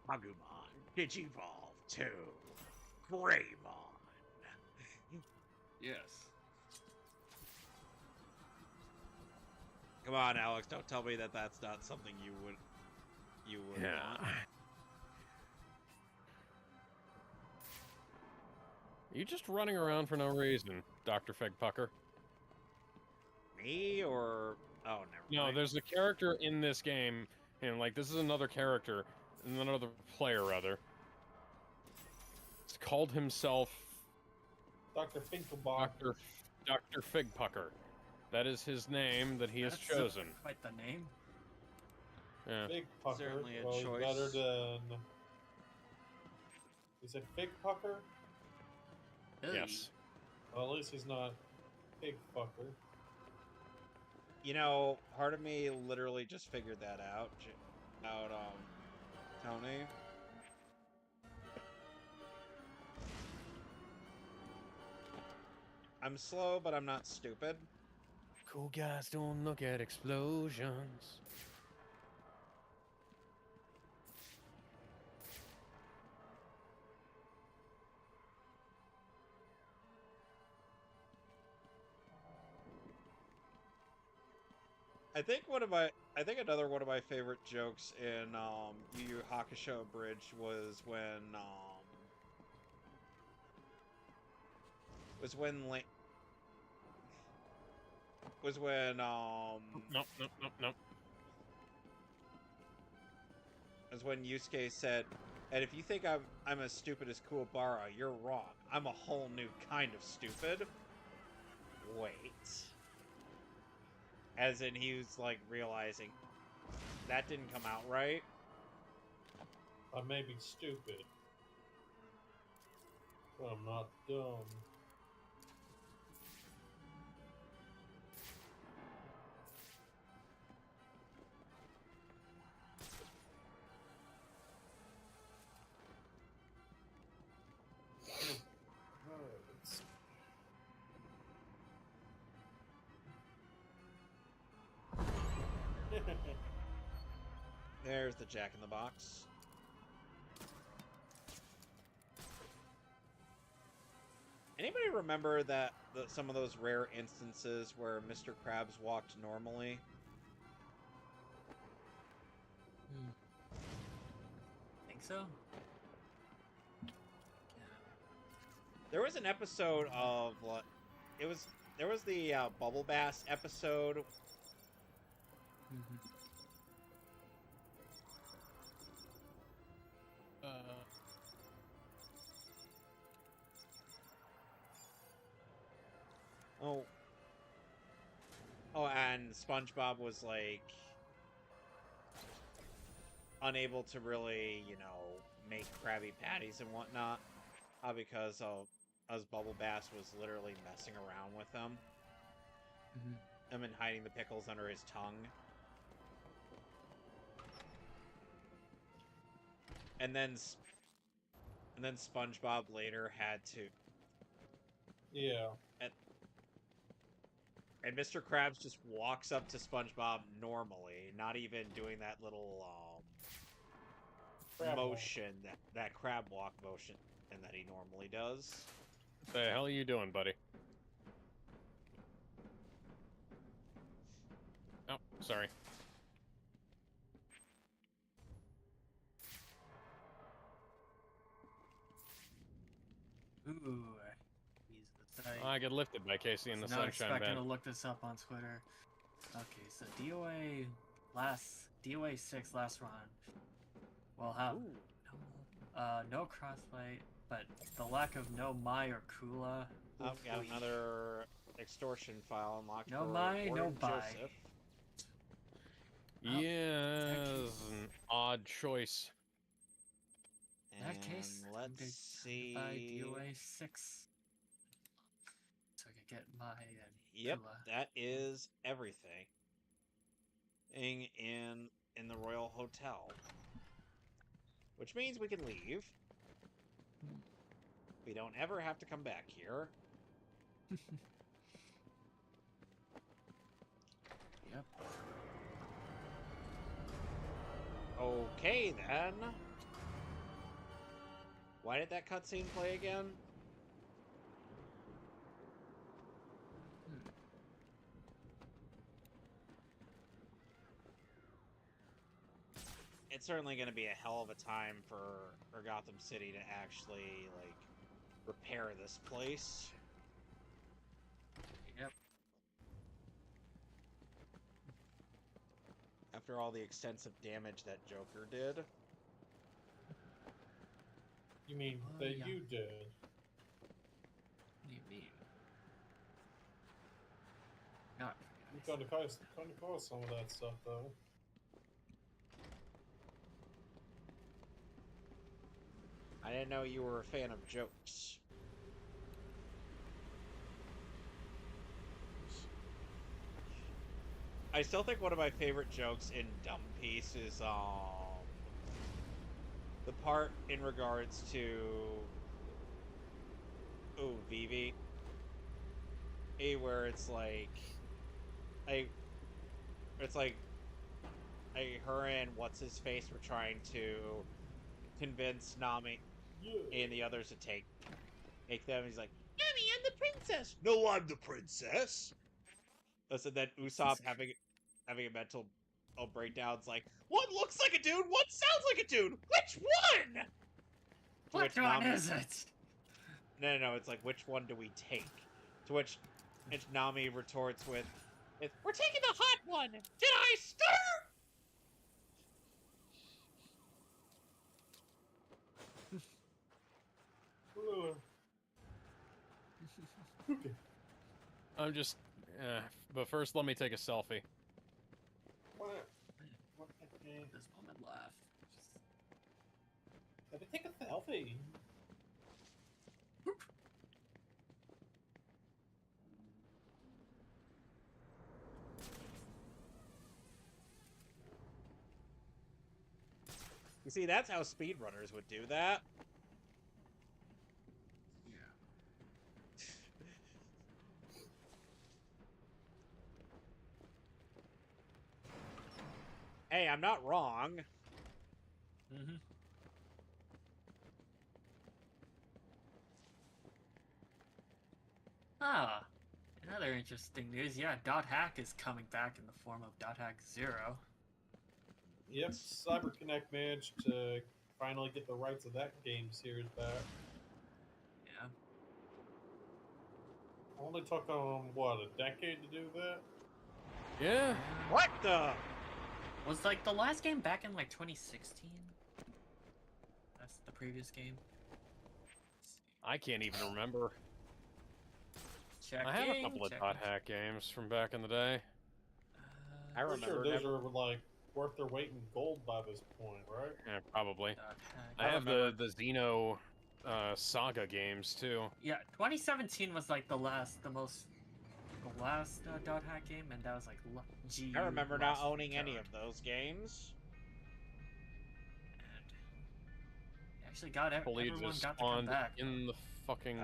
Speaker 2: Agumon, Digivolve to Greymon.
Speaker 4: Yes.
Speaker 2: Come on, Alex, don't tell me that that's not something you would
Speaker 1: Yeah.
Speaker 2: want.
Speaker 1: You just running around for no reason, Dr. Figpucker.
Speaker 2: Me or oh, never
Speaker 1: No,
Speaker 2: mind.
Speaker 1: there's a character in this game, and like this is another character, another player rather. It's called himself
Speaker 3: Dr. Finkelbach.
Speaker 1: Dr. Figpucker. That is his name that he has
Speaker 4: That's
Speaker 1: chosen.
Speaker 4: Quite the name.
Speaker 1: Yeah.
Speaker 3: Big Pucker.
Speaker 2: Certainly a
Speaker 3: well, he's
Speaker 2: choice.
Speaker 3: better than. Is it Big Pucker?
Speaker 1: Yes.
Speaker 3: Well, at least he's not Big Fucker.
Speaker 2: You know, part of me literally just figured that out. Tony. I'm slow, but I'm not stupid.
Speaker 1: Cool guys don't look at explosions.
Speaker 2: I think another one of my favorite jokes in Yu Yu Hakusho Bridge was when
Speaker 1: Nope.
Speaker 2: was when Yusuke said, "And if you think I'm as stupid as Kuwabara, you're wrong. I'm a whole new kind of stupid." Wait. As in, he was like realizing that didn't come out right.
Speaker 3: I may be stupid, but I'm not dumb.
Speaker 2: There's the Jack in the Box. Anybody remember some of those rare instances where Mr. Krabs walked normally?
Speaker 4: Think so?
Speaker 2: There was an episode of there was the Bubble Bass episode. And SpongeBob was like unable to really, make Krabby Patties and whatnot, because as Bubble Bass was literally messing around with them. And then hiding the pickles under his tongue. And then SpongeBob later had to...
Speaker 3: Yeah.
Speaker 2: And Mr. Krabs just walks up to SpongeBob normally, not even doing that little motion, that crab walk motion, and that he normally does.
Speaker 1: What the hell are you doing, buddy? Oh, sorry.
Speaker 4: Ooh, he's the site.
Speaker 1: I get lifted by Casey in the
Speaker 4: Not
Speaker 1: Sunshine
Speaker 4: expecting
Speaker 1: Band.
Speaker 4: to look this up on Twitter. Okay, so DOA 6 last run. We'll have no crossfight, but the lack of no Mai or Kula.
Speaker 2: Got another extortion file unlocked.
Speaker 4: No
Speaker 2: for
Speaker 4: Mai, no
Speaker 2: Warden
Speaker 4: Bai.
Speaker 2: Joseph.
Speaker 1: Yes, an odd choice.
Speaker 4: In that case,
Speaker 2: let's see.
Speaker 4: Buy DOA 6. So I can get Mai and
Speaker 2: Yep,
Speaker 4: Kula.
Speaker 2: that is everything. In the Royal Hotel. Which means we can leave. We don't ever have to come back here.
Speaker 4: Yep.
Speaker 2: Okay, then. Why did that cutscene play again? It's certainly going to be a hell of a time for Gotham City to actually, repair this place.
Speaker 4: Yep.
Speaker 2: After all the extensive damage that Joker did.
Speaker 3: You mean that you did?
Speaker 4: What do you mean? Not
Speaker 3: You kind of caused some of that stuff, though.
Speaker 2: I didn't know you were a fan of jokes. I still think one of my favorite jokes in Dumb Piece is the part in regards to Vivi. Where it's her and what's his face were trying to convince Nami and the others to take them. He's like, Nami, I'm the princess. No, I'm the princess. So then Usopp having a mental breakdown. It's like, one looks like a dude, one sounds like a dude. Which one? To
Speaker 4: Which one is it?
Speaker 2: No. It's like, which one do we take? To which Nami retorts with, "We're taking the hot one. Did I stir?"
Speaker 3: Okay.
Speaker 1: I'm just... but first, let me take a selfie.
Speaker 3: What?
Speaker 4: This moment laugh.
Speaker 3: Let me take a selfie.
Speaker 2: You see, that's how speedrunners would do that. Hey, I'm not wrong.
Speaker 4: Mm-hmm. Ah, another interesting news. Yeah, Dot Hack is coming back in the form of Dot Hack 0.
Speaker 3: Yep, CyberConnect managed to finally get the rights of that game series back.
Speaker 4: Yeah.
Speaker 3: Only took them, what, a decade to do that?
Speaker 1: Yeah.
Speaker 2: What the?
Speaker 4: Was like the last game back in like 2016? That's the previous game.
Speaker 1: I can't even remember.
Speaker 4: Checking,
Speaker 1: I have a couple of Dot Hack games from back in the day.
Speaker 2: I
Speaker 3: Pretty
Speaker 2: remember.
Speaker 3: sure those are like worth their weight in gold by this point, right?
Speaker 1: Yeah, probably.
Speaker 4: Dot Hack.
Speaker 1: I have the
Speaker 2: remember.
Speaker 1: Xeno Saga games, too.
Speaker 4: Yeah, 2017 was like the last Dot Hack game, and that was like GU.
Speaker 2: I remember not
Speaker 4: Lost
Speaker 2: owning any
Speaker 4: Code.
Speaker 2: of those games.
Speaker 4: And they actually got
Speaker 1: Fully
Speaker 4: everyone
Speaker 1: just
Speaker 4: got to come
Speaker 1: spawned
Speaker 4: back.
Speaker 1: in the fucking...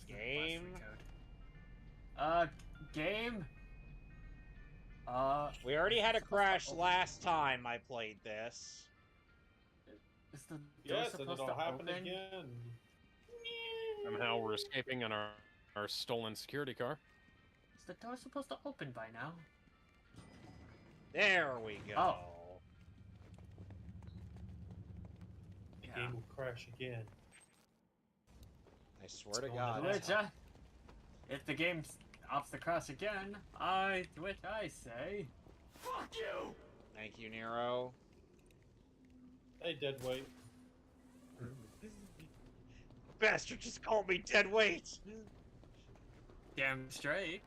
Speaker 2: Game.
Speaker 4: Game.
Speaker 2: We already had a
Speaker 4: supposed to
Speaker 2: crash
Speaker 4: open-
Speaker 2: last time I played this.
Speaker 4: Is the door
Speaker 3: Yes, and
Speaker 4: supposed
Speaker 3: it'll
Speaker 4: to
Speaker 3: happen
Speaker 4: open?
Speaker 3: again.
Speaker 1: Somehow we're escaping on our stolen security car.
Speaker 4: Is the door supposed to open by now?
Speaker 2: There we go.
Speaker 4: Oh.
Speaker 3: The
Speaker 4: Yeah.
Speaker 3: game will crash again.
Speaker 2: I swear to
Speaker 3: Oh,
Speaker 2: God.
Speaker 3: no.
Speaker 4: Which, if the game opts to crash again, I say,
Speaker 5: Fuck you!
Speaker 2: Thank you, Nero.
Speaker 3: Hey, deadweight.
Speaker 2: Bastard just called me dead weight.
Speaker 4: damn straight.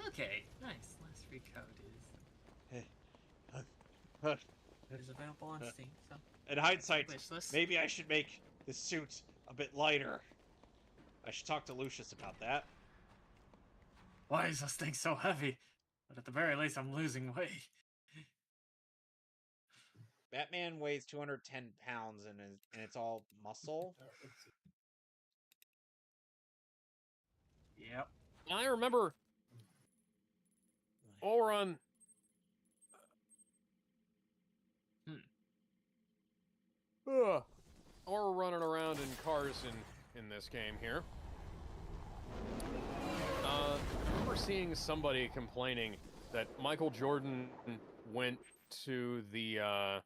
Speaker 4: Okay, nice. Last free code is available on Steam. So
Speaker 2: In hindsight,
Speaker 4: wish list.
Speaker 2: maybe I should make the suit a bit lighter. I should talk to Lucius about that.
Speaker 4: Why is this thing so heavy? But at the very least, I'm losing weight.
Speaker 2: Batman weighs 210 pounds and it's all muscle.
Speaker 4: Yep.
Speaker 1: I remember... while we're on... Ugh. Or running around in cars in this game here. I remember seeing somebody complaining that Michael Jordan went to the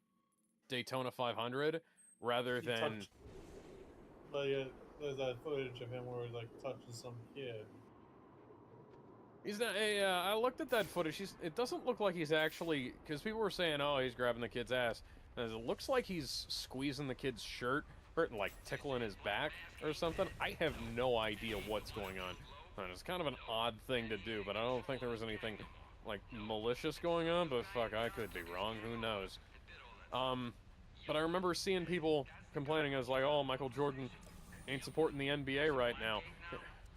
Speaker 1: Daytona 500 rather than...
Speaker 3: There's that footage of him where he's like touching some kid.
Speaker 1: He's not. I looked at that footage. It doesn't look like he's actually, because people were saying, "Oh, he's grabbing the kid's ass." And it looks like he's squeezing the kid's shirt, or like tickling his back or something. I have no idea what's going on. And it's kind of an odd thing to do, but I don't think there was anything like malicious going on. But fuck, I could be wrong. Who knows? But I remember seeing people complaining. I was like, "Oh, Michael Jordan ain't supporting the NBA right now."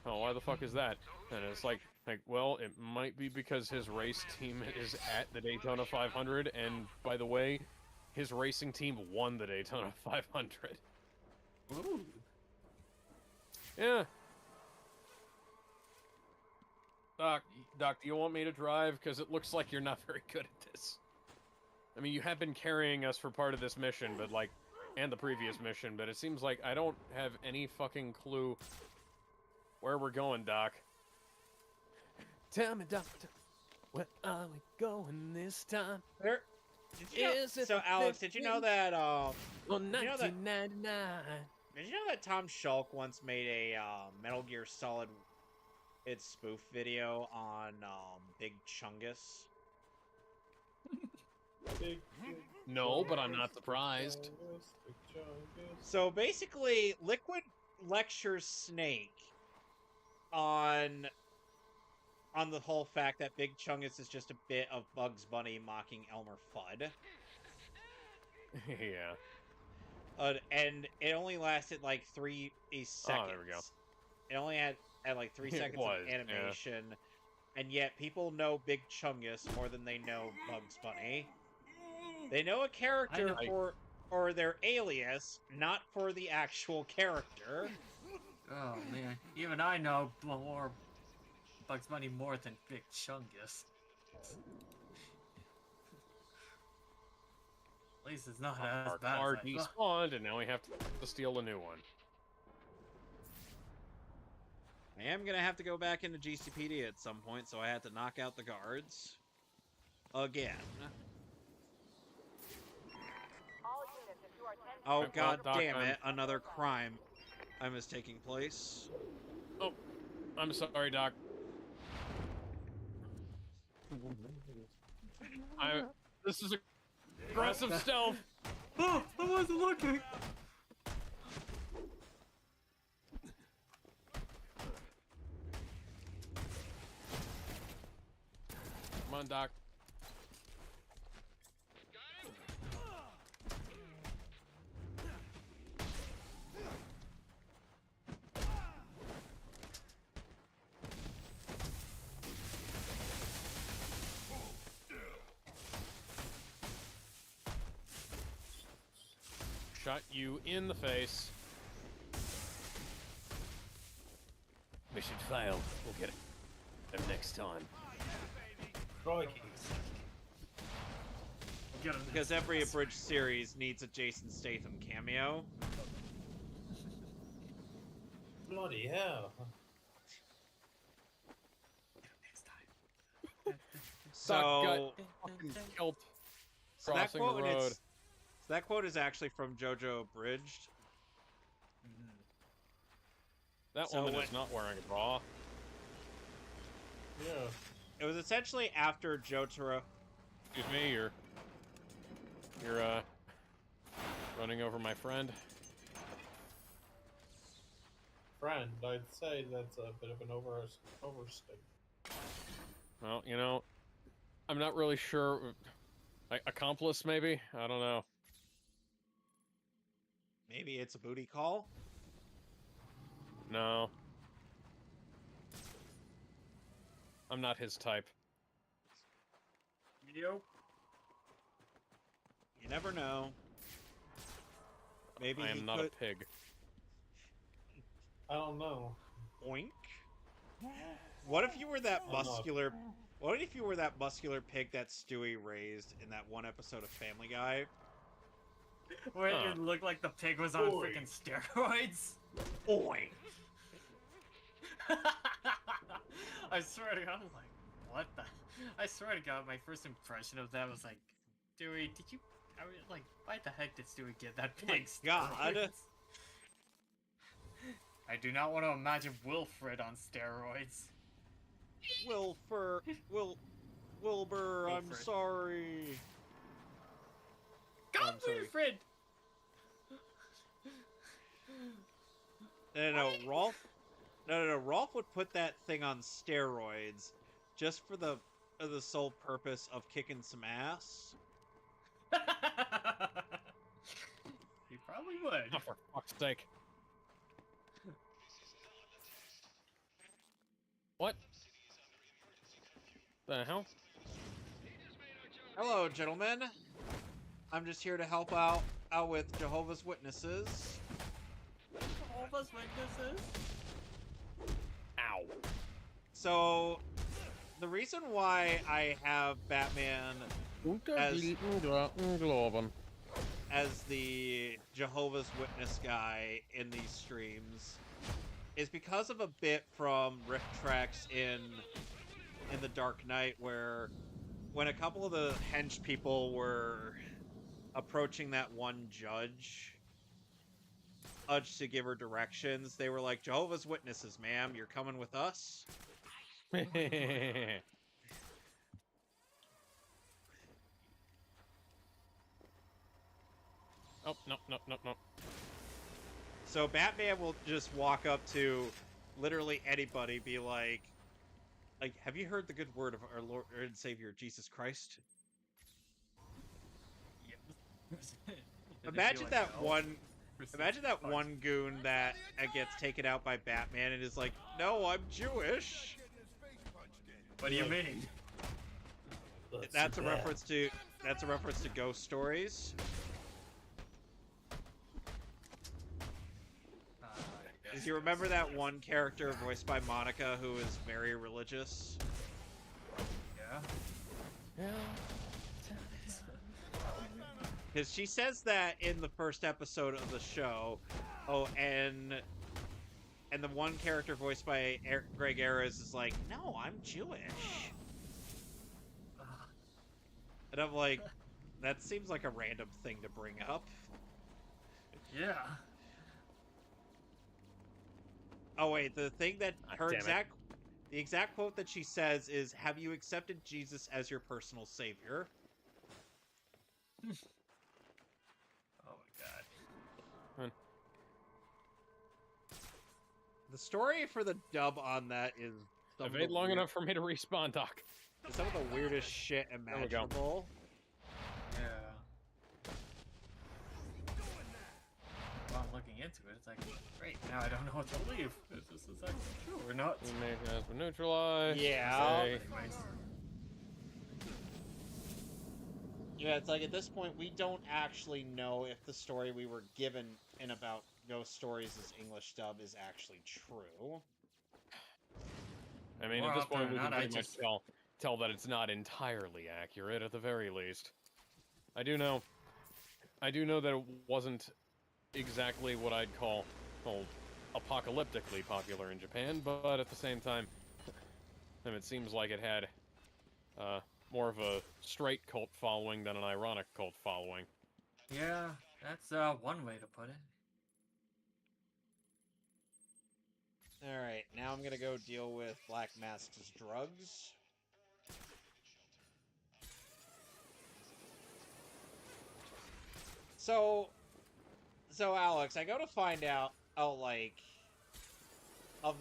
Speaker 1: Oh, why the fuck is that? And it's like, well, it might be because his race team is at the Daytona 500, and by the way, his racing team won the Daytona 500.
Speaker 4: Ooh.
Speaker 1: Yeah. Doc, do you want me to drive? Because it looks like you're not very good at this. I mean, you have been carrying us for part of this mission, but like, and the previous mission, but it seems like I don't have any fucking clue where we're going, Doc. Tell me, Doctor, where are we going this time?
Speaker 2: There. Did you know,
Speaker 1: Is it
Speaker 2: so
Speaker 1: the
Speaker 2: Alex, did you know that
Speaker 1: Well,
Speaker 2: you know that-
Speaker 1: 1999.
Speaker 2: did you know that Tom Shulk once made a Metal Gear Solid its spoof video on Big Chungus?
Speaker 3: Big,
Speaker 1: No, but I'm not surprised.
Speaker 3: Big Chungus.
Speaker 2: So basically, Liquid lectures Snake on the whole fact that Big Chungus is just a bit of Bugs Bunny mocking Elmer Fudd.
Speaker 1: Yeah.
Speaker 2: And it only lasted like 3 seconds.
Speaker 1: Oh, there we go.
Speaker 2: It only had like 3
Speaker 1: It
Speaker 2: seconds
Speaker 1: was,
Speaker 2: of
Speaker 1: yeah.
Speaker 2: animation, and yet people know Big Chungus more than they know Bugs Bunny. They know a character for their alias, not for the actual character.
Speaker 4: Oh man, even I know more Bugs Bunny more than Big Chungus. At least it's not as
Speaker 1: Our
Speaker 4: bad
Speaker 1: car
Speaker 4: as I thought.
Speaker 1: despawned, and now we have to steal a new one.
Speaker 2: I am gonna have to go back into GCPD at some point, so I had to knock out the guards. Again.
Speaker 6: All units, if you are 10
Speaker 2: Oh
Speaker 1: Well,
Speaker 2: god
Speaker 1: Doc,
Speaker 2: damn
Speaker 1: I'm-
Speaker 2: it, another crime is taking place.
Speaker 1: I'm sorry, Doc. This is aggressive stealth.
Speaker 4: Oh, I wasn't looking.
Speaker 1: Come on, Doc. Shot you in the face. Mission failed. We'll get it next time.
Speaker 3: Crikey.
Speaker 4: Get him
Speaker 2: Because every abridged series needs a Jason Statham cameo.
Speaker 3: Bloody hell.
Speaker 4: next time.
Speaker 2: So,
Speaker 1: Doc got fucking killed
Speaker 2: so that
Speaker 1: crossing the
Speaker 2: quote
Speaker 1: road.
Speaker 2: that quote is actually from JoJo Abridged.
Speaker 1: That
Speaker 2: So
Speaker 1: woman
Speaker 2: when-
Speaker 1: is not wearing a bra.
Speaker 3: Yeah.
Speaker 2: It was essentially after Jotaro.
Speaker 1: Excuse me, you're running over my friend.
Speaker 3: Friend, I'd say that's a bit of an overstate.
Speaker 1: Well, you know, I'm not really sure. Accomplice, maybe? I don't know.
Speaker 2: Maybe it's a booty call.
Speaker 1: No. I'm not his type.
Speaker 4: Yo.
Speaker 2: You never know. Maybe
Speaker 1: I
Speaker 2: he
Speaker 1: am not
Speaker 2: could...
Speaker 1: a pig.
Speaker 3: I don't know.
Speaker 2: Oink. What if you were that
Speaker 3: Oh, no.
Speaker 2: muscular... What if you were that muscular pig that Stewie raised in that one episode of Family Guy?
Speaker 4: Where
Speaker 1: Huh.
Speaker 4: it looked like the pig was on
Speaker 3: Oi.
Speaker 4: freaking steroids.
Speaker 2: Oink.
Speaker 4: I swear to God, I'm like, what the? I swear to God, my first impression of that was like, Stewie, did you? I was like, why the heck did Stewie get that
Speaker 2: Oh my
Speaker 4: pig?
Speaker 2: God.
Speaker 4: steroids? I do not want to imagine Wilfred on steroids.
Speaker 2: Wilbur, I'm
Speaker 4: Wilfred.
Speaker 2: sorry.
Speaker 4: God,
Speaker 2: I'm sorry.
Speaker 4: Wilfred!
Speaker 2: No, Rolf. No. Rolf would put that thing on steroids, just for the sole purpose of kicking some ass.
Speaker 4: He probably would.
Speaker 1: Oh, for fuck's sake. What? The hell?
Speaker 2: Hello, gentlemen. I'm just here to help out with Jehovah's Witnesses.
Speaker 4: All of us witnesses.
Speaker 1: Ow.
Speaker 2: So, the reason why I have Batman as the Jehovah's Witness guy in these streams is because of a bit from Rift Tracks in The Dark Knight, where when a couple of the hench people were approaching that one judge to give her directions, they were like, "Jehovah's Witnesses, ma'am, you're coming with us?"
Speaker 1: Oh, no, no, no, no.
Speaker 2: So Batman will just walk up to literally anybody, be like, have you heard the good word of our Lord and Savior Jesus Christ? Imagine that one. Imagine that one goon that gets taken out by Batman and is like, "No, I'm Jewish."
Speaker 4: What do you mean?
Speaker 2: That's a reference to Ghost Stories. Do you remember that one character voiced by Monica who is very religious?
Speaker 4: Yeah.
Speaker 2: Because she says that in the first episode of the show. Oh, and the one character voiced by Greg Ayres is like, "No, I'm Jewish." And I'm like, that seems like a random thing to bring up.
Speaker 4: Yeah.
Speaker 2: Oh wait, the thing that
Speaker 1: The
Speaker 2: exact quote that she says is, "Have you accepted Jesus as your personal savior?"
Speaker 4: Oh my god.
Speaker 2: The story for the dub on that is
Speaker 1: I've waited long enough for me to respawn, Doc.
Speaker 2: some of the weirdest shit imaginable.
Speaker 4: Yeah. While I'm looking into it, it's like, great, now I don't know what to believe. Is this actually true or not?
Speaker 1: We may have been neutralized.
Speaker 2: Yeah.
Speaker 1: Okay.
Speaker 2: Yeah, it's like at this point we don't actually know if the story we were given in About Ghost Stories' English dub is actually true.
Speaker 1: I mean,
Speaker 4: More
Speaker 1: at this
Speaker 4: often
Speaker 1: point, we
Speaker 4: than
Speaker 1: can
Speaker 4: not,
Speaker 1: pretty much tell that it's not entirely accurate, at the very least. I do know that it wasn't exactly what I'd call apocalyptically popular in Japan, but at the same time, it seems like it had more of a straight cult following than an ironic cult following.
Speaker 4: Yeah, that's one way to put it.
Speaker 2: Alright, now I'm gonna go deal with Black Mask's drugs. So Alex, I go to find out, of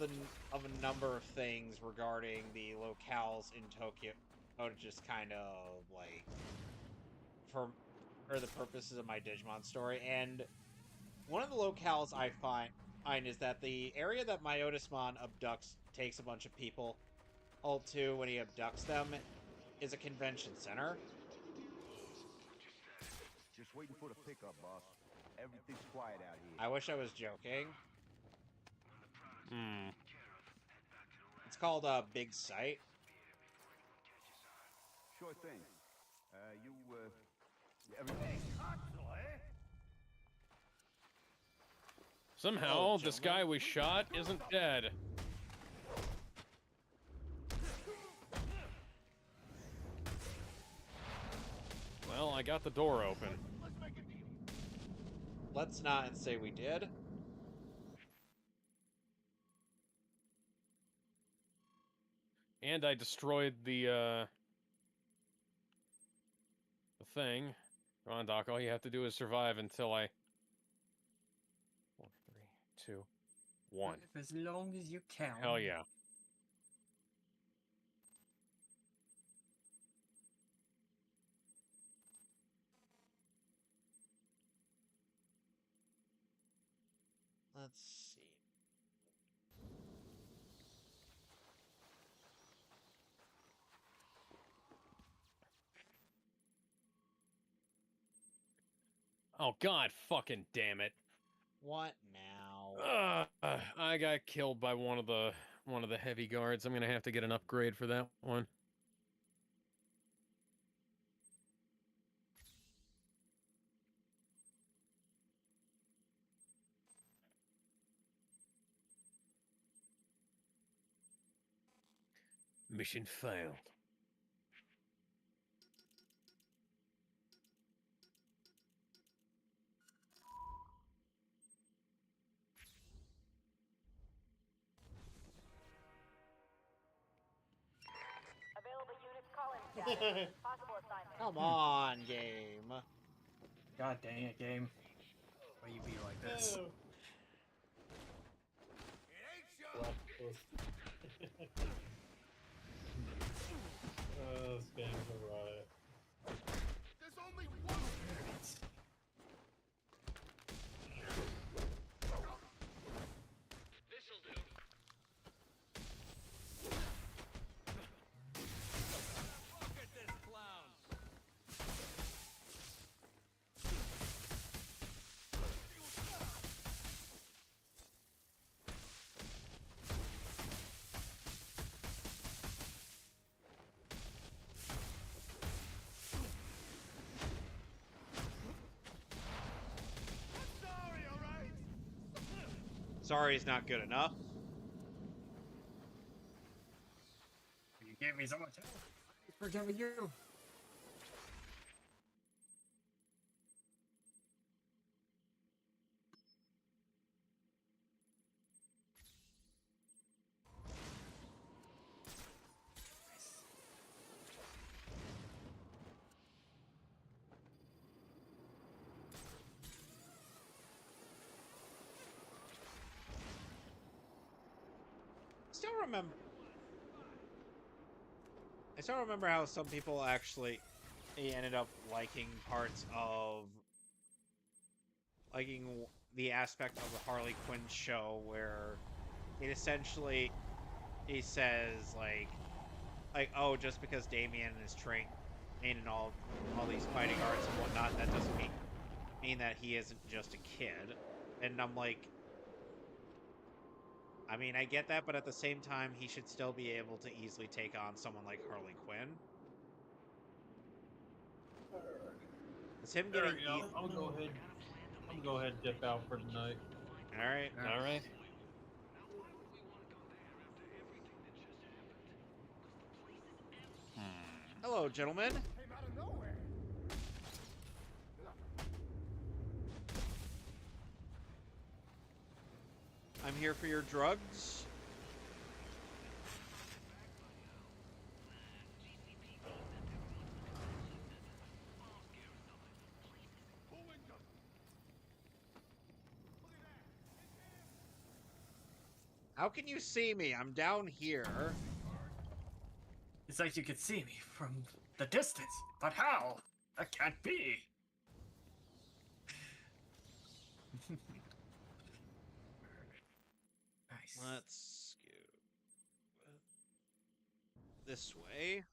Speaker 2: a number of things regarding the locales in Tokyo, just kind of, for the purposes of my Digimon story, and one of the locales I find is that the area that Myotismon takes a bunch of people all to when he abducts them is a convention center.
Speaker 8: Just waiting for the pickup, boss. Everything's quiet out here.
Speaker 2: I wish I was joking.
Speaker 1: Hmm.
Speaker 2: It's called Big Sight.
Speaker 8: Sure thing. Everything.
Speaker 1: Somehow, this guy we shot isn't dead. Well, I got the door open.
Speaker 2: Let's not say we did.
Speaker 1: And I destroyed the thing. Come on, Doc, all you have to do is survive until I... 4, 3, 2, 1.
Speaker 4: As long as you count.
Speaker 1: Hell yeah.
Speaker 2: Let's see.
Speaker 1: Oh, God fucking damn it.
Speaker 2: What now?
Speaker 1: I got killed by one of the heavy guards. I'm gonna have to get an upgrade for that one. Mission failed.
Speaker 6: Available units call-in status. Possible assignment.
Speaker 2: Come on, game.
Speaker 4: God dang it, game. Why you be like this?
Speaker 3: This game's a riot.
Speaker 5: There's only one. This'll do. Look at this clown. Sorry, all right.
Speaker 2: Sorry is not good enough.
Speaker 7: You gave me so much help. I'm forgiving you.
Speaker 2: I still remember how some people actually ended up liking parts of the aspect of the Harley Quinn show where it essentially he says like oh, just because Damian is trained in all these fighting arts and whatnot, that doesn't mean that he isn't just a kid. And I'm like, I mean, I get that, but at the same time, he should still be able to easily take on someone like Harley Quinn. It's him getting.
Speaker 3: I'm gonna go ahead and dip out for tonight.
Speaker 2: All right.
Speaker 1: All right.
Speaker 2: Hello, gentlemen.
Speaker 5: Came out of nowhere.
Speaker 2: I'm here for your drugs. How can you see me? I'm down here.
Speaker 4: It's like you could see me from the distance. But how? That can't be. Nice.
Speaker 2: Let's go this way.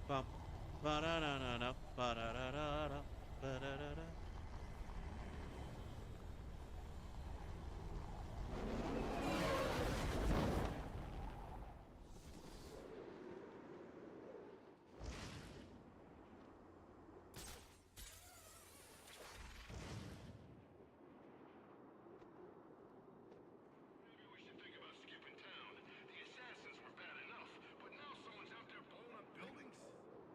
Speaker 2: Bum, ba-da-da-da-da, ba-da-da-da-da, ba-da-da-da.
Speaker 5: Maybe we should think about skipping town. The assassins were bad enough, but now someone's out there blowing up buildings.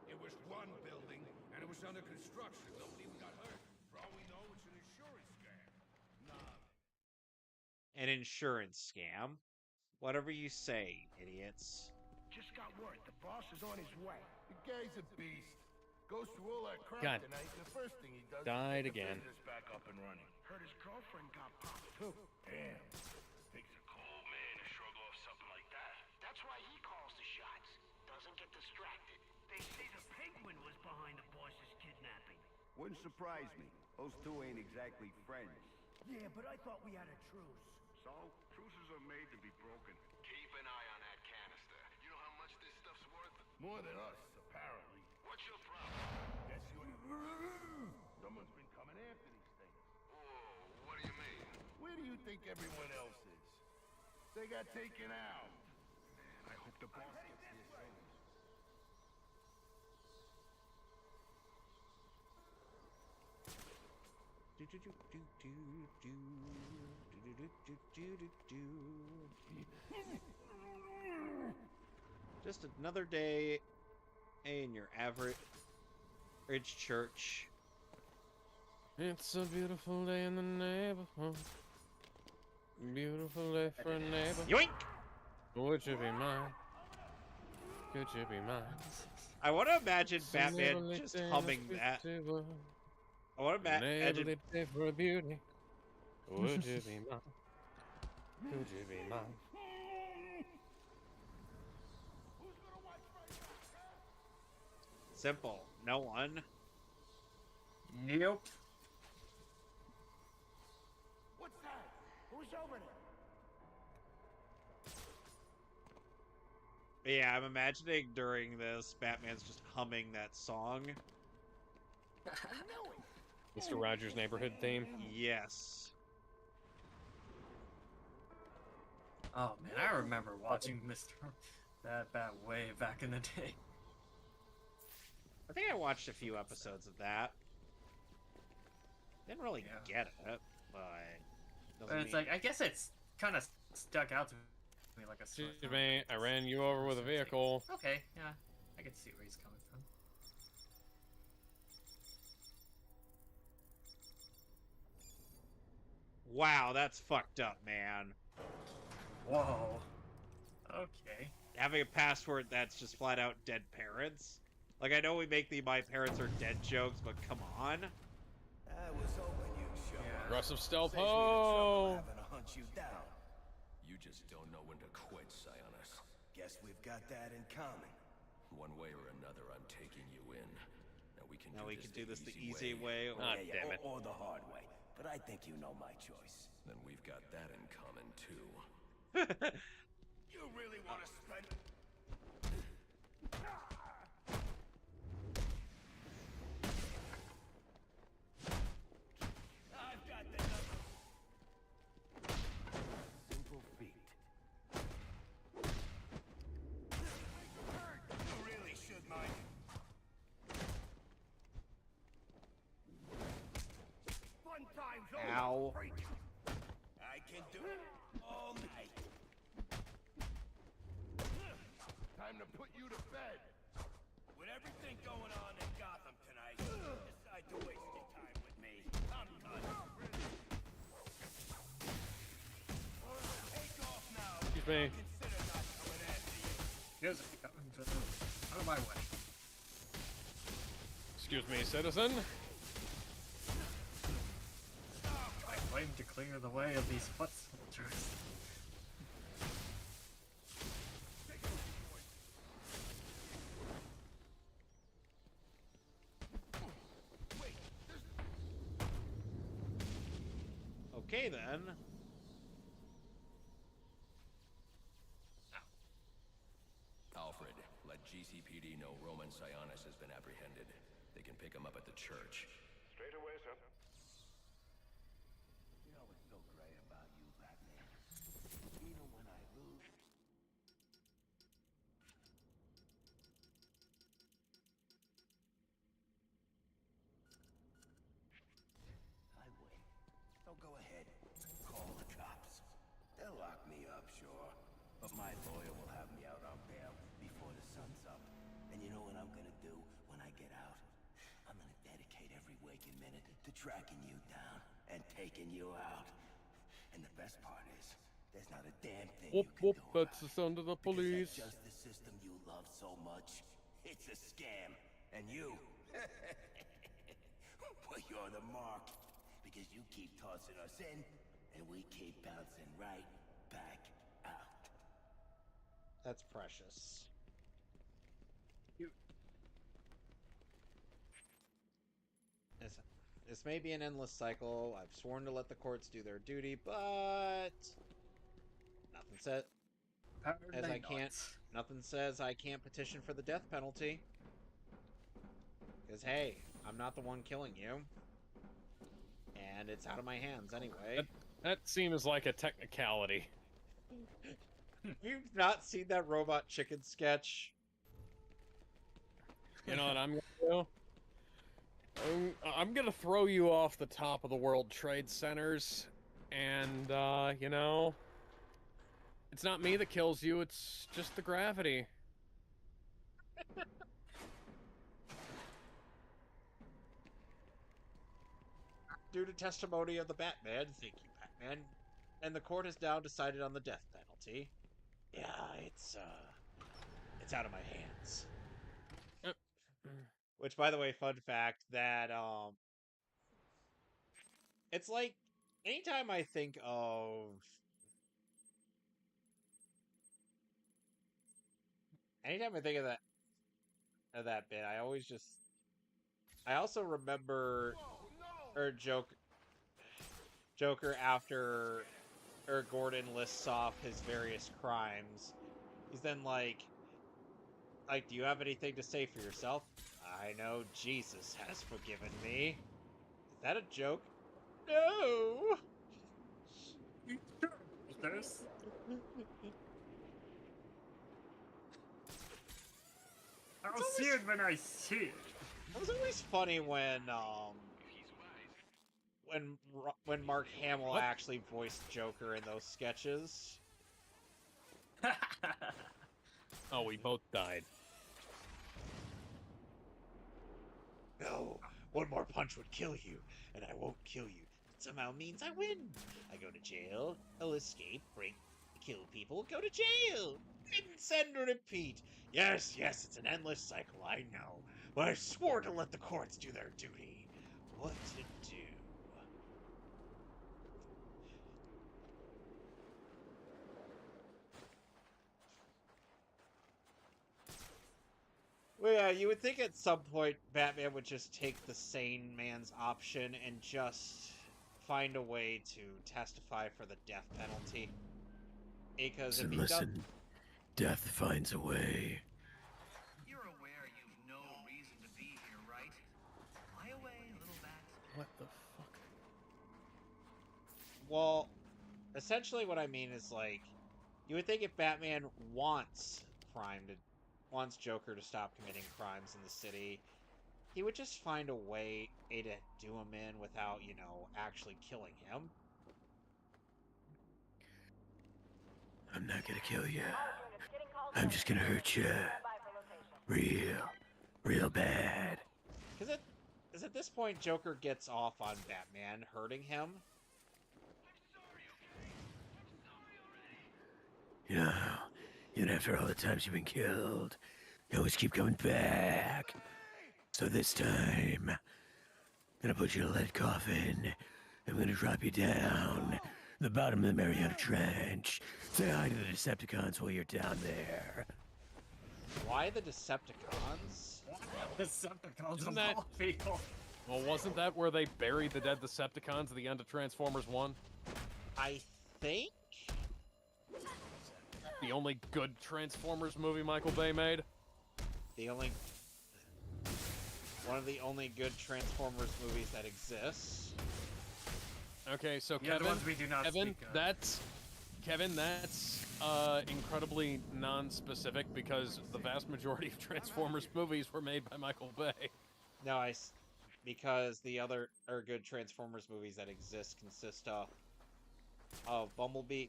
Speaker 5: It was one building, and it was under construction. Nobody even got hurt. For all we know, it's an insurance scam. Nah.
Speaker 2: An insurance scam. Whatever you say, idiots.
Speaker 5: Just got word. The boss is on his way. The guy's a beast. Goes through all that crap
Speaker 1: God.
Speaker 5: tonight, and the first thing he does
Speaker 1: Died
Speaker 5: is get
Speaker 1: again.
Speaker 5: the business back up and running. Heard his girlfriend got popped, too. Damn. Takes a cold man to shrug off something like that. That's why he calls the shots. Doesn't get distracted. They say the penguin was behind the boss's kidnapping.
Speaker 8: Wouldn't surprise me. Those two ain't exactly friends.
Speaker 5: Yeah, but I thought we had a truce. So, truces are made to be broken. Keep an eye on that canister. You know how much this stuff's worth? More than us, apparently. What's your problem? Guess you ain't... Someone's been coming after these things. Whoa, what do you mean? Where do you think everyone else is? They got taken out. Man, I hope the boss gets here soon.
Speaker 2: Just another day in your average church.
Speaker 1: It's a beautiful day in the neighborhood. Beautiful day for a neighbor.
Speaker 2: Yoink!
Speaker 1: Would you be mine? Could you be mine?
Speaker 2: I want to imagine
Speaker 1: It's a
Speaker 2: Batman
Speaker 1: lovely
Speaker 2: just
Speaker 1: day in
Speaker 2: humming
Speaker 1: a
Speaker 2: that.
Speaker 1: sweet world.
Speaker 2: I want to imagine.
Speaker 1: Neighborly day for a beauty. Would you be mine? Could you be mine?
Speaker 2: Simple. No one.
Speaker 7: Nope.
Speaker 5: What's that? Who's over there?
Speaker 2: Yeah, I'm imagining during this, Batman's just humming that song.
Speaker 1: Mr. Rogers' Neighborhood theme.
Speaker 2: Yes.
Speaker 4: Oh man, I remember watching Mr. Bat way back in the day.
Speaker 2: I think I watched a few episodes of that. Didn't really get it, but
Speaker 4: But it's like, I guess it's kind of stuck out to me like a sore
Speaker 1: Excuse
Speaker 4: thumb.
Speaker 1: me, I ran you over with a vehicle.
Speaker 4: Okay, yeah, I can see where he's coming from.
Speaker 2: wow, that's fucked up, man.
Speaker 4: Whoa. Okay.
Speaker 2: Having a password that's just flat out dead parents. Like, I know we make the my parents are dead jokes, but come on.
Speaker 9: I was hoping you'd show up.
Speaker 1: Aggressive stealth.
Speaker 9: Saves me the trouble
Speaker 1: Oh!
Speaker 9: having to hunt you down.
Speaker 10: You just don't know when to quit, Sionis.
Speaker 9: Guess we've got that in common.
Speaker 10: One way or another, I'm taking you in.
Speaker 2: Now we can do this the easy way.
Speaker 1: Ah,
Speaker 9: yeah,
Speaker 1: damn it.
Speaker 9: or the hard way. But I think you know my choice.
Speaker 10: Then we've got that in common, too.
Speaker 5: You really want to spend...
Speaker 9: I've got the number. Simple feat.
Speaker 5: You really should mind. Fun times over,
Speaker 2: Ow.
Speaker 5: freak.
Speaker 9: I can do it all night.
Speaker 5: Time to put you to bed.
Speaker 9: With everything going on in Gotham tonight, decide to waste your time with me. I'm done. Take off now.
Speaker 1: Excuse me.
Speaker 9: Consider not coming after you.
Speaker 4: Here's out of my way.
Speaker 1: Excuse me, citizen.
Speaker 4: I claim to clear the way of these foot soldiers.
Speaker 2: Okay, then.
Speaker 10: Alfred, let GCPD know Roman Sionis has been apprehended. They can pick him up at the church.
Speaker 5: Straight away, sir.
Speaker 9: You know what's so great about you, Batman? Even when I lose, I win. So go ahead, call the cops. They'll lock me up, sure, but my lawyer will have me out on bail before the sun's up. And you know what I'm gonna do when I get out? I'm gonna dedicate every waking minute to tracking you down and taking you out. And the best part is, there's not a damn thing
Speaker 1: Whoop,
Speaker 9: you can
Speaker 1: whoop,
Speaker 9: do
Speaker 1: that's
Speaker 9: about
Speaker 1: the
Speaker 9: it.
Speaker 1: sound of the
Speaker 9: Because
Speaker 1: police.
Speaker 9: that justice system you love so much, it's a scam. And you, well, you're the mark. Because you keep tossing us in, and we keep bouncing right back out.
Speaker 2: That's precious. This may be an endless cycle. I've sworn to let the courts do their duty, but nothing said as I can't. Nothing says I can't petition for the death penalty. Because hey, I'm not the one killing you, and it's out of my hands anyway.
Speaker 1: That seems like a technicality.
Speaker 2: You've not seen that Robot Chicken sketch?
Speaker 1: You know what I'm gonna do? I'm I'm gonna throw you off the top of the World Trade Centers, and, you know, it's not me that kills you, it's just the gravity.
Speaker 2: Due to testimony of the Batman, thank you, Batman, and the court has now decided on the death penalty. Yeah, it's out of my hands. Which, by the way, fun fact, that, it's like, anytime I think of... Anytime I think of that bit, I always just... I also remember... Or Joker after... Or Gordon lists off his various crimes. He's then like, do you have anything to say for yourself? I know Jesus has forgiven me. Is that a joke? No!
Speaker 4: There's... I'll see it when I see it.
Speaker 2: It was always funny when Mark Hamill actually voiced Joker in those sketches.
Speaker 1: Oh, we both died.
Speaker 2: No, one more punch would kill you, and I won't kill you. It somehow means I win. I go to jail, I'll escape, kill people, go to jail, rinse and repeat. Yes, it's an endless cycle, I know. But I swore to let the courts do their duty. What to do? Well, yeah, you would think at some point Batman would just take the sane man's option and just find a way to testify for the death penalty. Because if he
Speaker 11: listen, death finds a way.
Speaker 9: You're aware you've no reason to be here, right? Fly away, little bat.
Speaker 1: What the fuck?
Speaker 2: Well, essentially what I mean is, like, you would think if Batman wants Joker to stop committing crimes in the city, he would just find a way to do him in without, you know, actually killing him.
Speaker 11: I'm not gonna kill you. I'm just gonna hurt you. Real bad.
Speaker 2: Because at this point, Joker gets off on Batman hurting him.
Speaker 11: You know, after all the times you've been killed, you always keep coming back. So this time, I'm gonna put you in a lead coffin. I'm gonna drop you down the bottom of the Mariana Trench. Say hi to the Decepticons while you're down there.
Speaker 2: Why the Decepticons?
Speaker 4: Decepticons
Speaker 1: Isn't
Speaker 4: of
Speaker 1: that-
Speaker 4: all people.
Speaker 1: Well, wasn't that where they buried the dead Decepticons at the end of Transformers 1?
Speaker 2: I think?
Speaker 1: The only good Transformers movie Michael Bay made?
Speaker 2: One of the only good Transformers movies that exists.
Speaker 1: Okay, so
Speaker 4: Yeah, the ones we do not speak of.
Speaker 1: that's incredibly non-specific because the vast majority of Transformers movies were made by Michael Bay.
Speaker 2: No, because the other good Transformers movies that exist consist of Bumblebee.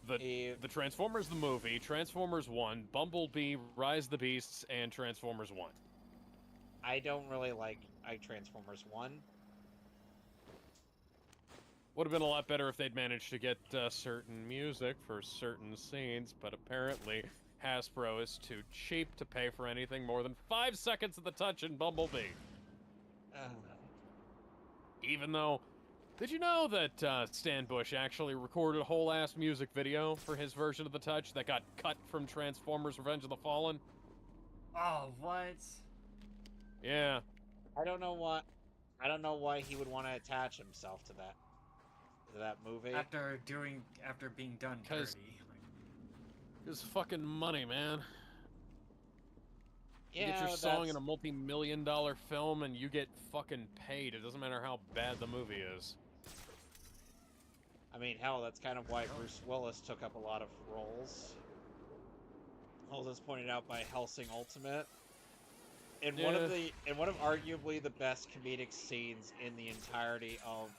Speaker 1: The Transformers the movie, Transformers 1, Bumblebee, Rise of the Beasts, and Transformers 1.
Speaker 2: I don't really like Transformers 1.
Speaker 1: Would have been a lot better if they'd managed to get certain music for certain scenes, but apparently Hasbro is too cheap to pay for anything more than 5 seconds of the touch in Bumblebee. Even though, did you know that Stan Bush actually recorded a whole-ass music video for his version of the touch that got cut from Transformers Revenge of the Fallen?
Speaker 4: Oh, what?
Speaker 1: Yeah.
Speaker 2: I don't know why he would want to attach himself to that movie.
Speaker 4: After being done dirty.
Speaker 1: It's fucking money, man. You
Speaker 2: Yeah,
Speaker 1: get your song in a multi-million-dollar film and you get fucking paid. It doesn't matter how bad the movie is.
Speaker 2: I mean, hell, that's kind of why Bruce Willis took up a lot of roles. All this pointed out by Hellsing Ultimate.
Speaker 1: Yeah.
Speaker 2: in one of arguably the best comedic scenes in the entirety of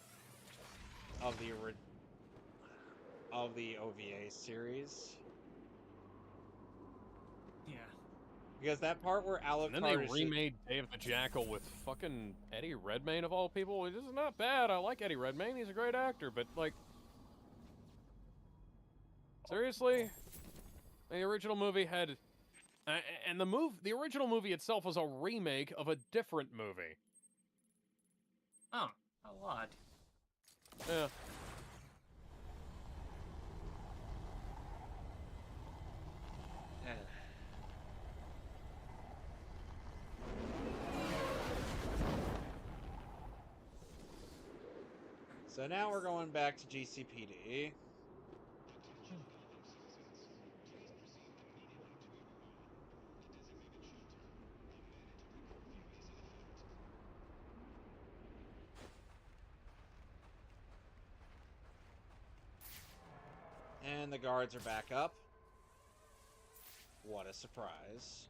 Speaker 2: the OVA series.
Speaker 4: Yeah.
Speaker 2: Because that part where
Speaker 1: And then they
Speaker 2: Alucard is just,
Speaker 1: remade Dave the Jackal with fucking Eddie Redmayne of all people, which is not bad. I like Eddie Redmayne; he's a great actor. But like, seriously, the original movie had, and the original movie itself was a remake of a different movie.
Speaker 4: Oh, how odd.
Speaker 1: Yeah.
Speaker 2: So now we're going back to GCPD. And the guards are back up. What a surprise.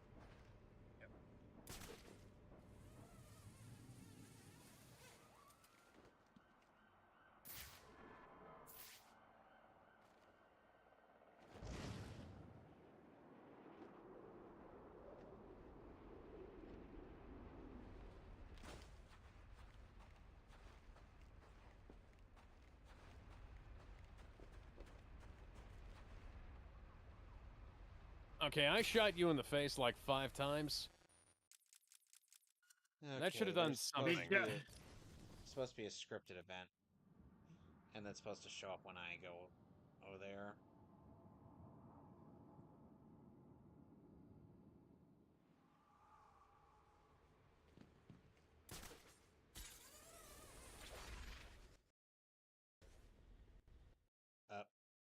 Speaker 1: Okay, I shot you in the face like 5 times.
Speaker 2: Okay,
Speaker 1: That should have done
Speaker 2: there's
Speaker 1: something.
Speaker 2: supposed to be a scripted event. And that's supposed to show up when I go over there.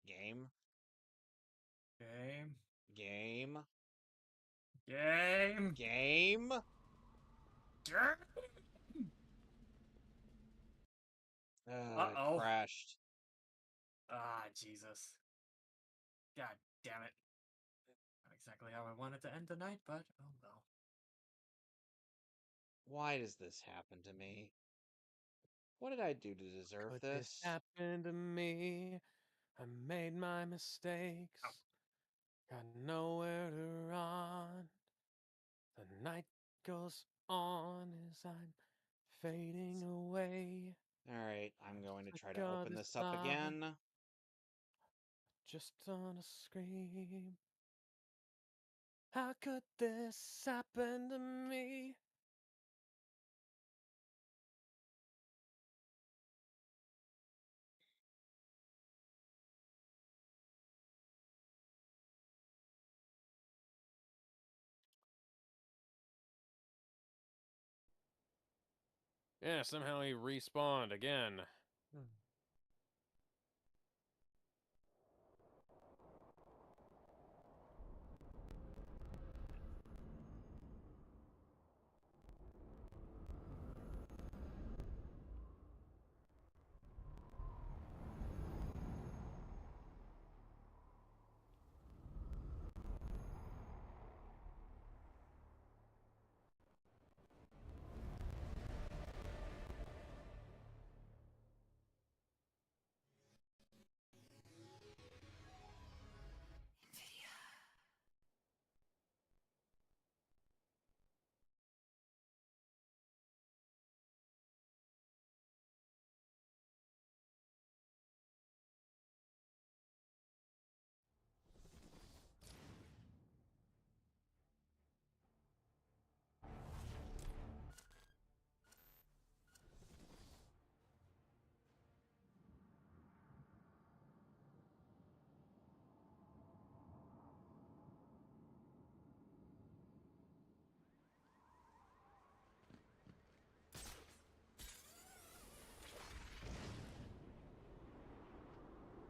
Speaker 2: Game?
Speaker 4: Game.
Speaker 2: Game?
Speaker 4: Game.
Speaker 2: Game?
Speaker 4: Uh-oh.
Speaker 2: Crashed.
Speaker 4: Ah, Jesus. God damn it. Not exactly how I wanted to end the night, but oh well.
Speaker 2: Why does this happen to me? What did I do to deserve
Speaker 1: Could
Speaker 2: this?
Speaker 1: this happen to me? I made my mistakes.
Speaker 4: Ow.
Speaker 1: Got nowhere to run. The night goes on as I'm fading away.
Speaker 2: Alright, I'm going to
Speaker 1: I
Speaker 2: try to
Speaker 1: gotta
Speaker 2: open this up
Speaker 1: decide.
Speaker 2: again.
Speaker 1: Just on a scream. How could this happen to me? Yeah, somehow he respawned again.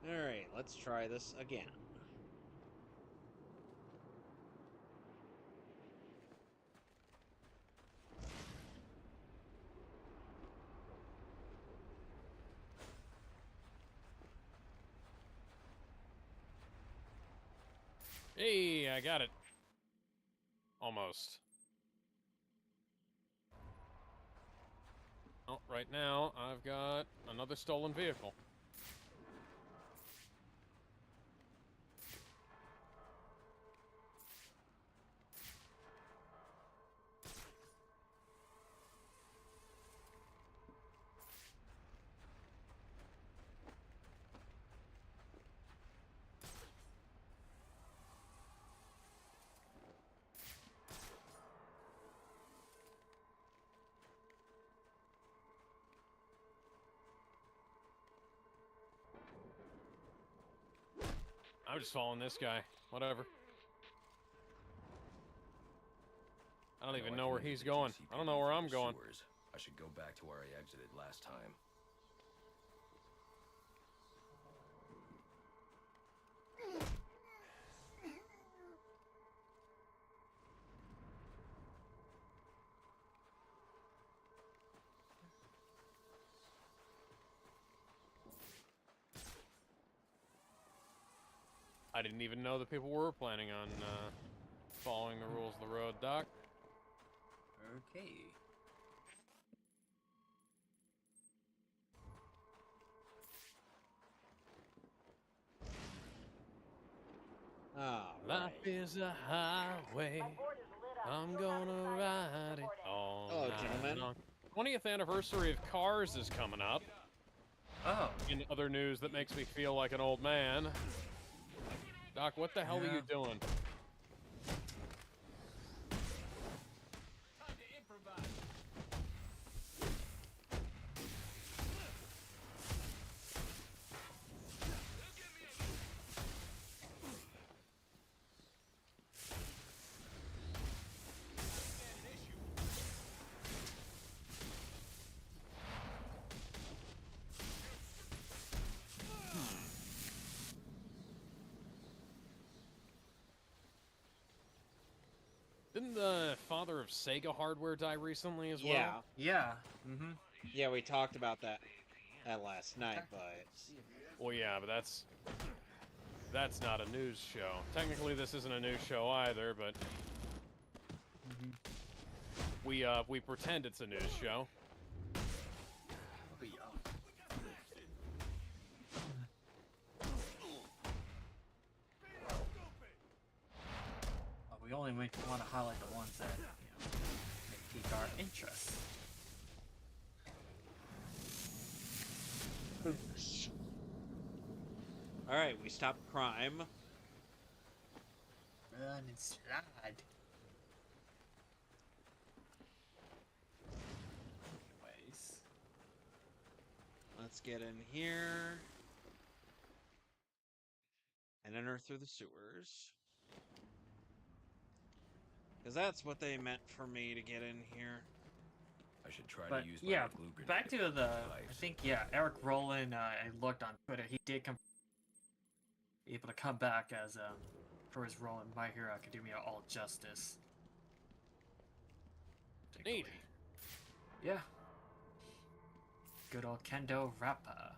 Speaker 2: Alright, let's try this again.
Speaker 1: Hey, I got it. Almost. Oh, right now, I've got another stolen vehicle. I'm just following this guy. Whatever. I don't even know where he's going. I don't know where I'm going.
Speaker 10: I should go back to where I exited last time.
Speaker 1: I didn't even know that people were planning on following the rules of the road, Doc.
Speaker 4: Okay.
Speaker 1: Life is a highway. I'm gonna ride it all
Speaker 2: Hello,
Speaker 1: night
Speaker 2: gentlemen.
Speaker 1: long. 20th anniversary of Cars is coming up.
Speaker 4: Oh.
Speaker 1: In other news that makes me feel like an old man. Doc, what the hell are you doing? Didn't the father of Sega hardware die recently as well?
Speaker 2: Yeah.
Speaker 4: Yeah. Mm-hmm.
Speaker 2: Yeah, we talked about that last night, but...
Speaker 1: Well, yeah, but that's not a news show. Technically, this isn't a news show either, but we pretend it's a news show.
Speaker 4: We only want to highlight the ones that make pique our interest.
Speaker 2: Alright, we stopped crime.
Speaker 4: Run and slide. Anyways.
Speaker 2: Let's get in here. And enter through the sewers. Because that's what they meant for me to get in here.
Speaker 10: I should try
Speaker 4: But
Speaker 10: to use
Speaker 4: yeah,
Speaker 10: my glue grenade.
Speaker 4: back to the, I think, yeah, Eric Rowland, I looked on Twitter, he did able to come back as, for his role in My Hero Academia All Justice.
Speaker 1: Neat.
Speaker 4: Yeah. Good old Kendo Rappa.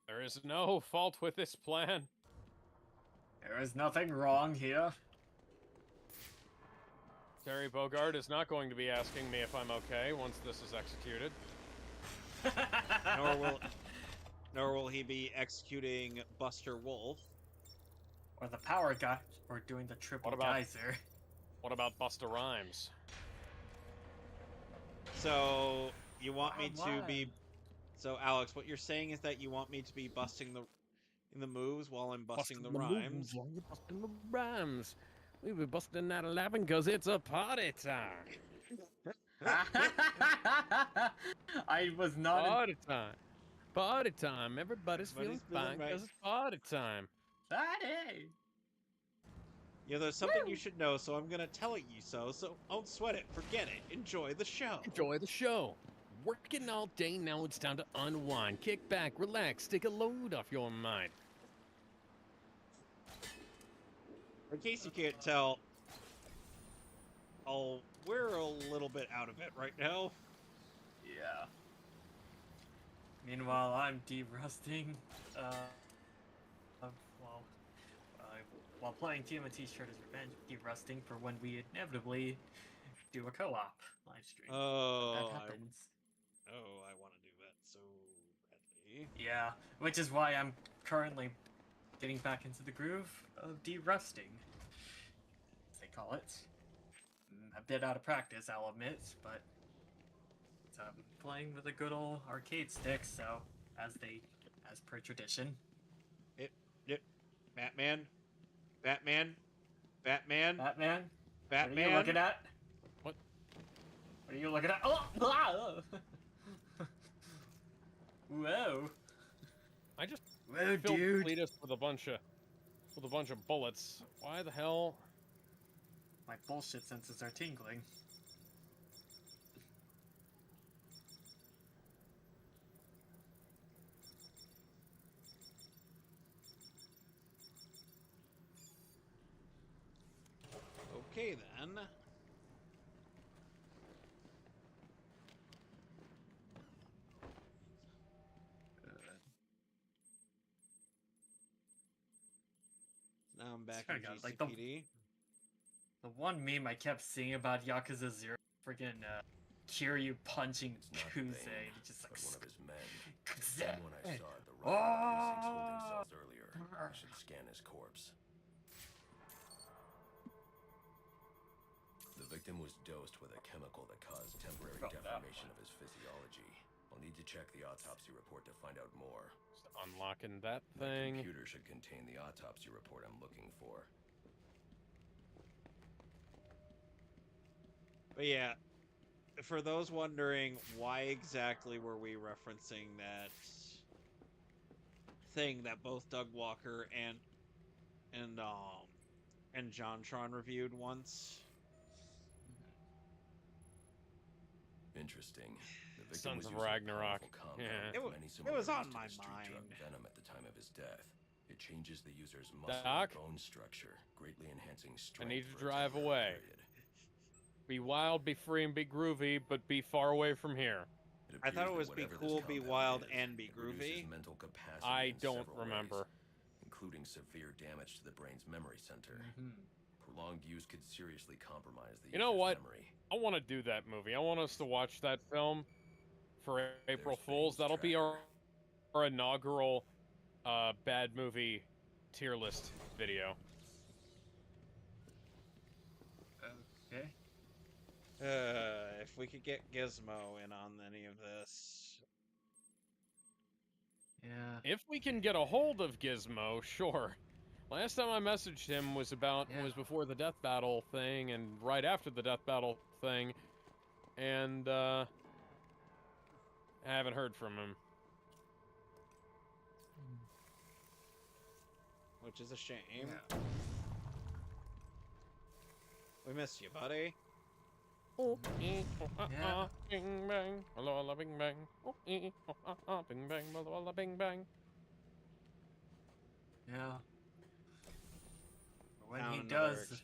Speaker 1: There is no fault with this plan.
Speaker 4: There is nothing wrong here.
Speaker 1: Terry Bogard is not going to be asking me if I'm okay once this is executed.
Speaker 2: Nor will he be executing Buster Wolf.
Speaker 4: Or the power guy, or doing the triple geyser.
Speaker 1: What about Busta Rhymes?
Speaker 2: So, you want me to be... So, Alex, what you're saying is that you want me to be busting the moves while I'm busting the rhymes?
Speaker 1: While you're busting the rhymes. We be busting that 11 because it's a party time.
Speaker 4: I was not...
Speaker 1: Party time. Party time. Everybody's feeling fine
Speaker 2: right.
Speaker 1: because it's party time.
Speaker 4: Party!
Speaker 2: Yeah, there's something you should know, so I'm gonna tell you so don't sweat it. Forget it. Enjoy the show.
Speaker 1: Enjoy the show. Working all day, now it's time to unwind. Kick back, relax, take a load off your mind.
Speaker 2: In case you can't tell, we're a little bit out of it right now.
Speaker 4: Yeah. Meanwhile, I'm derusting, while playing TMNT Shredder's Revenge, de-rusting for when we inevitably do a co-op live stream.
Speaker 2: Oh,
Speaker 4: That happens.
Speaker 2: I want to do that so badly.
Speaker 4: Yeah, which is why I'm currently getting back into the groove of de-rusting, as they call it. A bit out of practice, I'll admit, but I'm playing with a good old arcade stick, so as per tradition.
Speaker 2: Batman. Batman. Batman.
Speaker 4: Batman?
Speaker 2: Batman.
Speaker 4: What are you looking at?
Speaker 1: What?
Speaker 4: What are you looking at? Oh! Whoa.
Speaker 1: I just
Speaker 11: Whoa,
Speaker 1: filled
Speaker 11: dude.
Speaker 1: Cletus with a bunch of bullets. Why the hell?
Speaker 4: My bullshit senses are tingling.
Speaker 2: Okay then. Now I'm back in
Speaker 4: God,
Speaker 2: GCPD.
Speaker 4: like the one meme I kept seeing about Yakuza 0, friggin' Kiryu punching Kuze, and he just like
Speaker 10: one of his men.
Speaker 4: Kuze.
Speaker 10: Someone I saw at the Rock holding cells earlier. I should scan his corpse. The victim was dosed with a chemical that caused temporary deformation of his physiology. I'll need to check the autopsy report to find out more.
Speaker 1: Just unlocking that
Speaker 10: The
Speaker 1: thing.
Speaker 10: computer should contain the autopsy report I'm looking for.
Speaker 2: But yeah, for those wondering why exactly were we referencing that thing that both Doug Walker and JonTron reviewed once.
Speaker 10: Interesting. The victim
Speaker 1: Sons
Speaker 10: was
Speaker 1: of
Speaker 10: using a
Speaker 1: Ragnarok.
Speaker 10: powerful compound
Speaker 1: Yeah.
Speaker 10: with many
Speaker 2: It was
Speaker 10: similarities
Speaker 2: on
Speaker 10: to
Speaker 2: my
Speaker 10: the street drug
Speaker 2: mind.
Speaker 10: venom at the time of his death. It changes the user's muscle
Speaker 1: Doc?
Speaker 10: and bone structure, greatly enhancing
Speaker 1: I
Speaker 10: strength.
Speaker 1: need to
Speaker 10: for a
Speaker 1: drive
Speaker 10: temporary
Speaker 1: away.
Speaker 10: period.
Speaker 1: Be wild, be free, and be groovy, but be far away from here.
Speaker 2: I thought it
Speaker 10: appears
Speaker 2: was
Speaker 10: that
Speaker 2: be
Speaker 10: whatever this
Speaker 2: cool, be
Speaker 10: compound
Speaker 2: wild,
Speaker 10: is,
Speaker 2: and be
Speaker 10: it reduces
Speaker 2: groovy.
Speaker 10: mental capacity
Speaker 1: I
Speaker 10: in
Speaker 1: don't
Speaker 10: several
Speaker 1: remember.
Speaker 10: ways, including severe damage to the brain's memory center. Prolonged use could seriously compromise the
Speaker 1: You know
Speaker 10: user's
Speaker 1: what?
Speaker 10: memory.
Speaker 1: I want to do that movie. I want us to watch that film for April
Speaker 10: There's
Speaker 1: Fools.
Speaker 10: Bane's
Speaker 1: That'll be
Speaker 10: tracker.
Speaker 1: our inaugural bad movie tier list video.
Speaker 4: Okay.
Speaker 2: If we could get Gizmo in on any of this.
Speaker 4: Yeah.
Speaker 1: If we can get a hold of Gizmo, sure. Last time I messaged him was before the Death Battle thing and right after the Death Battle thing, and I haven't heard from him.
Speaker 2: Which is a shame.
Speaker 4: Yeah.
Speaker 2: We missed you, buddy.
Speaker 4: Yeah.
Speaker 1: Bing bang, la bing bang. Bing bang, la bing bang.
Speaker 4: Yeah. When
Speaker 2: Found
Speaker 4: he
Speaker 2: another
Speaker 4: does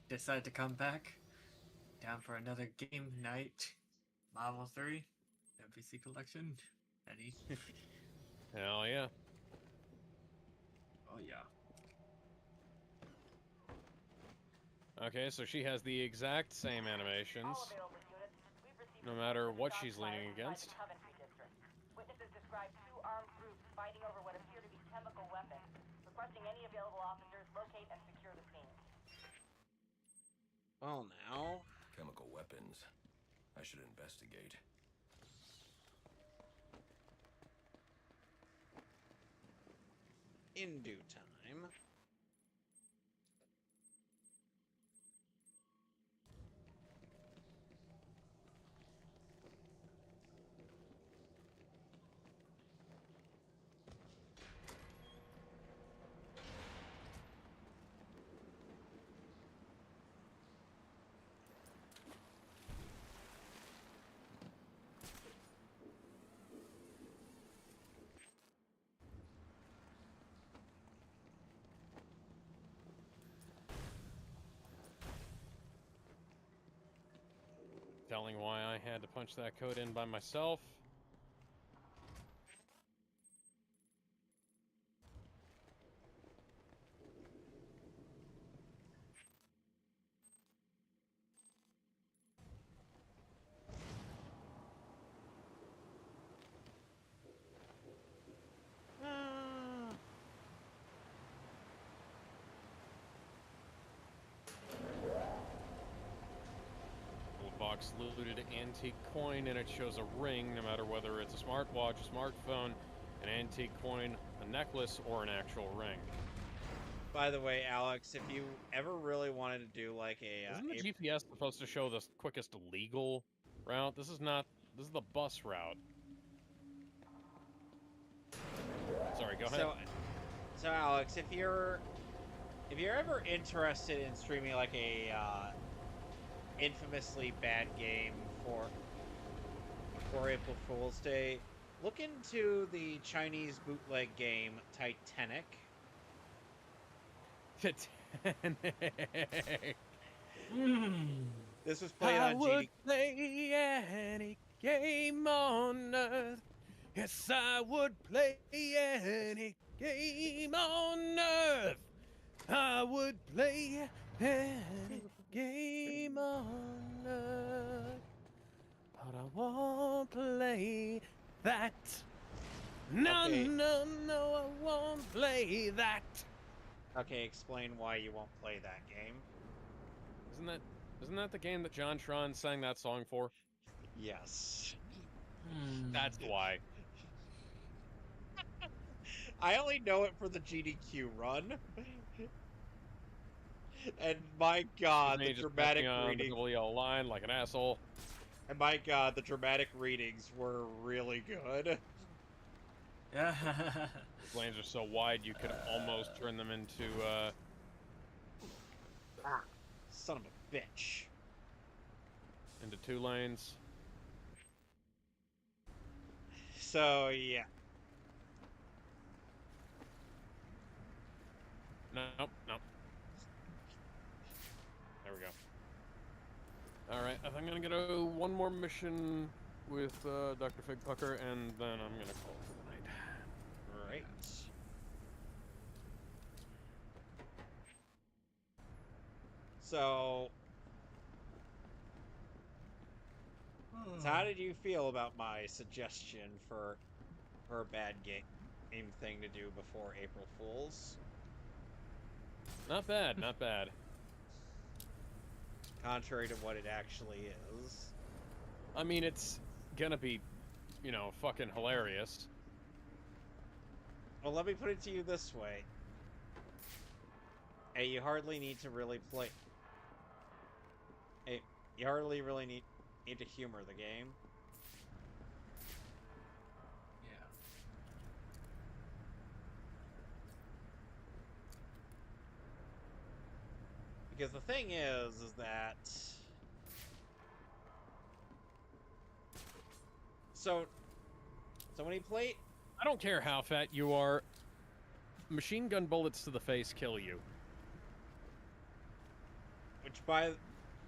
Speaker 4: decide to come back, down for another game night, Marvel 3, NPC collection, any?
Speaker 1: Hell yeah.
Speaker 4: Oh yeah.
Speaker 1: Okay, so she has the exact same animations,
Speaker 6: All available units. We've received
Speaker 1: no matter what
Speaker 6: shots
Speaker 1: she's
Speaker 6: fired
Speaker 1: leaning
Speaker 6: inside the
Speaker 1: against.
Speaker 6: Coventry district. Witnesses describe two armed groups fighting over what appear to be chemical weapons. Requesting any available officers locate and secure the scene.
Speaker 2: Well, now.
Speaker 10: Chemical weapons. I should investigate.
Speaker 2: In due time.
Speaker 1: Telling why I had to punch that code in by myself. Alex looted an antique coin, and it shows a ring, no matter whether it's a smartwatch, a smartphone, an antique coin, a necklace, or an actual ring.
Speaker 2: By the way, Alex, if you ever really wanted to do like a...
Speaker 1: Isn't the GPS supposed to show the quickest legal route? This is not... This is the bus route. Sorry, go ahead.
Speaker 2: So Alex, if you're ever interested in streaming like a infamously bad game for April Fool's Day, look into the Chinese bootleg game Titanic.
Speaker 1: Titanic.
Speaker 2: This was played on GD.
Speaker 1: I would play any game on earth. Yes, I would play any game on earth. I would play any game on earth. But I won't play that. No,
Speaker 2: Okay.
Speaker 1: no, no, I won't play that.
Speaker 2: Okay, explain why you won't play that game.
Speaker 1: Isn't that the game that John Tron sang that song for?
Speaker 2: Yes.
Speaker 1: That's why.
Speaker 2: I only know it for the GDQ run. And my god, the dramatic readings.
Speaker 1: The line like an asshole.
Speaker 2: And my god, the dramatic readings were really good.
Speaker 4: Yeah.
Speaker 1: The lanes are so wide you could almost turn them into
Speaker 2: Son of a bitch.
Speaker 1: into 2 lanes.
Speaker 2: So yeah.
Speaker 1: Nope. There we go. Alright, I think I'm gonna get one more mission with Dr. Figpucker, and then I'm gonna call it for the night.
Speaker 2: Right. So how did you feel about my suggestion for a bad game thing to do before April Fool's?
Speaker 1: Not bad, not bad.
Speaker 2: Contrary to what it actually is.
Speaker 1: I mean, it's gonna be, you know, fucking hilarious.
Speaker 2: Well, let me put it to you this way. Hey, you hardly need to really play... Hey, you hardly really need to humor the game.
Speaker 4: Yeah.
Speaker 2: Because the thing is that... So when he played...
Speaker 1: I don't care how fat you are. Machine gun bullets to the face kill you.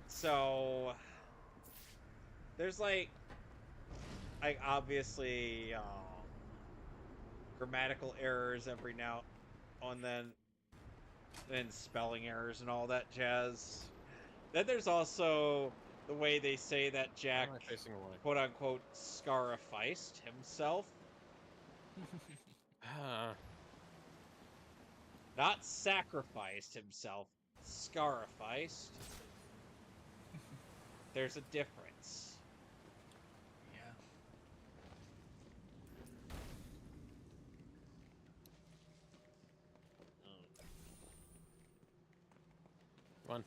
Speaker 2: So... There's like obviously grammatical errors every now and then spelling errors and all that jazz. Then there's also the way they say that Jack, quote unquote, scarificed himself. Not sacrificed himself, scarificed. There's a difference.
Speaker 4: Yeah.
Speaker 1: Come on.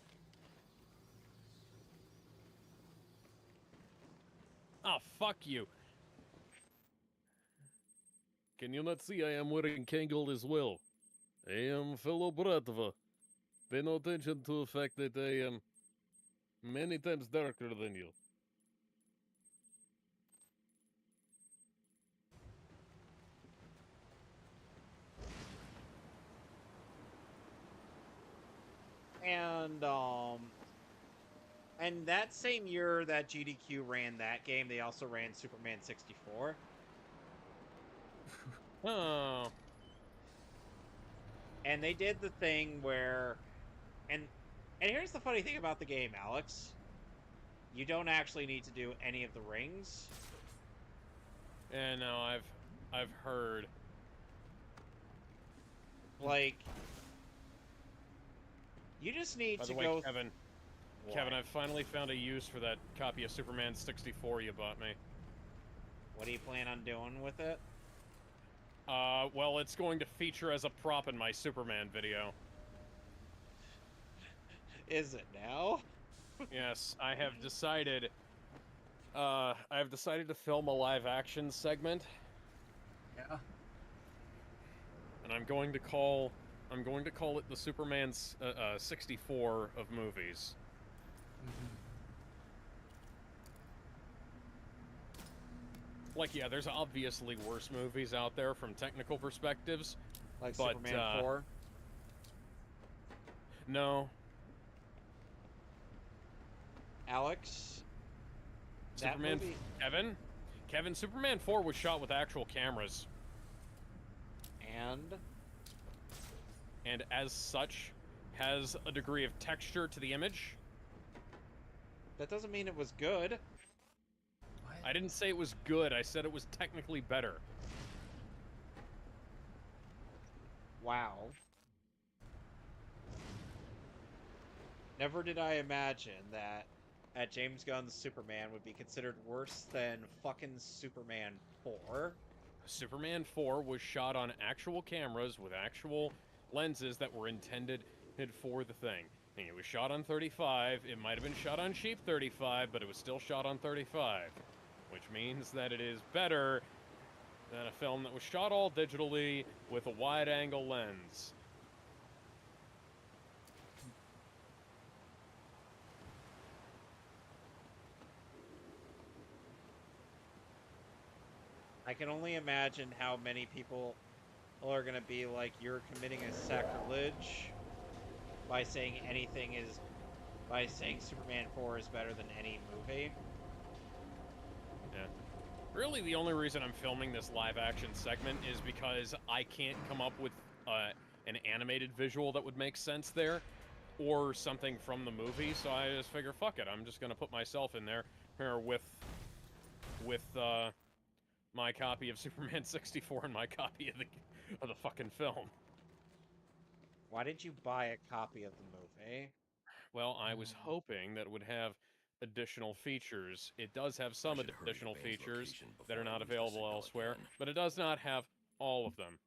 Speaker 1: Oh, fuck you. Can you not see I am wearing Kangol as well? I am fellow Bratva. Pay no attention to the fact that I am many times darker than you.
Speaker 2: And that same year that GDQ ran that game, they also ran Superman 64.
Speaker 1: Oh.
Speaker 2: And they did the thing where, and here's the funny thing about the game, Alex. You don't actually need to do any of the rings.
Speaker 1: Yeah, no, I've heard.
Speaker 2: Like, you just need
Speaker 1: By
Speaker 2: to
Speaker 1: the way,
Speaker 2: go.
Speaker 1: Kevin, Kevin, I've finally found a use for that copy of Superman 64 you bought me.
Speaker 2: What do you plan on doing with it?
Speaker 1: Well, it's going to feature as a prop in my Superman video.
Speaker 2: Is it now?
Speaker 1: Yes, I have decided. I have decided to film a live-action segment.
Speaker 4: Yeah.
Speaker 1: And I'm going to call it the Superman's 64 of movies. Like, yeah, there's obviously worse movies out there from technical perspectives.
Speaker 2: Like
Speaker 1: but,
Speaker 2: Superman 4?
Speaker 1: No.
Speaker 2: Alex?
Speaker 1: Superman,
Speaker 2: movie...
Speaker 1: Kevin, Superman 4 was shot with actual cameras. And as such, has a degree of texture to the image.
Speaker 2: That doesn't mean it was good.
Speaker 4: What?
Speaker 1: I didn't say it was good, I said it was technically better.
Speaker 2: Wow. Never did I imagine that James Gunn's Superman would be considered worse than fucking Superman 4.
Speaker 1: Superman 4 was shot on actual cameras with actual lenses that were intended for the thing. And it was shot on 35. It might have been shot on cheap 35, but it was still shot on 35. Which means that it is better than a film that was shot all digitally with a wide-angle lens.
Speaker 2: I can only imagine how many people are going to be like, you're committing a sacrilege by saying Superman 4 is better than any movie.
Speaker 1: Yeah. Really, the only reason I'm filming this live-action segment is because I can't come up with an animated visual that would make sense there, or something from the movie, so I just figure, fuck it, I'm just going to put myself in there with my copy of Superman 64 and my copy of the fucking film.
Speaker 2: Why did you buy a copy of the movie?
Speaker 1: Well, I was hoping that it would have additional features. It does have some additional features that are not available elsewhere, but it does not have all of them.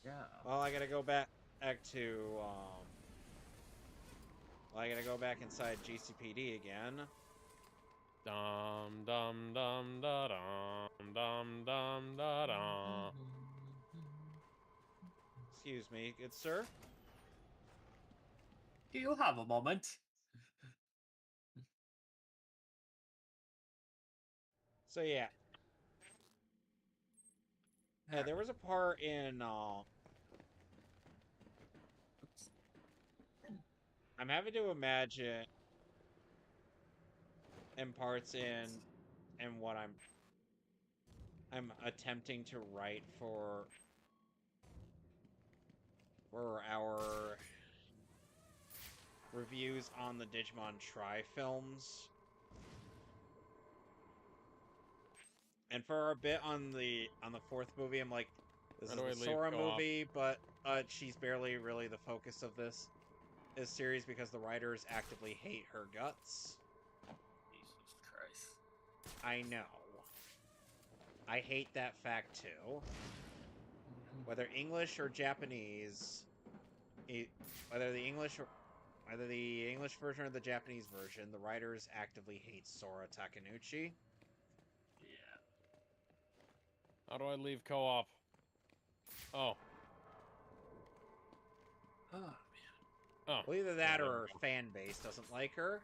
Speaker 4: Yeah.
Speaker 2: Well, I gotta go back to, well, I gotta go back inside GCPD again.
Speaker 1: Dum dum dum da dum dum dum da dum.
Speaker 2: Excuse me, good sir?
Speaker 4: Do you have a moment?
Speaker 2: So yeah. Yeah, there was a part in, I'm having to imagine in parts in what I'm attempting to write for our reviews on the Digimon Tri films. And for a bit on the fourth movie, I'm like, this is the Sora movie, but she's barely really the focus of this series because the writers actively hate her guts.
Speaker 4: Jesus Christ.
Speaker 2: I know. I hate that fact too. Whether English or Japanese, whether the English version or the Japanese version, the writers actively hate Sora Takenouchi.
Speaker 4: Yeah.
Speaker 1: How do I leave co-op? Oh.
Speaker 4: Oh, man.
Speaker 1: Oh.
Speaker 2: Well, either that or her fan base doesn't like her.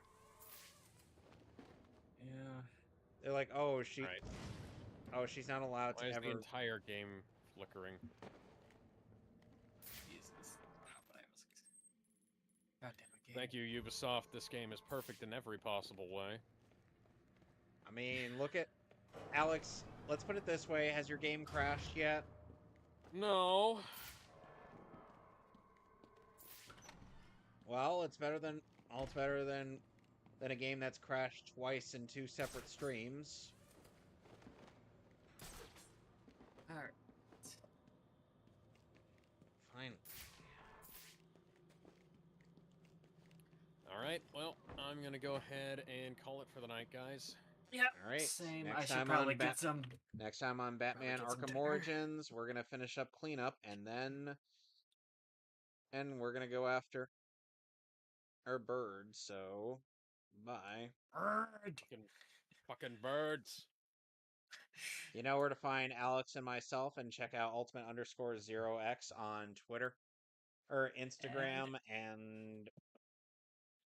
Speaker 4: Yeah.
Speaker 2: They're like, oh, she's not allowed
Speaker 1: Why
Speaker 2: to
Speaker 1: is
Speaker 2: ever.
Speaker 1: the entire game flickering?
Speaker 4: Jesus. God damn it, game.
Speaker 1: Thank you, Ubisoft. This game is perfect in every possible way.
Speaker 2: I mean, look at Alex. Let's put it this way: has your game crashed yet?
Speaker 1: No.
Speaker 2: Well, it's better than a game that's crashed twice in 2 separate streams.
Speaker 4: Alright.
Speaker 2: Fine.
Speaker 1: Alright, gonna go ahead and call it for the night, guys.
Speaker 4: Yep.
Speaker 2: All right.
Speaker 4: Same.
Speaker 2: Next
Speaker 4: I should
Speaker 2: time
Speaker 4: probably
Speaker 2: on
Speaker 4: get some.
Speaker 2: Next time on Batman
Speaker 4: get some
Speaker 2: Arkham
Speaker 4: dinner.
Speaker 2: Origins, we're gonna finish up cleanup, and we're gonna go after our bird. So, bye.
Speaker 4: Bird.
Speaker 1: Fucking birds.
Speaker 2: You know where to find Alex and myself, and check out ultimate_0x on Twitter or Instagram, and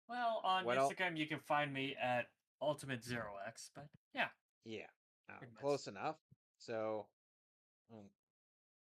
Speaker 4: Well, on
Speaker 2: what else?
Speaker 4: Instagram you can find me at Ultimate0x, but yeah.
Speaker 2: Yeah,
Speaker 4: pretty much.
Speaker 2: close enough. So,